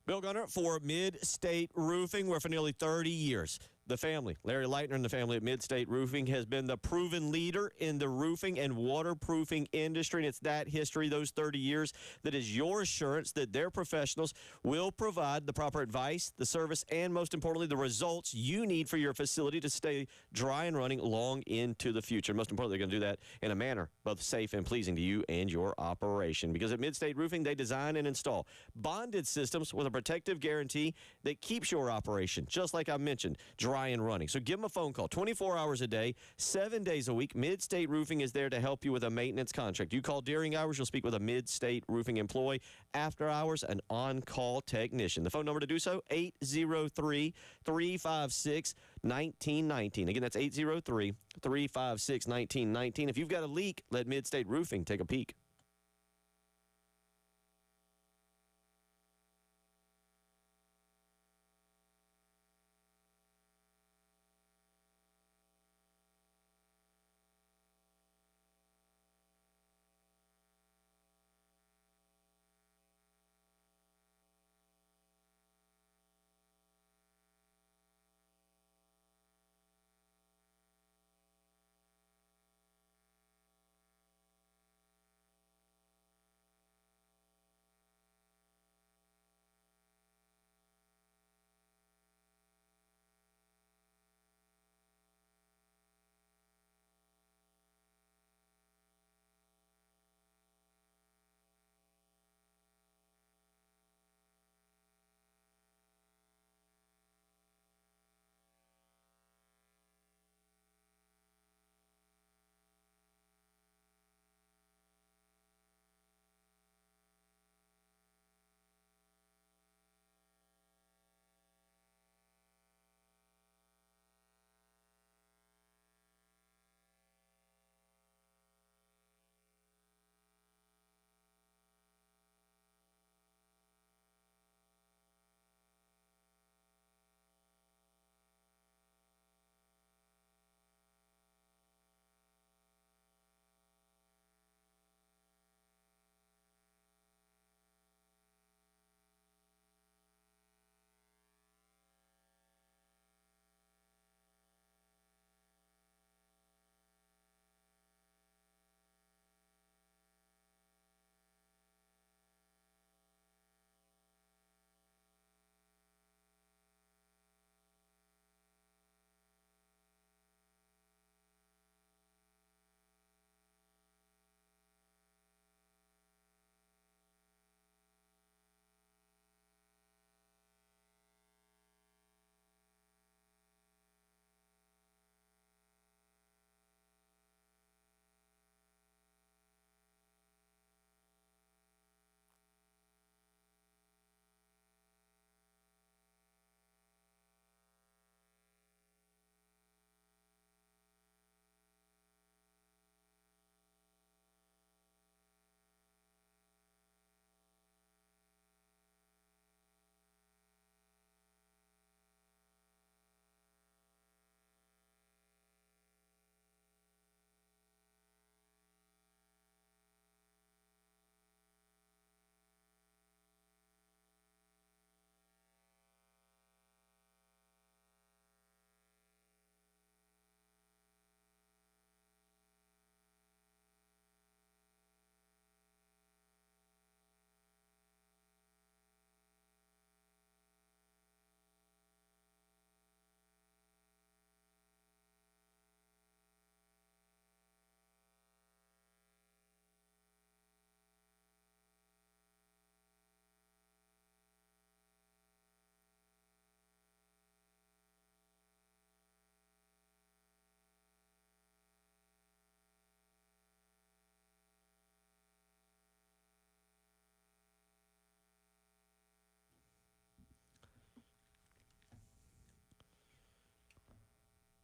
Bill Gunner for Mid-State Roofing, where for nearly 30 years the family, Larry Leitner and the family at Midstate Roofing, has been the proven leader in the roofing and waterproofing industry. And it's that history, those 30 years, that is your assurance that their professionals will provide the proper advice, the service, and most importantly, the results you need for your facility to stay dry and running long into the future. Most importantly, they're going to do that in a manner both safe and pleasing to you and your operation. Because at Midstate Roofing, they design and install bonded systems with a protective guarantee that keeps your operation, just like I mentioned, dry and running. So give them a phone call 24 hours a day, 7 days a week. Midstate Roofing is there to help you with a maintenance contract. You call during hours, you'll speak with a Midstate Roofing employee. After hours, an on-call technician. The phone number to do so, 803-356-1919. Again, that's 803-356-1919. If you've got a leak, let Midstate Roofing take a peek.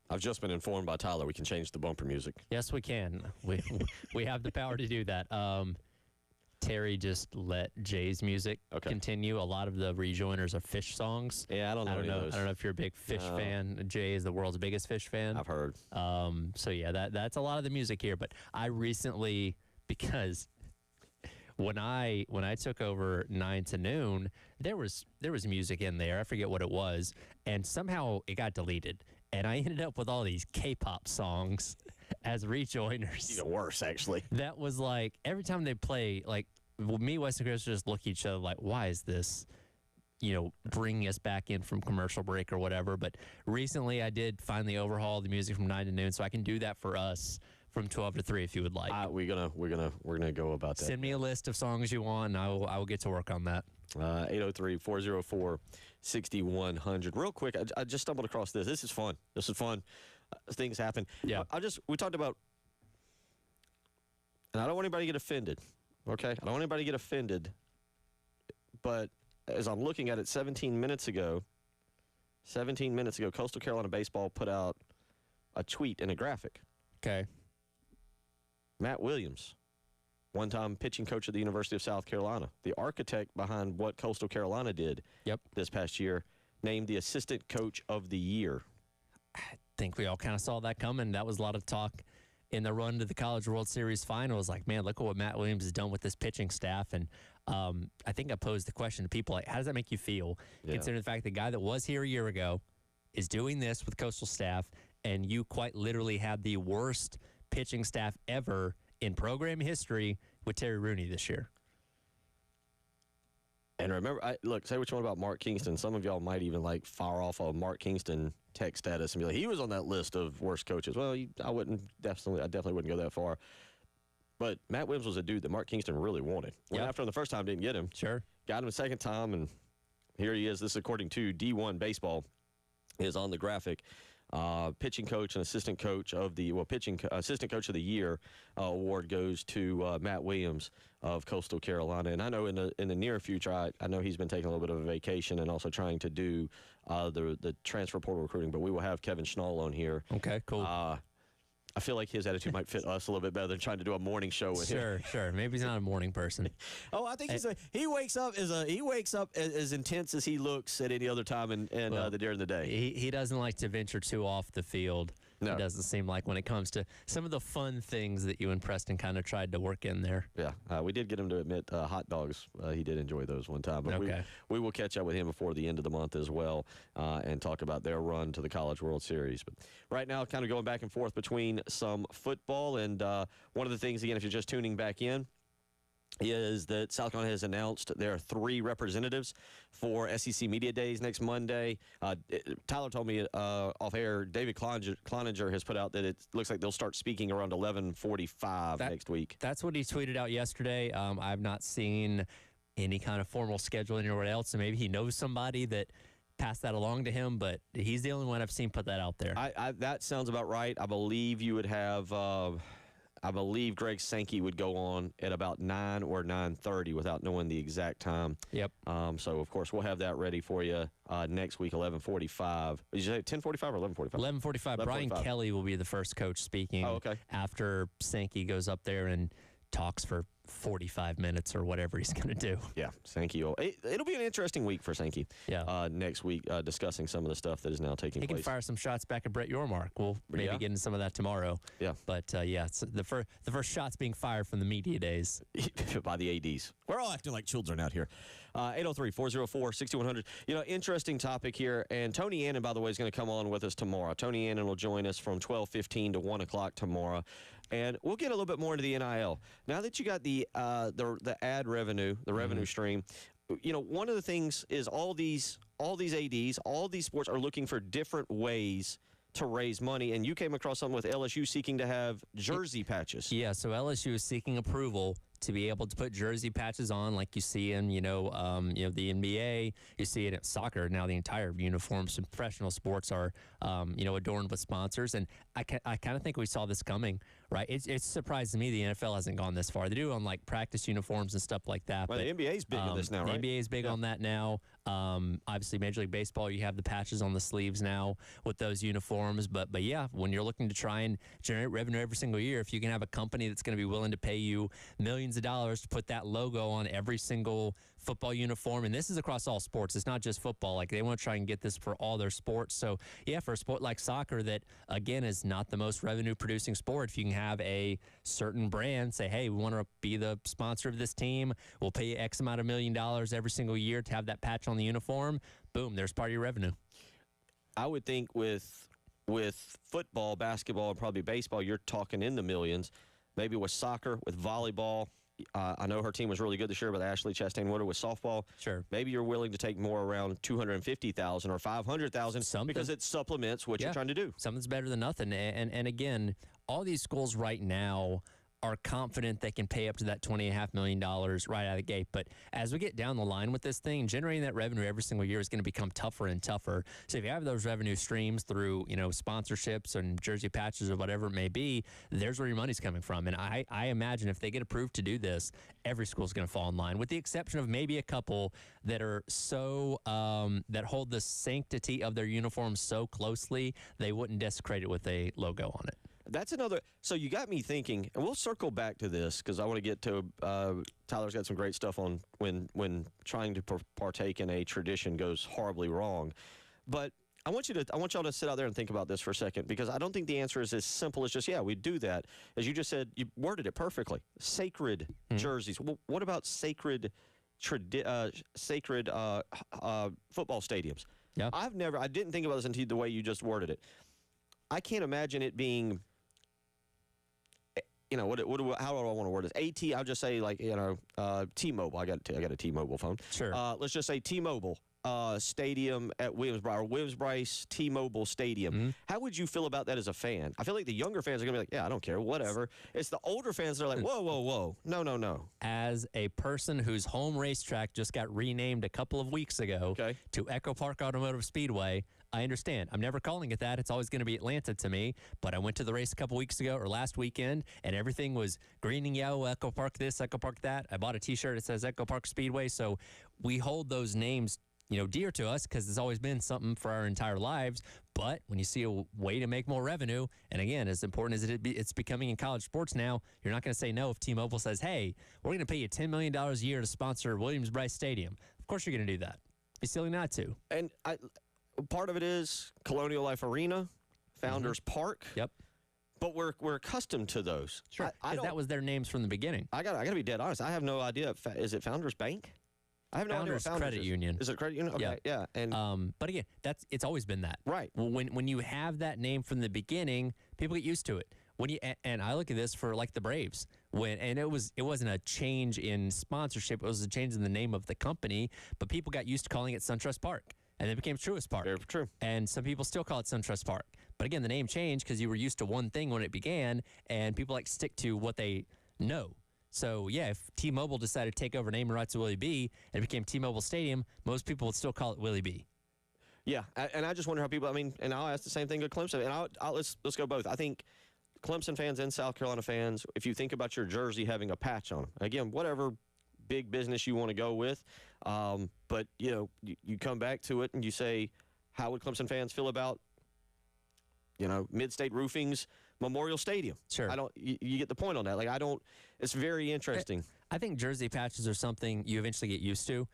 I've just been informed by Tyler we can change the bumper music. Yes, we can. We have the power to do that. Terry just let Jay's music continue. A lot of the rejoiners are Fish songs. Yeah, I don't know. I don't know if you're a big Fish fan. Jay is the world's biggest Fish fan. I've heard. So yeah, that's a lot of the music here. But I recently, because when I took over 9 to noon, there was music in there. I forget what it was, and somehow it got deleted. and I ended up with all these K-pop songs as rejoiners. Even worse, actually. That was like every time they play, like me, Wes, and Chris just look at each other like, why is this, bringing us back in from commercial break or whatever. But recently I did finally overhaul the music from 9 to noon, so I can do that for us from 12 to 3 if you would like. We're gonna go about that. Send me a list of songs you want, and I will get to work on that. 803-404-6100. Real quick, I just stumbled across this. This is fun. Things happen. Yeah. We talked about, and I don't want anybody to get offended. Okay, I don't want anybody to get offended. But as I'm looking at it, 17 minutes ago, Coastal Carolina baseball put out a tweet and a graphic. Okay. Matt Williams, one-time pitching coach at the University of South Carolina, the architect behind what Coastal Carolina did this past year, named the assistant coach of the year. I think we all kind of saw that coming. That was a lot of talk in the run to the College World Series finals. Like, man, look at what Matt Williams has done with this pitching staff. And I think I posed the question to people, like, how does that make you feel? Yeah. Considering the fact the guy that was here a year ago is doing this with Coastal staff, and you quite literally had the worst pitching staff ever in program history with Terry Rooney this year. And remember, say what you want about Mark Kingston. Some of y'all might even fire off a Mark Kingston text status and be like, he was on that list of worst coaches. Well, I definitely wouldn't go that far. But Matt Williams was a dude that Mark Kingston really wanted. Went after him the first time, didn't get him. Sure. Got him the second time, and here he is. This is according to D1 Baseball, is on the graphic. Pitching coach and assistant coach of the assistant coach of the year award goes to Matt Williams of Coastal Carolina. And I know in the near future, I know he's been taking a little bit of a vacation and also trying to do the transfer portal recruiting. But we will have Kevin Schnall on here. Okay, cool. I feel like his attitude might fit us a little bit better than trying to do a morning show with him. Sure. Maybe he's not a morning person. I think he wakes up as intense as he looks at any other time during the day. He doesn't like to venture too off the field. No. It doesn't seem like when it comes to some of the fun things that you and Preston kind of tried to work in there. Yeah, we did get him to admit hot dogs. He did enjoy those one time. But okay. we will catch up with him before the end of the month as well and talk about their run to the College World Series. But right now, kind of going back and forth between some football. And one of the things, again, if you're just tuning back in, is that South Carolina has announced there are 3 representatives for SEC Media Days next Monday. Tyler told me off air, David Cloninger has put out that it looks like they'll start speaking around 11:45 next week. That's what he tweeted out yesterday. I've not seen any kind of formal scheduling anywhere else, so maybe he knows somebody that passed that along to him, but he's the only one I've seen put that out there. That sounds about right. I believe you would have I believe Greg Sankey would go on at about 9 or 9:30 without knowing the exact time. Yep. So, of course, we'll have that ready for you next week, 11:45. Did you say 10:45 or 11:45? 11:45. Brian Kelly will be the first coach speaking after Sankey goes up there and talks for 45 minutes or whatever he's going to do. Yeah, Sankey. It'll be an interesting week for Sankey. Yeah. Next week, discussing some of the stuff that is now taking place. He can fire some shots back at Brett Yormark. We'll maybe get into some of that tomorrow. Yeah. But, it's the first shots being fired from the media days. By the ADs. We're all acting like children out here. 803-404-6100. Interesting topic here. And Tony Annan, by the way, is going to come on with us tomorrow. Tony Annan will join us from 12:15 to 1 o'clock tomorrow. And we'll get a little bit more into the NIL. Now that you got the ad revenue, the revenue stream, one of the things is all these ADs, all these sports are looking for different ways to raise money. And you came across something with LSU seeking to have jersey patches. Yeah, so LSU is seeking approval to be able to put jersey patches on like you see in, the NBA. You see it in soccer. Now the entire uniforms in professional sports are, adorned with sponsors. And I kind of think we saw this coming, right? It's surprising me the NFL hasn't gone this far. They do on practice uniforms and stuff like that. Well, but the NBA is big on this now, right? The NBA is big on that now. Obviously, Major League Baseball, you have the patches on the sleeves now with those uniforms. But yeah, when you're looking to try and generate revenue every single year, if you can have a company that's going to be willing to pay you millions of dollars to put that logo on every single football uniform, and this is across all sports. It's not just football. They want to try and get this for all their sports. So, yeah, for a sport like soccer that, again, is not the most revenue-producing sport, if you can have a certain brand say, hey, we want to be the sponsor of this team, we'll pay you X amount of $1 million every single year to have that patch on the uniform, boom, there's part of your revenue. I would think with With football, basketball, and probably baseball, you're talking in the millions. Maybe with soccer, with volleyball. I know her team was really good this year with Ashley Chastain-Woodard with softball. Sure. Maybe you're willing to take more around $250,000 or $500,000 because it supplements what you're trying to do. Something's better than nothing. And again, all these schools right now are confident they can pay up to that $20.5 million right out of the gate. But as we get down the line with this thing, generating that revenue every single year is going to become tougher and tougher. So if you have those revenue streams through, sponsorships and jersey patches or whatever it may be, there's where your money's coming from. And I imagine if they get approved to do this, every school's going to fall in line, with the exception of maybe a couple that are so that hold the sanctity of their uniform so closely they wouldn't desecrate it with a logo on it. That's another. So you got me thinking, and we'll circle back to this because I want to get to. Tyler's got some great stuff on when trying to partake in a tradition goes horribly wrong. But I want y'all to sit out there and think about this for a second, because I don't think the answer is as simple as just we do that. As you just said, you worded it perfectly. Sacred jerseys. Well, what about sacred football stadiums? Yeah. I didn't think about this until the way you just worded it. I can't imagine it being. How do I want to word this? I'll just say T-Mobile. I got a T-Mobile phone. Sure. Let's just say T-Mobile Stadium at Williams-Brice T-Mobile Stadium. Mm-hmm. How would you feel about that as a fan? I feel like the younger fans are going to be like, yeah, I don't care, whatever. It's the older fans that are like, whoa, no. As a person whose home racetrack just got renamed a couple of weeks ago to Echo Park Automotive Speedway, I understand. I'm never calling it that. It's always going to be Atlanta to me. But I went to the race a couple weeks ago or last weekend, and everything was green and yellow, Echo Park this, Echo Park that. I bought a T-shirt that says Echo Park Speedway. So we hold those names dear to us because it's always been something for our entire lives. But when you see a way to make more revenue, and again, as important as it's becoming in college sports now, you're not going to say no if T-Mobile says, hey, we're going to pay you $10 million a year to sponsor Williams-Brice Stadium. Of course you're going to do that. Be silly not to. And part of it is Colonial Life Arena, Founders Park. Yep. But we're accustomed to those. Sure. Because that was their names from the beginning. I got to be dead honest. I have no idea. Is it Founders Bank? I have no idea what Founders Credit is. Union. Is it Credit Union? Okay, yeah. And but again, it's always been that. Right. When you have that name from the beginning, people get used to it. And I look at this for like the Braves, it wasn't a change in sponsorship, it was a change in the name of the company, but people got used to calling it SunTrust Park, and it became Truist Park. Very true. And some people still call it SunTrust Park. But again, the name changed because you were used to one thing when it began, and people like stick to what they know. So, yeah, if T-Mobile decided to take over naming rights of Willie B and it became T-Mobile Stadium, most people would still call it Willie B. Yeah, and I just wonder how people, and I'll ask the same thing to Clemson, and let's go both. I think Clemson fans and South Carolina fans, if you think about your jersey having a patch on them, again, whatever big business you want to go with, but, you come back to it and you say, how would Clemson fans feel about, Mid-State Roofing's Memorial Stadium? Sure. You get the point on that. It's very interesting. I think jersey patches are something you eventually get used to.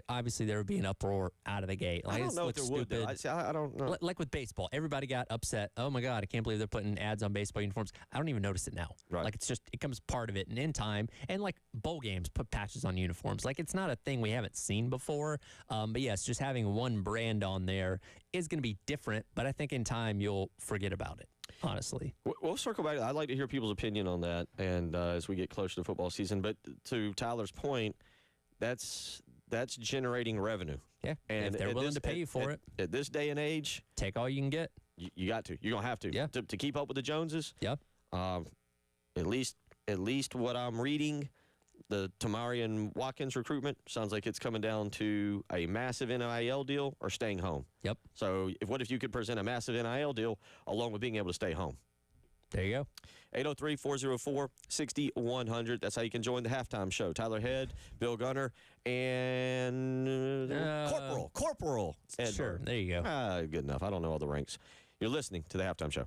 Obviously, there would be an uproar out of the gate. I don't know if there would. I don't know. Like with baseball, everybody got upset. Oh my God, I can't believe they're putting ads on baseball uniforms. I don't even notice it now. Right. Like it becomes part of it. And in time, and like bowl games put patches on uniforms. Like it's not a thing we haven't seen before. But yes, just having one brand on there is going to be different. But I think in time you'll forget about it. Honestly, we'll circle back. I'd like to hear people's opinion on that, and as we get closer to football season. But to Tyler's point, that's generating revenue. Yeah, and if they're willing to pay you for it at this day and age, take all you can get. You got to. You're gonna have to. Yeah. To keep up with the Joneses. Yeah. At least what I'm reading, the Tamari and Watkins recruitment sounds like it's coming down to a massive NIL deal or staying home. Yep. So what if you could present a massive NIL deal along with being able to stay home? There you go. 803-404-6100. That's how you can join the halftime show. Tyler Head, Bill Gunner, and Corporal. Ed Sure, Bird. there you go. Good enough. I don't know all the ranks. You're listening to the halftime show.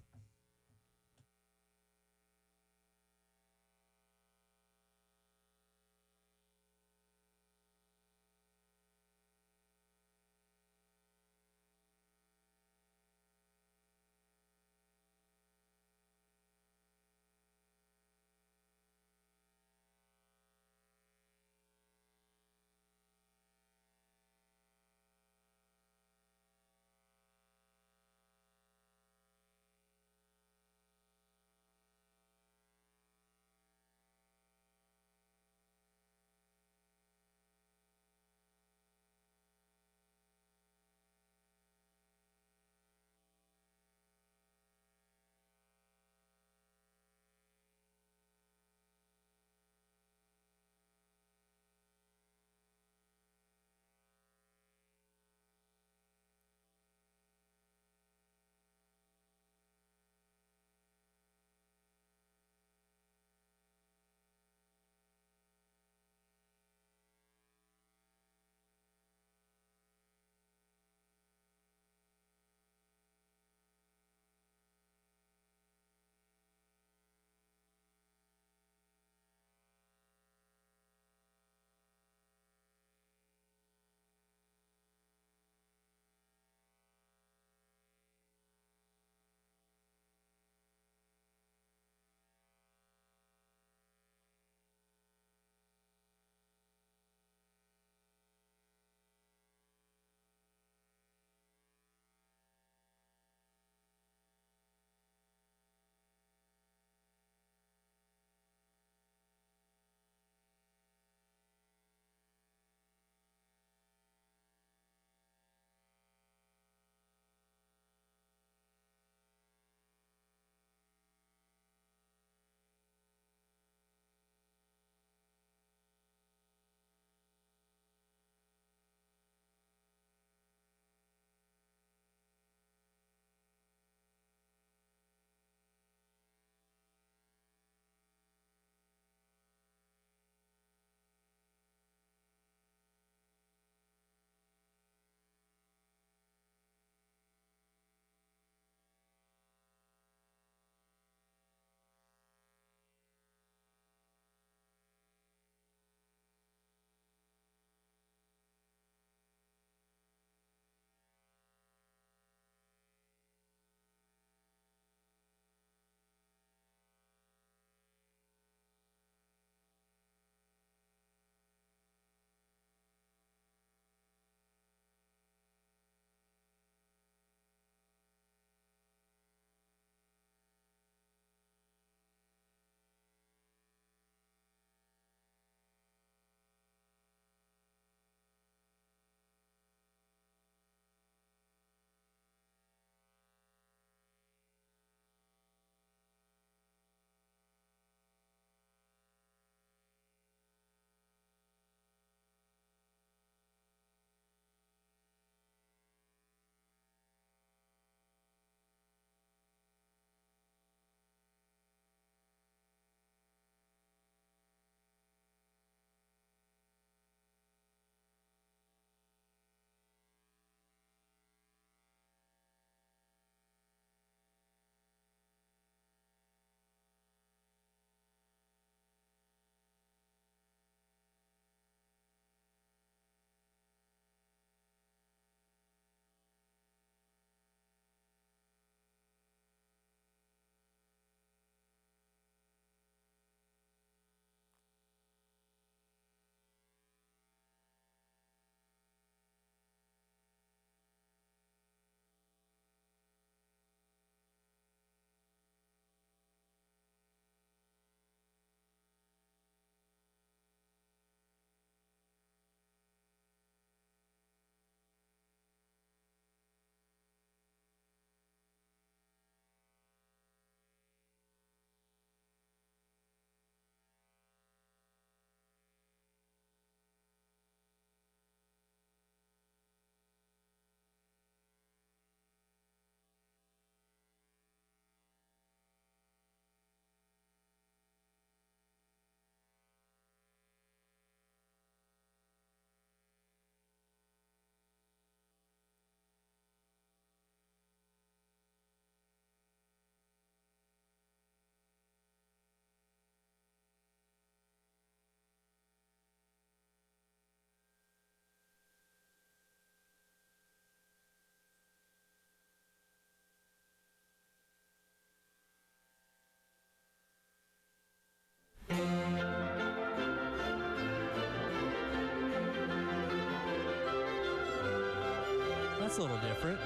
that's a little different.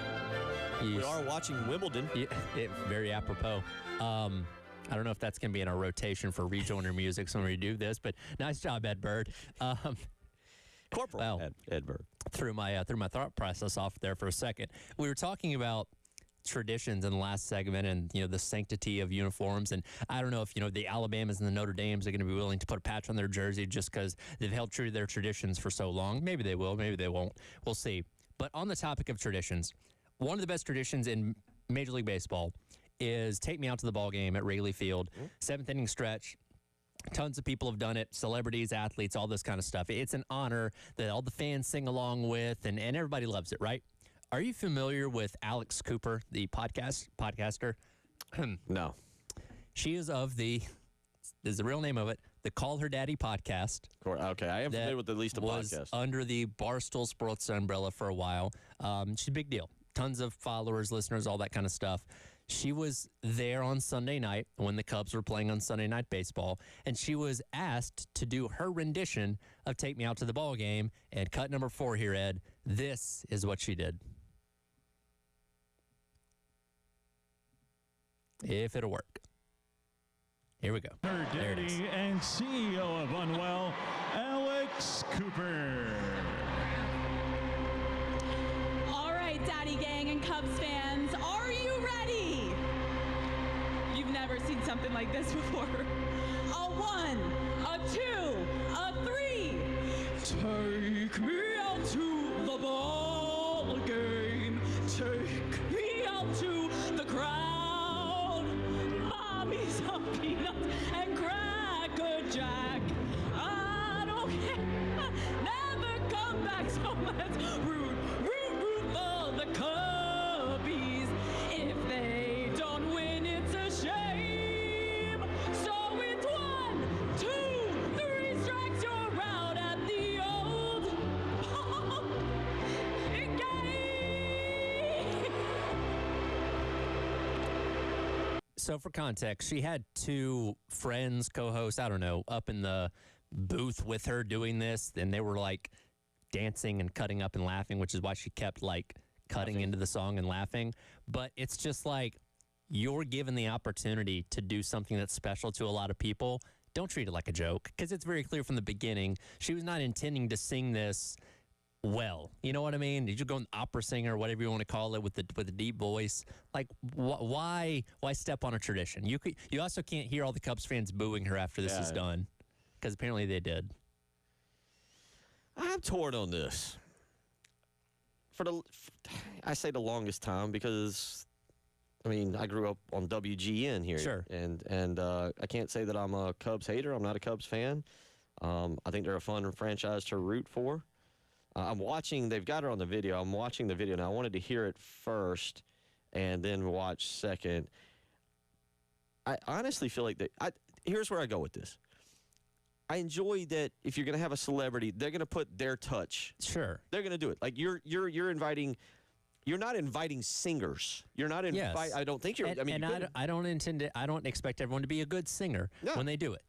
We are watching Wimbledon. Yeah, very apropos. I don't know if that's going to be in our rotation for rejoiner music when we do this, but nice job, Ed Bird. Corporal Ed Bird. Threw my thought process off there for a second. We were talking about traditions in the last segment and, the sanctity of uniforms. And I don't know if, the Alabamas and the Notre Dames are going to be willing to put a patch on their jersey just because they've held true to their traditions for so long. Maybe they will, maybe they won't. We'll see. But on the topic of traditions, one of the best traditions in Major League Baseball is take me out to the ball game at Wrigley Field, seventh inning stretch. Tons of people have done it, celebrities, athletes, all this kind of stuff. It's an honor that all the fans sing along with, and everybody loves it, right? Are you familiar with Alex Cooper, the podcaster? No. She is of this is the real name of it, the Call Her Daddy podcast. Okay, I am familiar with at least the podcast. Under the Barstool Sports umbrella for a while. She's a big deal. Tons of followers, listeners, all that kind of stuff. She was there on Sunday night when the Cubs were playing on Sunday Night Baseball, and she was asked to do her rendition of Take Me Out to the Ball Game. And cut number 4 here, Ed. This is what she did. If it'll work. Here we go. Her daddy and CEO of Unwell, Alex Cooper. All right, Daddy Gang and Cubs fans, are you ready? You've never seen something like this before. A 1, a 2, a 3. Take me out to the ball game. Take me out to the crowd. Mommy's a peanut and Cracker Jack. I don't care. Never come back, so let's root for the Cubbies. If they don't win, it's a shame. So it's 1, 2, 3 strikes, you're out at the old game. So for context, she had 2 friends, co-hosts, I don't know, up in the booth with her doing this, and they were like dancing and cutting up and laughing, which is why she kept like cutting into the song and laughing. But it's just like, you're given the opportunity to do something that's special to a lot of people. Don't treat it like a joke, because it's very clear from the beginning she was not intending to sing this well. You know what I mean? Did you go an opera singer, whatever you want to call it, with the deep voice? Like, why step on a tradition? You also can't hear all the Cubs fans booing her after this is done, because apparently they did. I'm torn on this. I say the longest time because, I mean, I grew up on WGN here. Sure. And I can't say that I'm a Cubs hater. I'm not a Cubs fan. I think they're a fun franchise to root for. They've got her on the video. I'm watching the video now. I wanted to hear it first and then watch second. I honestly feel like here's where I go with this. I enjoy that if you're going to have a celebrity, they're going to put their touch. Sure. They're going to do it. Like you're inviting. You're not inviting singers. You're not inviting. Yes. I don't think you're. I don't expect everyone to be a good singer when they do it.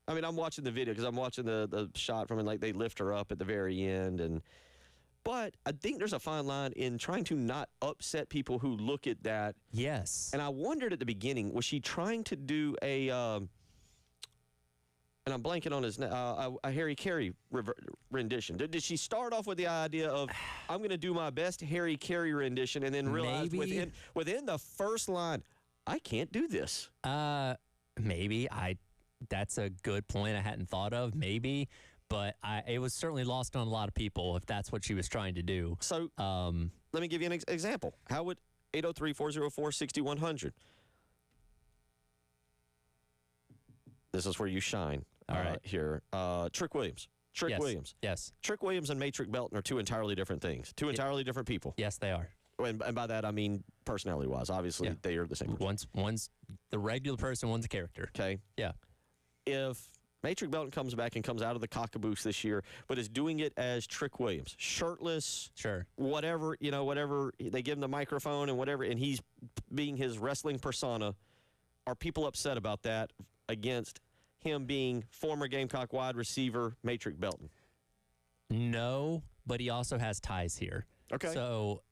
I'm watching the video because I'm watching the shot from it. Like they lift her up at the very end, but I think there's a fine line in trying to not upset people who look at that. Yes. And I wondered at the beginning, was she trying to do and I'm blanking on his name, a Harry Carey rendition. Did she start off with the idea of, I'm going to do my best Harry Carey rendition, and then realize within the first line, I can't do this? Maybe. That's a good point I hadn't thought of. Maybe. But it was certainly lost on a lot of people if that's what she was trying to do. So let me give you an example. How would 803-404-6100? This is where you shine. All right. Here. Trick Williams. Williams. Yes. Trick Williams and Matrix Belton are 2 entirely different things. 2 entirely different people. Yes, they are. And by that, I mean personality-wise. Obviously, they are the same person. One's the regular person, one's a character. Okay. Yeah. If Matrix Belton comes back and comes out of the cockaboose this year, but is doing it as Trick Williams, shirtless, sure, whatever, whatever, they give him the microphone and whatever, and he's being his wrestling persona, are people upset about that against him being former Gamecock wide receiver Matrix Belton? No, but he also has ties here. Okay. So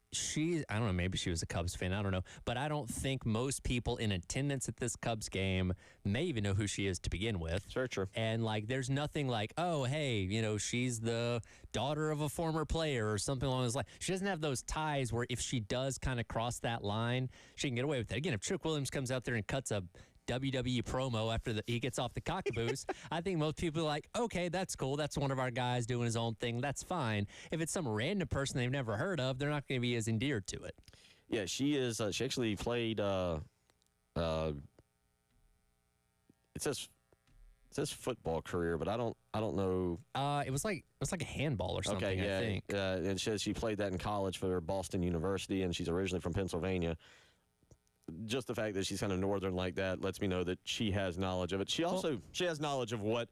I don't know, maybe she was a Cubs fan. I don't know. But I don't think most people in attendance at this Cubs game may even know who she is to begin with. It's very true. And like, there's nothing like, oh, hey, she's the daughter of a former player or something along those lines. She doesn't have those ties where if she does kind of cross that line, she can get away with it. Again, if Trick Williams comes out there and cuts a WWE promo after he gets off the cockaboose, I think most people are like, okay, that's cool. That's one of our guys doing his own thing. That's fine. If it's some random person they've never heard of, they're not going to be as endeared to it. Yeah, she is. She actually played. It says football career, but I don't know. It was like a handball or something. Okay, yeah, I think. and it says she played that in college for Boston University, and she's originally from Pennsylvania. Just the fact that she's kind of northern like that lets me know that she has knowledge of it. She also she has knowledge of what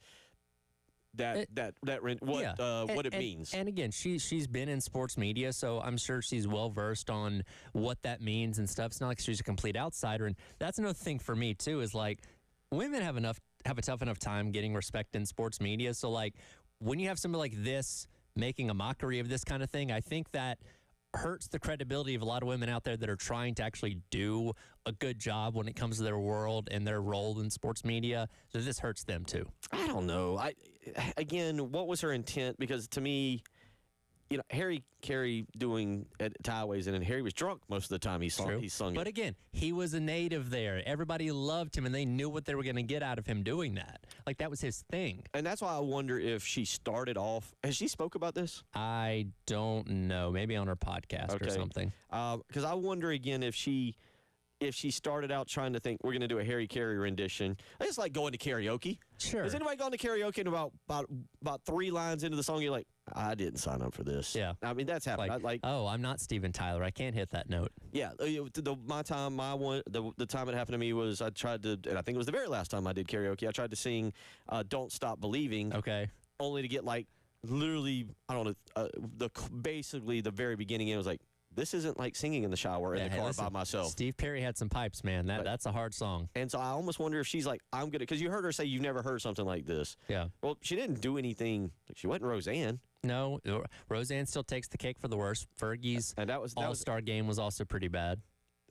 what it means. And again, she's been in sports media, so I'm sure she's well versed on what that means and stuff. It's not like she's a complete outsider. And that's another thing for me too, is like women have a tough enough time getting respect in sports media. So like when you have somebody like this making a mockery of this kind of thing, I think that hurts the credibility of a lot of women out there that are trying to actually do a good job when it comes to their world and their role in sports media. So this hurts them too. I don't know. Again, what was her intent? Because to me, Harry Carey doing tieways, and Harry was drunk most of the time he sung it. But again, he was a native there. Everybody loved him, and they knew what they were going to get out of him doing that. Like, that was his thing. And that's why I wonder if she started off. Has she spoke about this? I don't know. Maybe on her podcast or something. Because I wonder again if she started out trying to think we're going to do a Harry Carey rendition. It's like going to karaoke. Sure. Has anybody gone to karaoke and about 3 lines into the song you're like, I didn't sign up for this. Yeah. I mean, that's happened. Oh, I'm not Steven Tyler. I can't hit that note. Yeah. The time it happened to me was I tried to, and I think it was the very last time I did karaoke, I tried to sing Don't Stop Believing. Okay. Only to get literally, I don't know, basically the very beginning, it was like, this isn't like singing in the shower in the car by myself. Steve Perry had some pipes, man. That's a hard song. And so I almost wonder if she's like, I'm going to, because you heard her say you've never heard something like this. Yeah. Well, she didn't do anything. She wasn't Roseanne. No, Roseanne still takes the cake for the worst. Fergie's All-Star game was also pretty bad.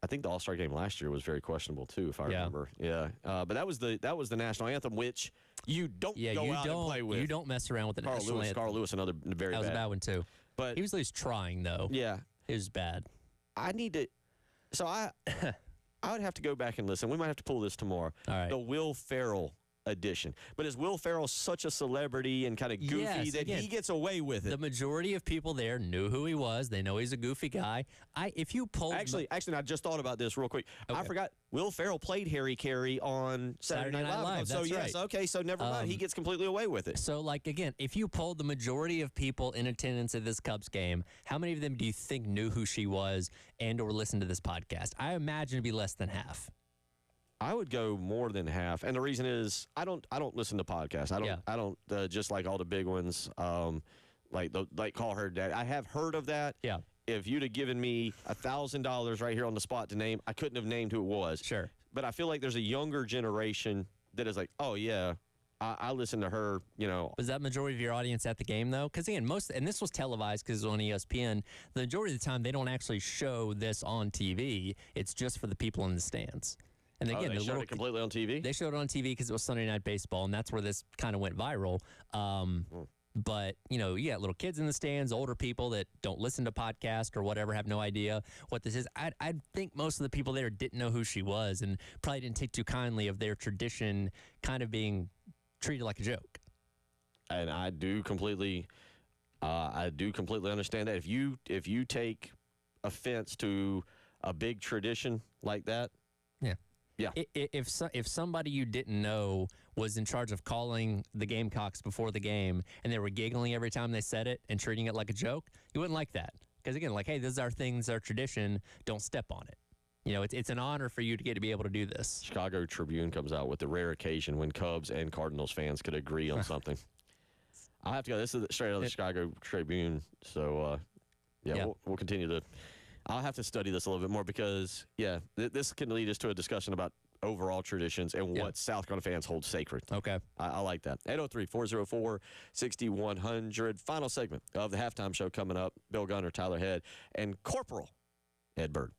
I think the All-Star game last year was very questionable too, if I remember. Yeah. But that was the national anthem, which you don't go out and play with. You don't mess around with the national anthem. Carl Lewis, another very bad. That was a bad one too. But he was at least trying though. Yeah. It was bad. I need to. So I would have to go back and listen. We might have to pull this tomorrow. All right. The Will Ferrell edition. But is Will Ferrell such a celebrity and kind of goofy that he gets away with it? The majority of people there knew who he was. They know he's a goofy guy. If you pulled actually, I just thought about this real quick. Okay. I forgot. Will Ferrell played Harry Carey on Saturday Night Live. So yes, right. Okay, so never mind. He gets completely away with it. So like again, if you polled the majority of people in attendance at this Cubs game, how many of them do you think knew who she was and or listened to this podcast? I imagine it'd be less than half. I would go more than half, and the reason is I don't listen to podcasts. I don't just like all the big ones, like Call Her Daddy. I have heard of that. Yeah. If you'd have given me $1,000 right here on the spot to name, I couldn't have named who it was. Sure. But I feel like there's a younger generation that is like, oh yeah, I listen to her. Was that majority of your audience at the game though? Because again, and this was televised because it was on ESPN. The majority of the time, they don't actually show this on TV. It's just for the people in the stands. And again, they showed it completely on TV? They showed it on TV because it was Sunday Night Baseball, and that's where this kind of went viral. But, you got little kids in the stands, older people that don't listen to podcasts or whatever, have no idea what this is. I think most of the people there didn't know who she was and probably didn't take too kindly of their tradition kind of being treated like a joke. And I do completely understand that. If you take offense to a big tradition like that, yeah. If somebody you didn't know was in charge of calling the Gamecocks before the game and they were giggling every time they said it and treating it like a joke, you wouldn't like that. Because again, like, hey, this is our thing, this is our tradition. Don't step on it. It's an honor for you to get to be able to do this. Chicago Tribune comes out with the rare occasion when Cubs and Cardinals fans could agree on something. I'll have to go. This is straight out of the Chicago Tribune. So, we'll continue to. I'll have to study this a little bit more because, this can lead us to a discussion about overall traditions and what South Carolina fans hold sacred. Okay. I like that. 803-404-6100. Final segment of the halftime show coming up. Bill Gunner, Tyler Head, and Corporal Ed Bird.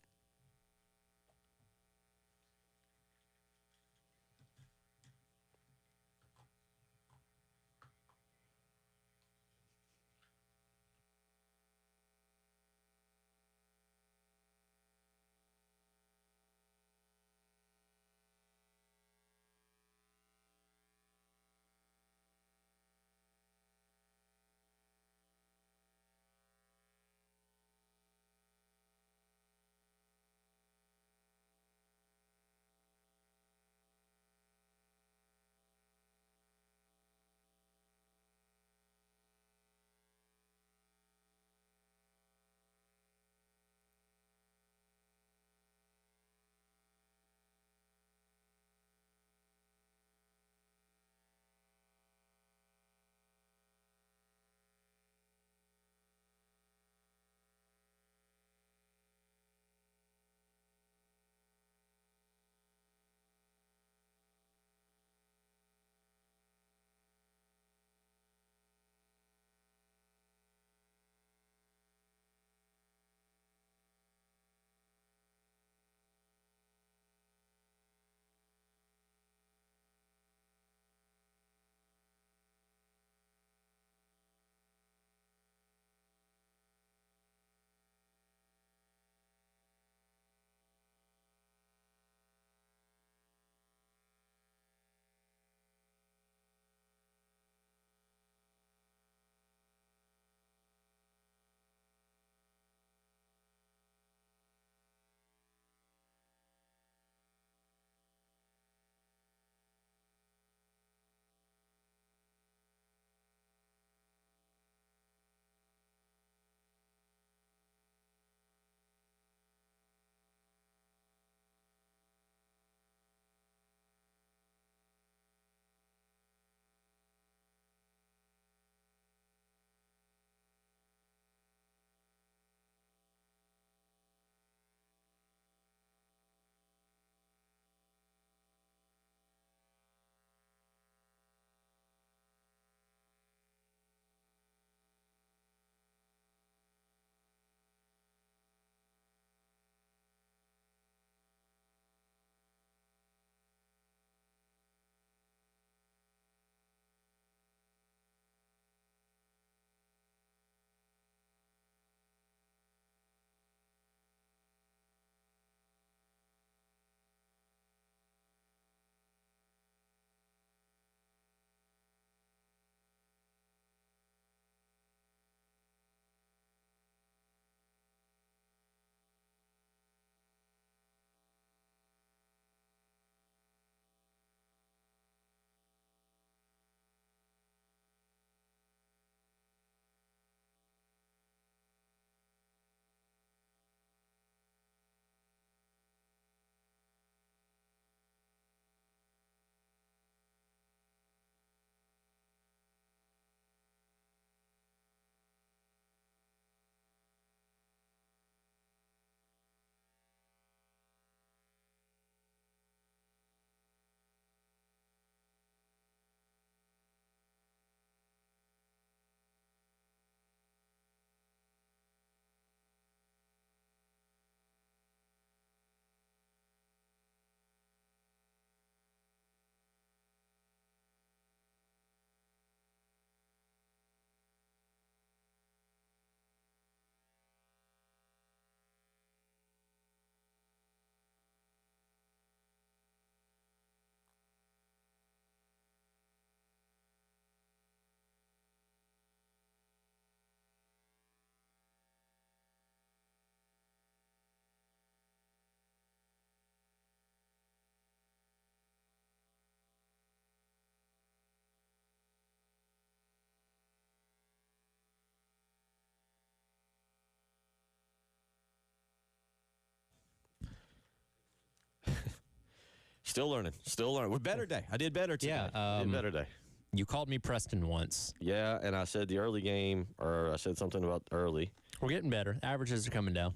Still learning. Still learning. We're better day. I did better today. I did better day. You called me Preston once. Yeah, and I said the early game, or I said something about early. We're getting better. Averages are coming down.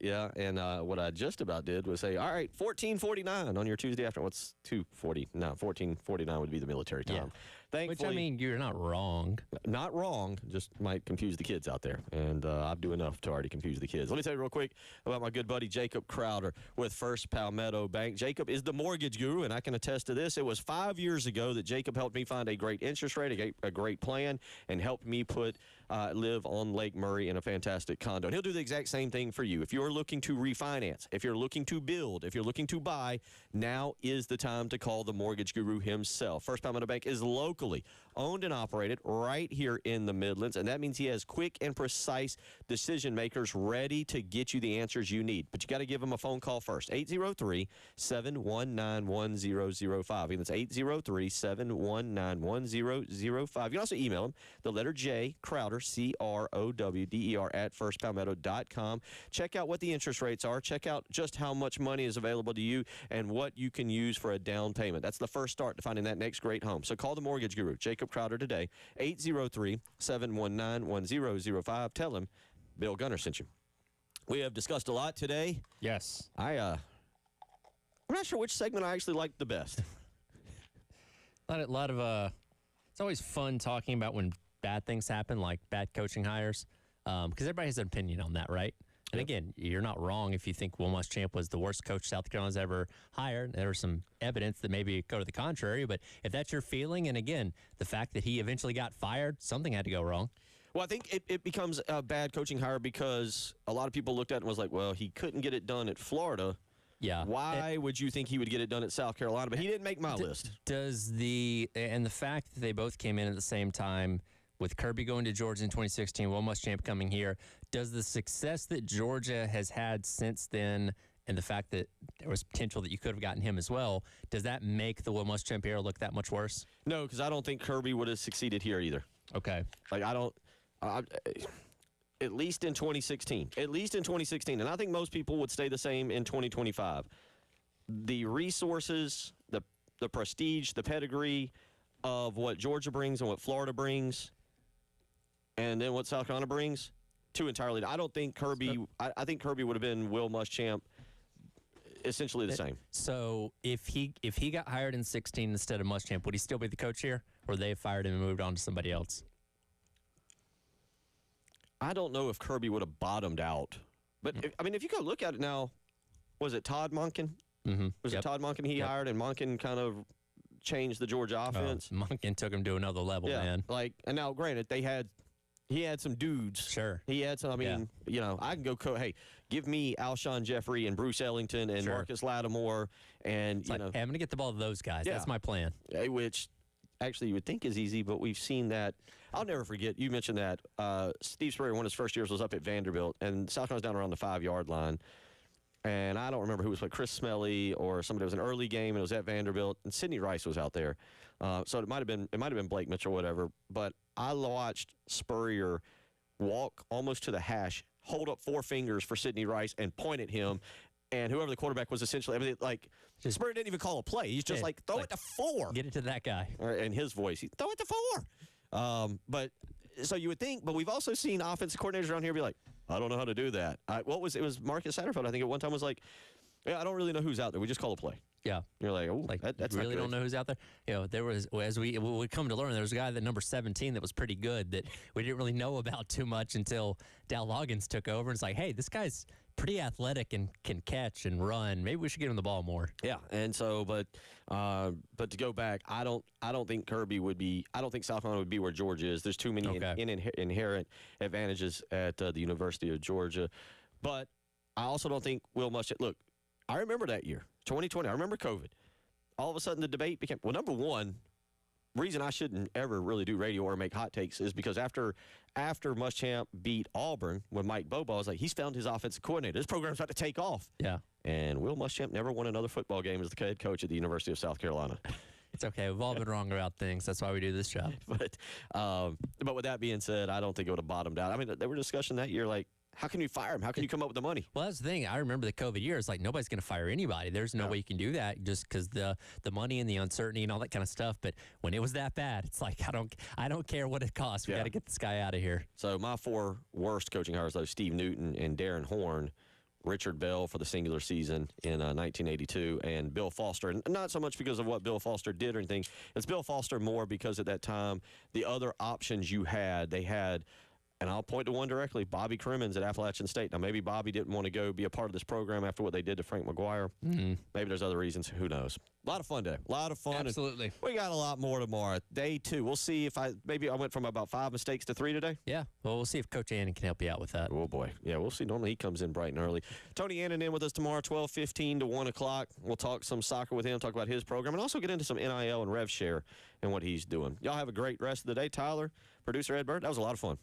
Yeah, and what I just about did was say, all right, 14:49 on your Tuesday afternoon. What's 2:40? No, 14:49 would be the military time. Yeah. Thankfully, Which, I mean, you're not wrong. not wrong, just might confuse the kids out there. And I do enough to already confuse the kids. Let me tell you real quick about my good buddy Jacob Crowder with First Palmetto Bank. Jacob is the mortgage guru, and I can attest to this. It was 5 years ago that Jacob helped me find a great interest rate, a great plan, and helped me live on Lake Murray in a fantastic condo. And he'll do the exact same thing for you. If you're looking to refinance, if you're looking to build, if you're looking to buy, now is the time to call the mortgage guru himself. First Palmetto Bank is locally owned and operated right here in the Midlands, and that means he has quick and precise decision makers ready to get you the answers you need. But you got to give him a phone call first. 803-719-1005. Again, that's 803-719-1005. You can also email him, the letter J, Crowder, CROWDER, at firstpalmetto.com. Check out what the interest rates are. Check out just how much money is available to you and what you can use for a down payment. That's the first start to finding that next great home. So call the mortgage guru, Jacob Crowder, today, 803-719-1005. Tell him Bill Gunner sent you. We have discussed a lot today. Yes. I'm not sure which segment I actually liked the best. A lot of it's always fun talking about when bad things happen, like bad coaching hires, because everybody has an opinion on that, right? And Yep. again, you're not wrong if you think Will Muschamp was the worst coach South Carolina's ever hired. There's some evidence that maybe go to the contrary, but if that's your feeling, and again, the fact that he eventually got fired, something had to go wrong. Well, I think it becomes a bad coaching hire because a lot of people looked at it and was like, well, he couldn't get it done at Florida. Yeah. Why would you think he would get it done at South Carolina? But he didn't make my list. Does the fact that they both came in at the same time, with Kirby going to Georgia in 2016, Will Muschamp coming here, does the success that Georgia has had since then, and the fact that there was potential that you could have gotten him as well, does that make the Will Muschamp era look that much worse? No, because I don't think Kirby would have succeeded here either. Okay. Like, I don't. At least in 2016. At least in 2016. And I think most people would stay the same in 2025. The resources, the prestige, the pedigree of what Georgia brings and what Florida brings, and then what South Carolina brings, two entirely. I don't think Kirby. I think Kirby would have been Will Muschamp, essentially the same. So if he got hired in 16 instead of Muschamp, would he still be the coach here, or they fired him and moved on to somebody else? I don't know if Kirby would have bottomed out, but if you go look at it now, was it Todd Monken? Mm-hmm. Was it Todd Monken he hired, and Monken kind of changed the Georgia offense? Monken took him to another level, Yeah, man. and now granted, he had some dudes. Sure. He had some. I can go. Hey, give me Alshon Jeffrey and Bruce Ellington and Sure. Marcus Lattimore, and Hey, I'm going to get the ball to those guys. Yeah. That's my plan. which actually you would think is easy, but we've seen that. I'll never forget. You mentioned that Steve Spurrier, one of his first years, was up at Vanderbilt, and South Carolina's down around the 5-yard line. And I don't remember who was, like Chris Smelly or somebody. It was an early game, and it was at Vanderbilt, and Sidney Rice was out there. So it might have been Blake Mitchell or whatever. But I watched Spurrier walk almost to the hash, hold up 4 fingers for Sidney Rice, and point at him. And whoever the quarterback was, essentially, Spurrier didn't even call a play. He's just throw it to 4. Get it to that guy. Or in his voice, throw it to 4. But so you would think, but we've also seen offensive coordinators around here be like, I don't know how to do that. It was Marcus Satterfield, I think, at one time was like, yeah, I don't really know who's out there. We just call a play. Yeah. You're like, oh, that's really not don't good. know who's out there. There was, as we come to learn, there was a guy that number 17 that was pretty good that we didn't really know about too much until Dal Loggins took over. And it's like, hey, this guy's pretty athletic and can catch and run. Maybe we should give him the ball more. Yeah, and so, but to go back, I don't think Kirby would be. I don't think South Carolina would be where Georgia is. There's too many inherent advantages at the University of Georgia, but I also don't think Will Muschamp. Look, I remember that year, 2020. I remember COVID. All of a sudden, the debate became, well, number one, reason I shouldn't ever really do radio or make hot takes is because after Muschamp beat Auburn with Mike Bobo, I was like, he's found his offensive coordinator. This program's about to take off. Yeah. And Will Muschamp never won another football game as the head coach at the University of South Carolina. It's okay. We've all been wrong about things. That's why we do this job. But with that being said, I don't think it would have bottomed out. I mean, there were discussion that year, like, how can you fire him? How can you come up with the money? Well, that's the thing. I remember the COVID years. Like nobody's going to fire anybody. There's no way you can do that just because the money and the uncertainty and all that kind of stuff. But when it was that bad, it's like I don't care what it costs. We got to get this guy out of here. So my 4 worst coaching hires, though: Steve Newton and Darren Horn, Richard Bell for the singular season in 1982, and Bill Foster. And not so much because of what Bill Foster did or anything. It's Bill Foster more because at that time, the other options you had, they had, and I'll point to one directly, Bobby Crimmins at Appalachian State. Now, maybe Bobby didn't want to go be a part of this program after what they did to Frank McGuire. Mm-hmm. Maybe there's other reasons. Who knows? A lot of fun day. A lot of fun. Absolutely. We got a lot more tomorrow. Day 2. We'll see if I went from about 5 mistakes to 3 today. Yeah. Well, we'll see if Coach Annan can help you out with that. Oh, boy. Yeah, we'll see. Normally he comes in bright and early. Tony Annan in with us tomorrow, 12:15 to 1 o'clock. We'll talk some soccer with him, talk about his program, and also get into some NIL and rev share and what he's doing. Y'all have a great rest of the day. Tyler, producer Ed Bird, that was a lot of fun.